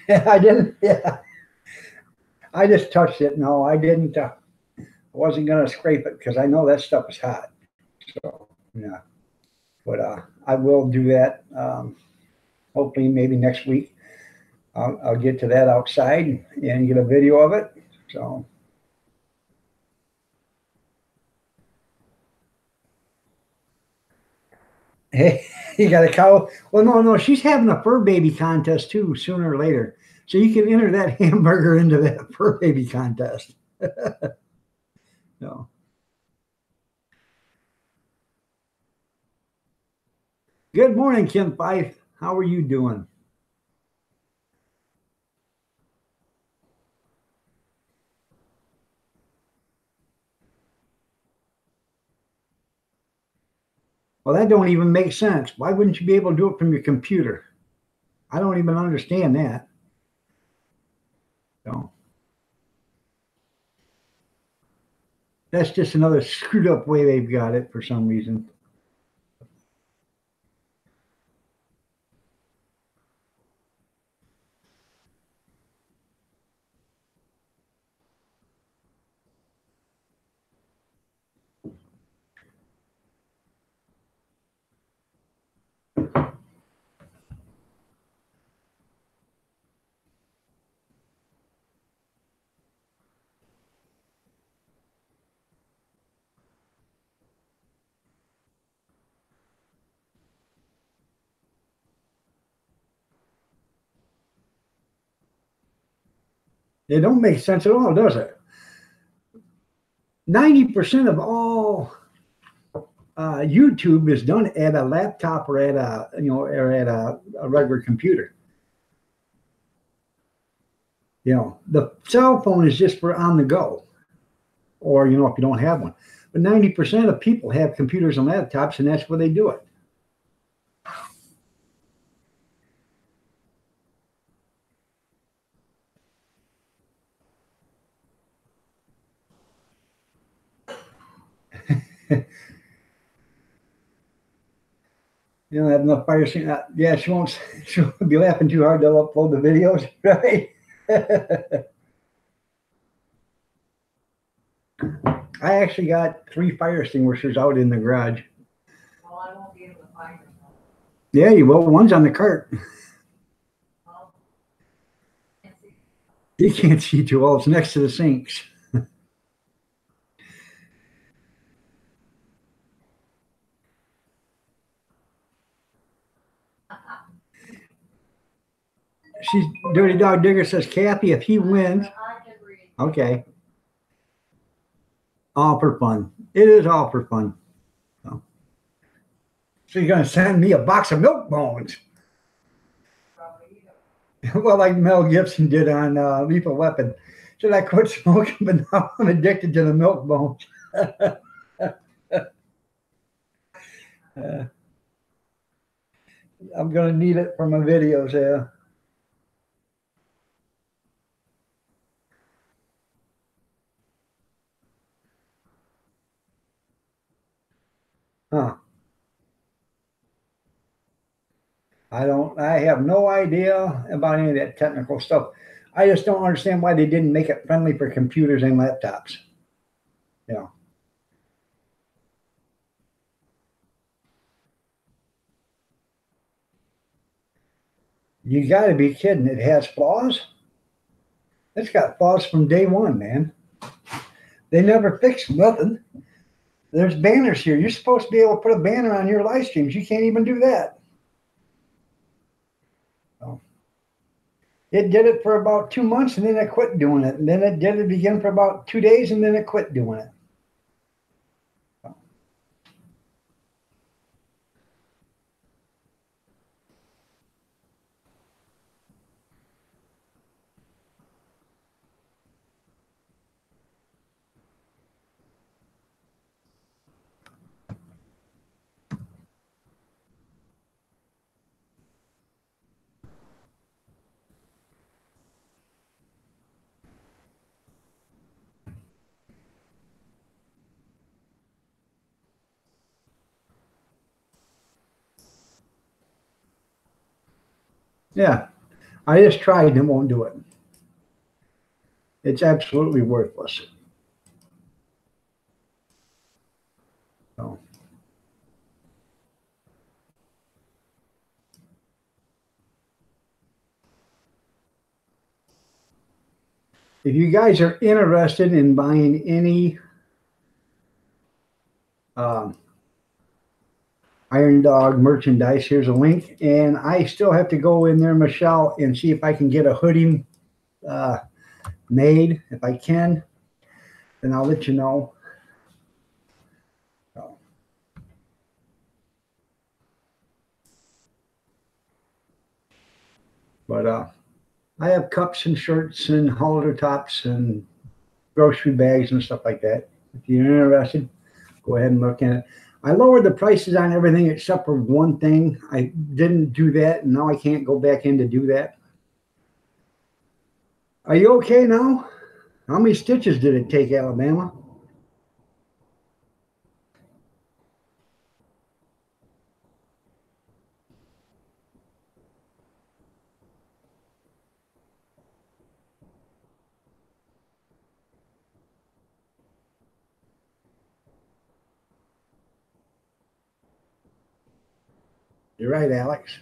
S1: I didn't. Yeah, I just touched it. No, I didn't. I wasn't gonna scrape it because I know that stuff is hot. So yeah, but I will do that. Hopefully, maybe next week. I'll get to that outside and get a video of it. So. Hey, you got a cow? Well, no, she's having a fur baby contest too, sooner or later. So you can enter that hamburger into that fur baby contest. No. Good morning, Kim Fife. How are you doing? Well, that don't even make sense. Why wouldn't you be able to do it from your computer? I don't even understand that. So that's just another screwed up way they've got it for some reason. It don't make sense at all, does it? 90% of all YouTube is done at a laptop or at a or at a regular computer. The cell phone is just for on the go, or if you don't have one. But 90% of people have computers and laptops, and that's where they do it. You don't have enough fire. Yeah, she won't be laughing too hard. They'll upload the videos, right? I actually got 3 fire extinguishers out in the garage.
S2: Well, I won't be able to find them.
S1: Yeah, you will. One's on the cart.
S2: Well, can't see.
S1: You can't see too well. It's next to the sinks. She's Dirty Dog Digger says, Kathy, if he wins,
S2: I can read.
S1: okay. All for fun. It is all for fun. So you're going to send me a box of milk bones.
S2: Probably.
S1: Well, like Mel Gibson did on Lethal Weapon. Should I quit smoking, but now I'm addicted to the milk bones. I'm going to need it for my videos, yeah. Huh. I have no idea about any of that technical stuff. I just don't understand why they didn't make it friendly for computers and laptops. You got to be kidding. It has flaws. It's got flaws from day one, man. They never fixed nothing. There's banners here. You're supposed to be able to put a banner on your live streams. You can't even do that. It did it for about 2 months, and then it quit doing it. And then it did it again for about 2 days, and then it quit doing it. Yeah, I just tried and it won't do it. It's absolutely worthless. So. If you guys are interested in buying any Iron Dog merchandise, here's a link. And I still have to go in there, Michelle, and see if I can get a hoodie made. If I can, then I'll let you know. But I have cups and shirts and halter tops and grocery bags and stuff like that. If you're interested, go ahead and look at it. I lowered the prices on everything except for one thing. I didn't do that, and now I can't go back in to do that. Are you okay now? How many stitches did it take, Alabama? You're right, Alex.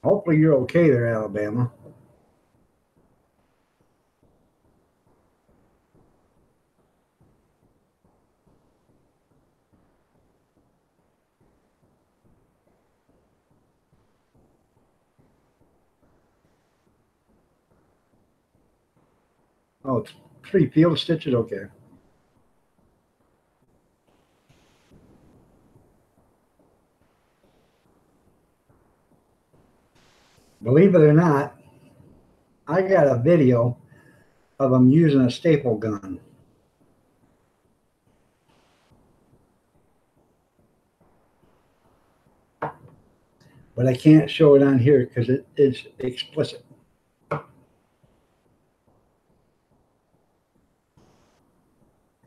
S1: Hopefully you're okay there, Alabama. Oh, it's 3 field stitches? Okay. Believe it or not, I got a video of them using a staple gun. But I can't show it on here because it is explicit.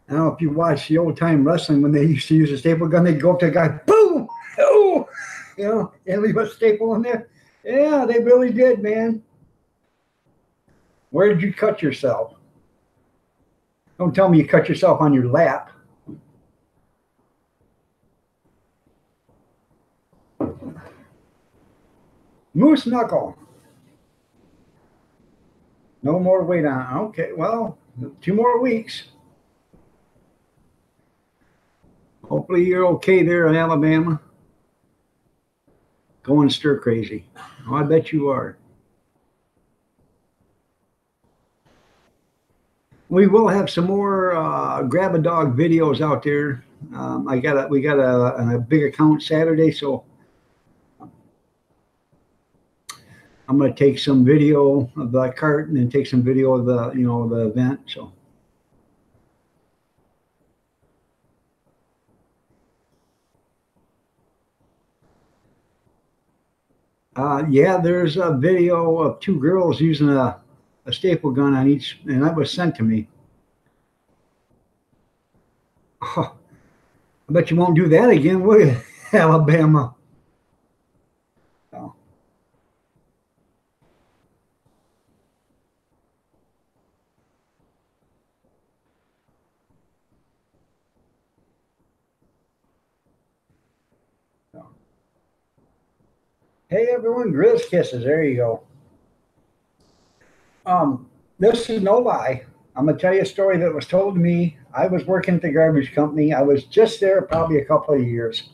S1: Now, if you watch the old time wrestling, when they used to use a staple gun, they'd go up to a guy, boom, oh, you know, and leave a staple in there. Yeah, they really did, man. Where did you cut yourself? Don't tell me you cut yourself on your lap. Moose knuckle. No more weight on. Okay, well, 2 more weeks. Hopefully you're okay there in Alabama. Going stir crazy. Oh, I bet you are. We will have some more grab a dog videos out there. We got a big account Saturday, so I'm going to take some video of the cart and then take some video of the the event. So yeah, there's a video of 2 girls using a staple gun on each, and that was sent to me. Oh, I bet you won't do that again, will you, Alabama? Oh. Hey everyone, Grizz Kisses. There you go. This is no lie. I'm gonna tell you a story that was told to me. I was working at the garbage company. I was just there probably a couple of years.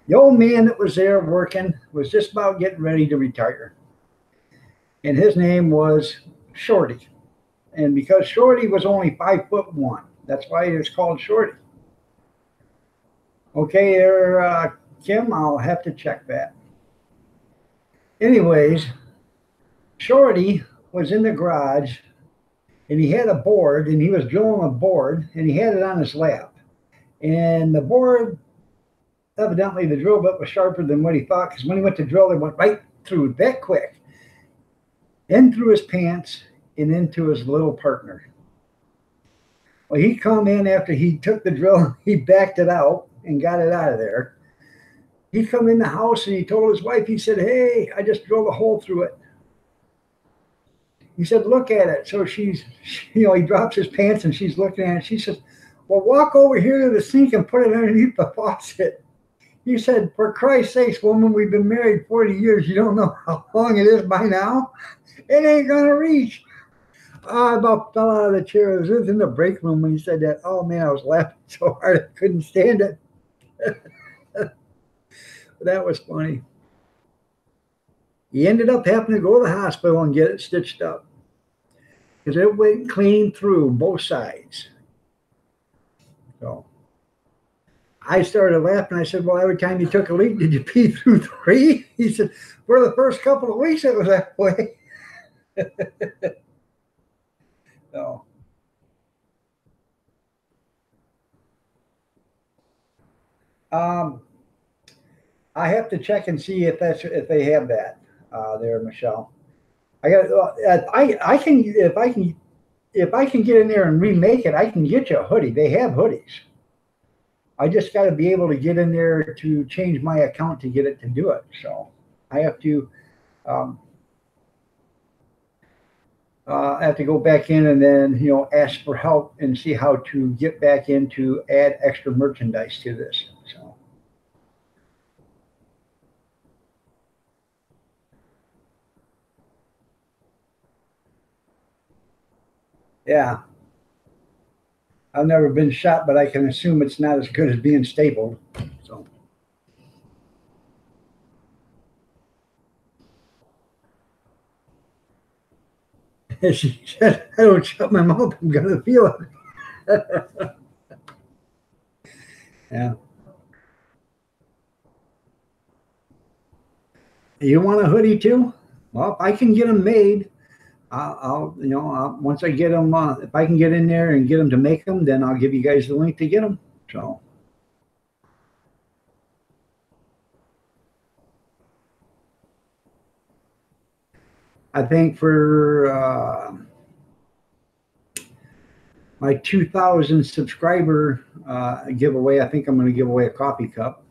S1: The old man that was there working was just about getting ready to retire. And his name was Shorty. And because Shorty was only 5'1", that's why it was called Shorty. Okay, there, Kim, I'll have to check that. Anyways, Shorty was in the garage and he had a board and he was drilling a board and he had it on his lap. And the board, evidently the drill bit was sharper than what he thought, because when he went to drill, it went right through that quick. In through his pants and into his little partner. Well, he come in after he took the drill, he backed it out and got it out of there. He come in the house and he told his wife, he said, "Hey, I just drilled a hole through it." He said, "Look at it." So he drops his pants and she's looking at it. She says, "Well, walk over here to the sink and put it underneath the faucet." He said, "For Christ's sakes, woman, we've been married 40 years. You don't know how long it is by now? It ain't going to reach." I about fell out of the chair. I was in the break room when he said that. Oh, man, I was laughing so hard I couldn't stand it. That was funny. He ended up having to go to the hospital and get it stitched up because it went clean through both sides. So I started laughing. I said, "Well, every time you took a leak, did you pee through 3?" He said, "For the first couple of weeks, it was that way." So Um, I have to check and see if they have that there, Michelle. I got. I can if I can get in there and remake it, I can get you a hoodie. They have hoodies. I just got to be able to get in there to change my account to get it to do it. So I have to. Um, I have to go back in and then ask for help and see how to get back in to add extra merchandise to this. So yeah, I've never been shot, but I can assume it's not as good as being stapled. So she said, "I don't shut my mouth. I'm gonna feel it." Yeah. You want a hoodie too? Well, if I can get them made, once I get them, if I can get in there and get them to make them, then I'll give you guys the link to get them. So I think for my 2,000 subscriber giveaway, I think I'm going to give away a coffee cup.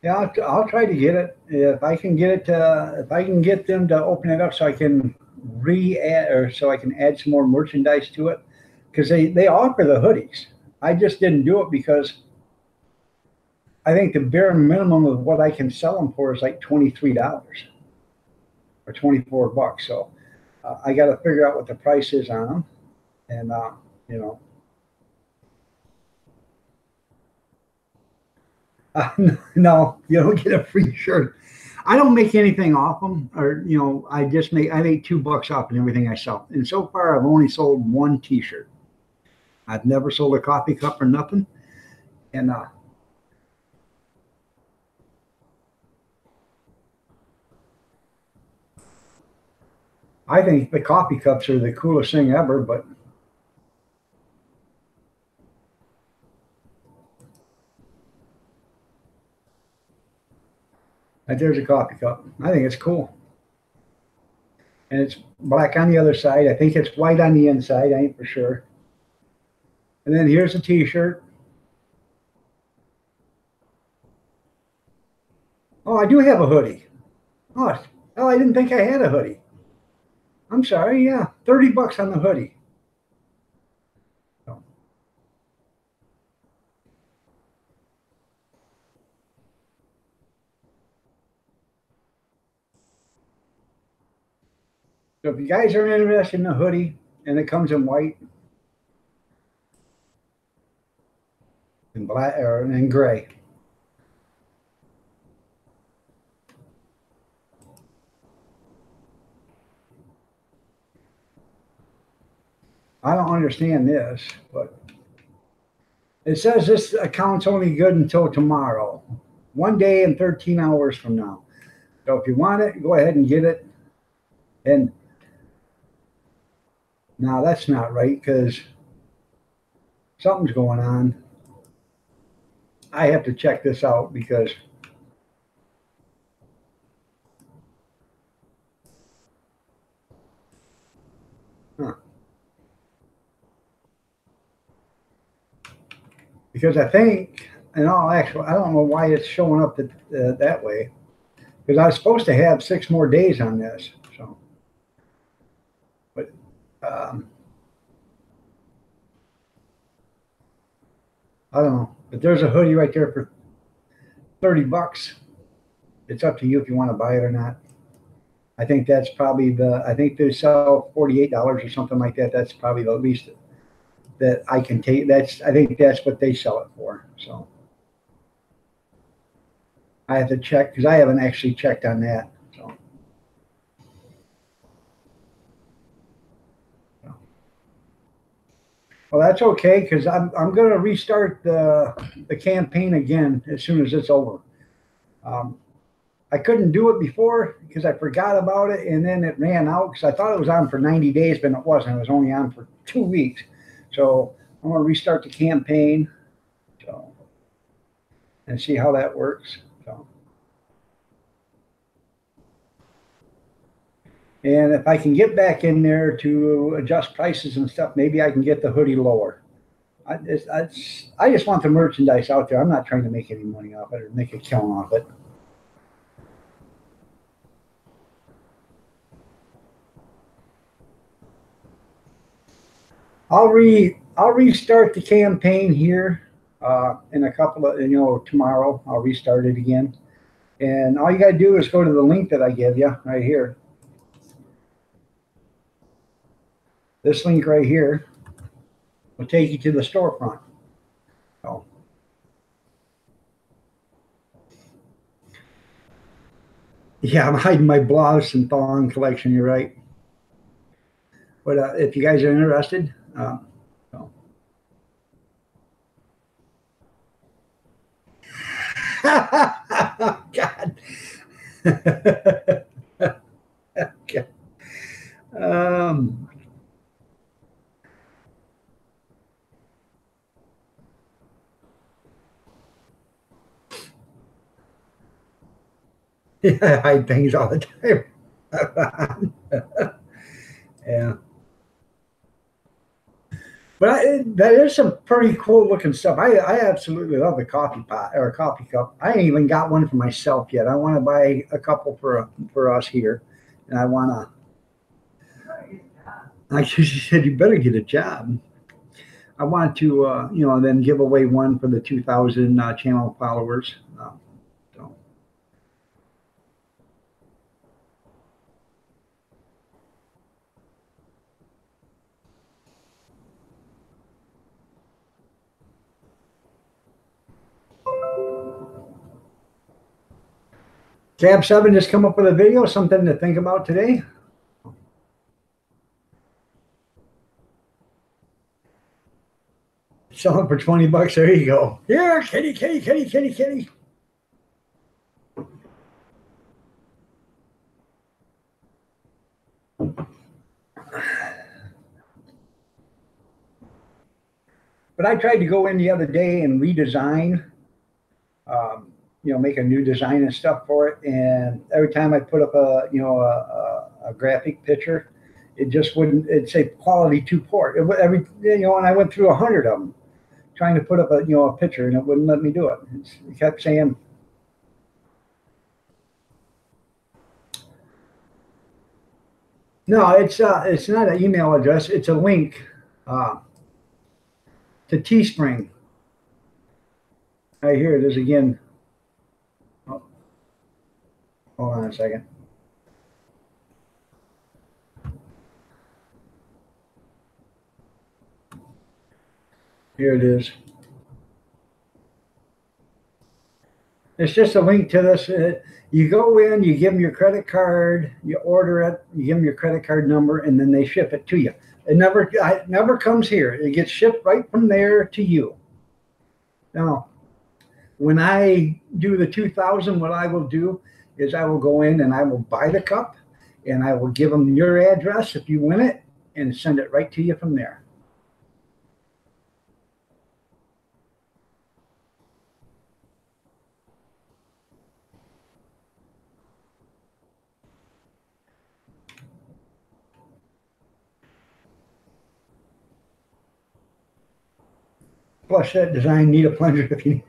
S1: Yeah, I'll try to get it if I can get it to, if I can get them to open it up so I can re-add or so I can add some more merchandise to it because they offer the hoodies. I just didn't do it because I think the bare minimum of what I can sell them for is like $23 or $24. So I got to figure out what the price is on them, and you know, no, you don't get a free shirt. I don't make anything off them, or I make $2 off of everything I sell. And so far, I've only sold one T-shirt. I've never sold a coffee cup or nothing. And I think the coffee cups are the coolest thing ever. But there's a coffee cup. I think it's cool, and it's black on the other side. I think it's white on the inside. I ain't for sure. And then here's a T-shirt. Oh, I do have a hoodie. Oh, I didn't think I had a hoodie. I'm sorry. Yeah, $30 on the hoodie. So if you guys are interested in a hoodie and it comes in white and black or in gray, I don't understand this, but it says this account's only good until tomorrow, 1 day and 13 hours from now. So if you want it, go ahead and get it. And now that's not right because something's going on. I have to check this out because huh, I think, in all actual, I don't know why it's showing up that way because I was supposed to have 6 more days on this. So, but I don't know. But there's a hoodie right there for $30. It's up to you if you want to buy it or not. I think that's probably I think they sell $48 or something like that. That's probably the least that I can take. I think that's what they sell it for. So I have to check because I haven't actually checked on that. So Well, that's okay because I'm going to restart the campaign again as soon as it's over. Um, I couldn't do it before because I forgot about it, and then it ran out because I thought it was on for 90 days, but it wasn't. It was only on for 2 weeks. So I'm going to restart the campaign, so, and see how that works. So, and if I can get back in there to adjust prices and stuff, maybe I can get the hoodie lower. I just want the merchandise out there. I'm not trying to make any money off it or make a killing off it. I'll restart the campaign here in a couple of tomorrow. I'll restart it again, and all you gotta do is go to the link that I give you right here. This link right here will take you to the storefront. So, yeah, I'm hiding my blouse and thong collection. You're right, but if you guys are interested. So. God. Okay. Um, yeah, I hide things all the time. Yeah. But that is some pretty cool looking stuff. I absolutely love the coffee pot or coffee cup. I ain't even got one for myself yet. I want to buy a couple for us here, and I want to. Like she said, you better get a job. I want to, then give away one for the 2,000 channel followers. So. Cab 7 just come up with a video, something to think about today. Sell it for 20 bucks. There you go. Here, kitty, kitty, kitty, kitty, kitty. But I tried to go in the other day and redesign, make a new design and stuff for it. And every time I put up a graphic picture, it just wouldn't. It'd say quality to port. And I went through 100 of them trying to put up a picture, and it wouldn't let me do it. It kept saying. No, it's not an email address. It's a link to Teespring. Right here it is again. Oh, hold on a second. Here it is. It's just a link to this. You go in, you give them your credit card, you order it, you give them your credit card number, and then they ship it to you. It never comes here. It gets shipped right from there to you. Now, when I do the 2,000, what I will do is I will go in and I will buy the cup, and I will give them your address if you win it, and send it right to you from there. Plus that design, need a plunger if you need.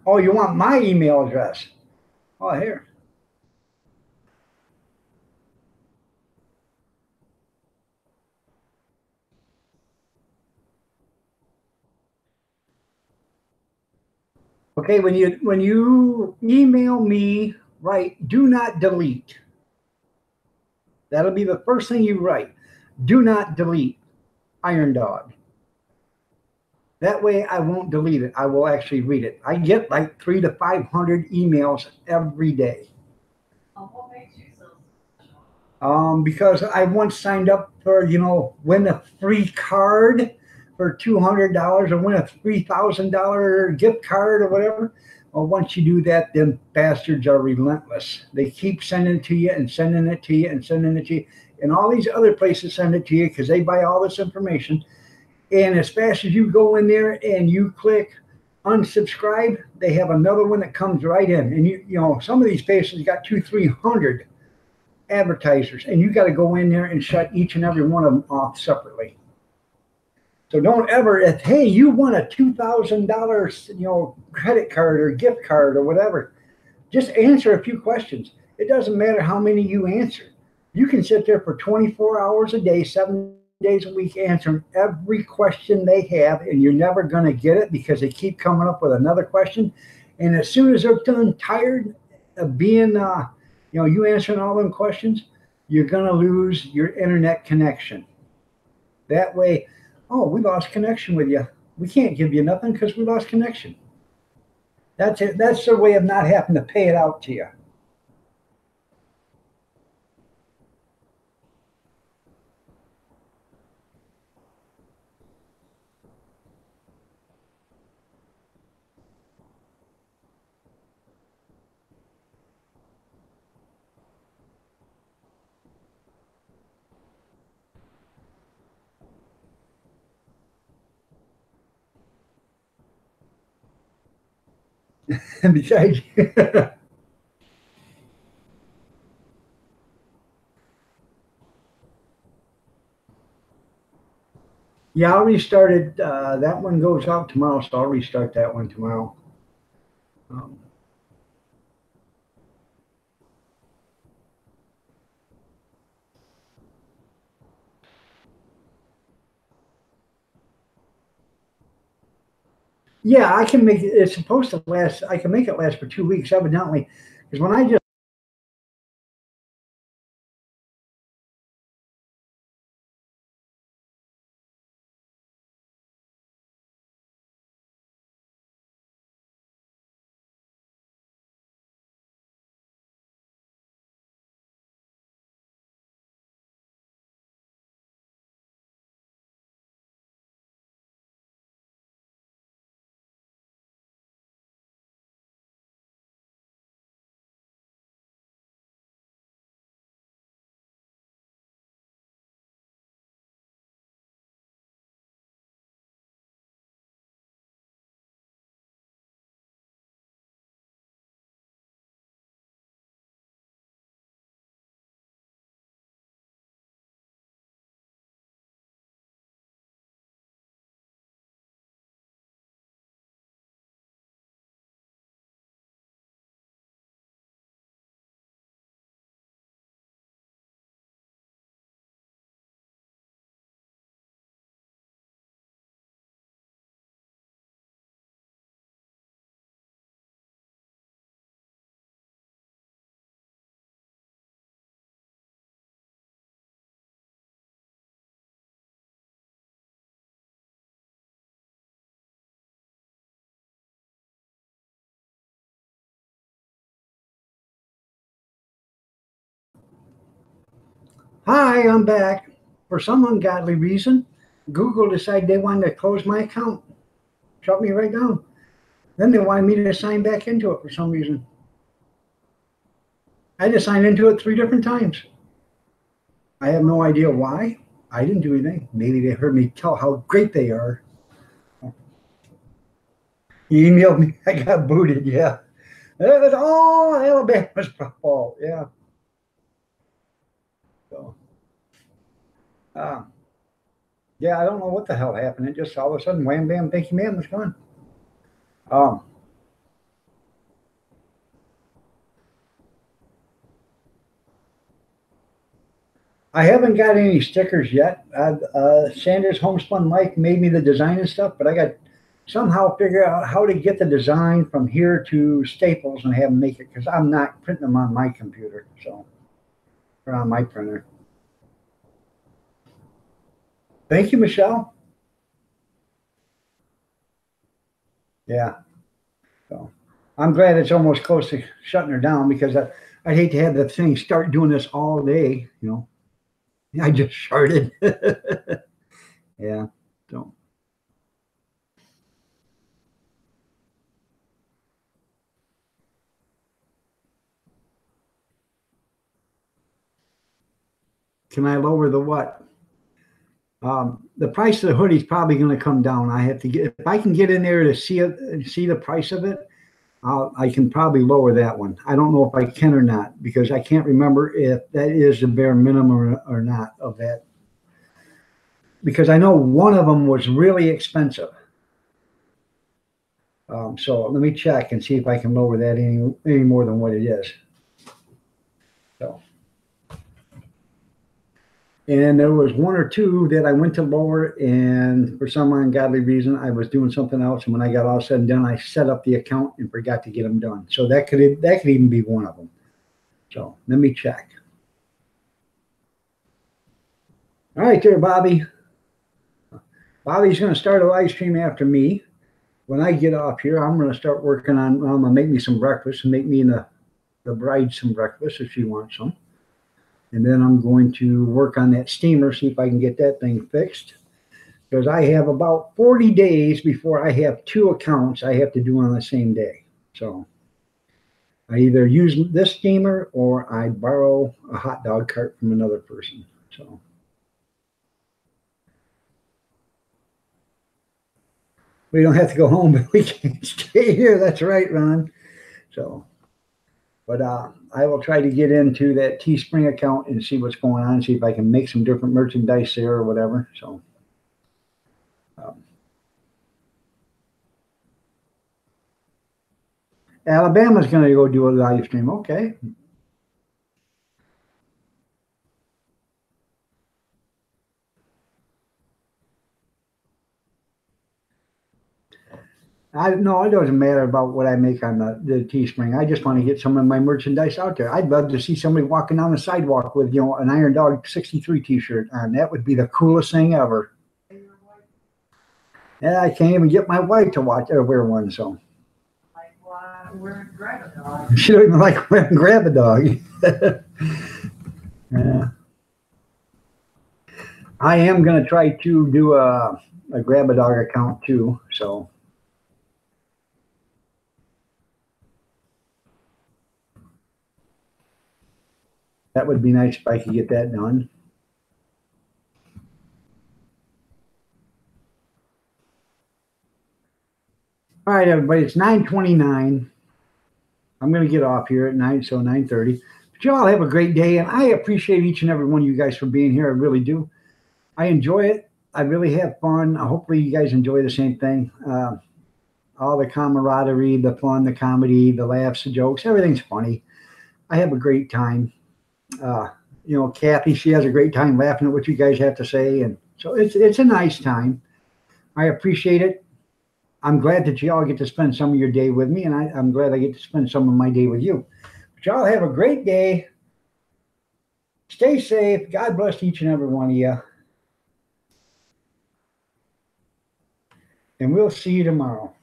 S1: Oh, you want my email address? Oh, here. Okay, when you email me, write do not delete. That'll be the first thing you write. Do not delete Iron Dog. That way I won't delete it. I will actually read it. I get like 300 to 500 emails every day.
S2: What makes you so
S1: Because I once signed up for, win a free card for $200 or win a $3,000 gift card or whatever. Well, once you do that, them bastards are relentless. They keep sending it to you and sending it to you and sending it to you. And all these other places send it to you because they buy all this information. And as fast as you go in there and you click unsubscribe, they have another one that comes right in. And some of these places got 200-300 advertisers, and you got to go in there and shut each and every one of them off separately. So don't ever, if hey, you want a $2,000 credit card or gift card or whatever, just answer a few questions. It doesn't matter how many you answer. You can sit there for 24 hours a day, 7 days a week, answering every question they have, and you're never going to get it because they keep coming up with another question. And as soon as they're done, tired of being you answering all them questions, you're going to lose your internet connection. That way, oh, we lost connection with you. We can't give you nothing because we lost connection. That's it. That's their way of not having to pay it out to you. And besides, yeah, I'll restart it. That one goes out tomorrow, so I'll restart that one tomorrow. Um, yeah, I can make it. It's supposed to last. I can make it last for 2 weeks, evidently, because when I just hi, I'm back. For some ungodly reason, Google decided they wanted to close my account, shut me right down. Then they wanted me to sign back into it for some reason. I had to sign into it 3 different times. I have no idea why. I didn't do anything. Maybe they heard me tell how great they are. He emailed me. I got booted. Yeah. It was all Alabama's fault. Yeah. So, uh, yeah, I don't know what the hell happened. It just all of a sudden, wham, bam, thank you, ma'am, was gone. Um, I haven't got any stickers yet. Sanders Homespun Mike made me the design and stuff, but I got somehow figure out how to get the design from here to Staples and have them make it because I'm not printing them on my computer, so or on my printer. Thank you, Michelle. Yeah, so I'm glad it's almost close to shutting her down because I'd hate to have the thing start doing this all day, you know. I just sharted. Yeah, so. Can I lower the what? The price of the hoodie is probably going to come down. I have to get, if I can get in there to see it, see the price of it, I can probably lower that one. I don't know if I can or not because I can't remember if that is the bare minimum or not of that. Because I know one of them was really expensive. So let me check and see if I can lower that any more than what it is. So. And there was one or two that I went to lower, and for some ungodly reason, I was doing something else. And when I got all said and done, I set up the account and forgot to get them done. So that could even be one of them. So let me check. All right, there, Bobby. Bobby's going to start a live stream after me. When I get off here, I'm going to start working on. I'm going to make me some breakfast and make me and the bride some breakfast if she wants some. And then I'm going to work on that steamer, see if I can get that thing fixed. Because I have about 40 days before I have 2 accounts I have to do on the same day. So I either use this steamer or I borrow a hot dog cart from another person. So we don't have to go home, but we can stay here. That's right, Ron. So, but I will try to get into that Teespring account and see what's going on, see if I can make some different merchandise there or whatever. So, Alabama's going to go do a live stream. Okay. No, it doesn't matter about what I make on the Teespring. I just want to get some of my merchandise out there. I'd love to see somebody walking down the sidewalk with, you know, an Iron Dog 63 t-shirt on. That would be the coolest thing ever. And I can't even get my wife to watch or wear one, so.
S2: We're grab a dog.
S1: She don't even like wearing grab a dog. Yeah. I am going to try to do a grab a dog account too, so. That would be nice if I could get that done. All right, everybody, it's 9:29. I'm going to get off here at 9:30. But you all have a great day, and I appreciate each and every one of you guys for being here. I really do. I enjoy it. I really have fun. Hopefully you guys enjoy the same thing. All the camaraderie, the fun, the comedy, the laughs, the jokes, everything's funny. I have a great time. You know, Kathy, she has a great time laughing at what you guys have to say. And so it's a nice time. I appreciate it. I'm glad that you all get to spend some of your day with me, and I'm glad I get to spend some of my day with you. But y'all have a great day. Stay safe. God bless each and every one of you. And we'll see you tomorrow.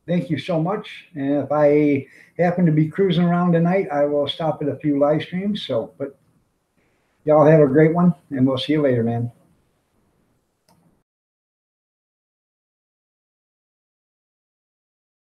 S1: Thank you so much. And if I happen to be cruising around tonight, I will stop at a few live streams. So, but y'all have a great one, and we'll see you later, man.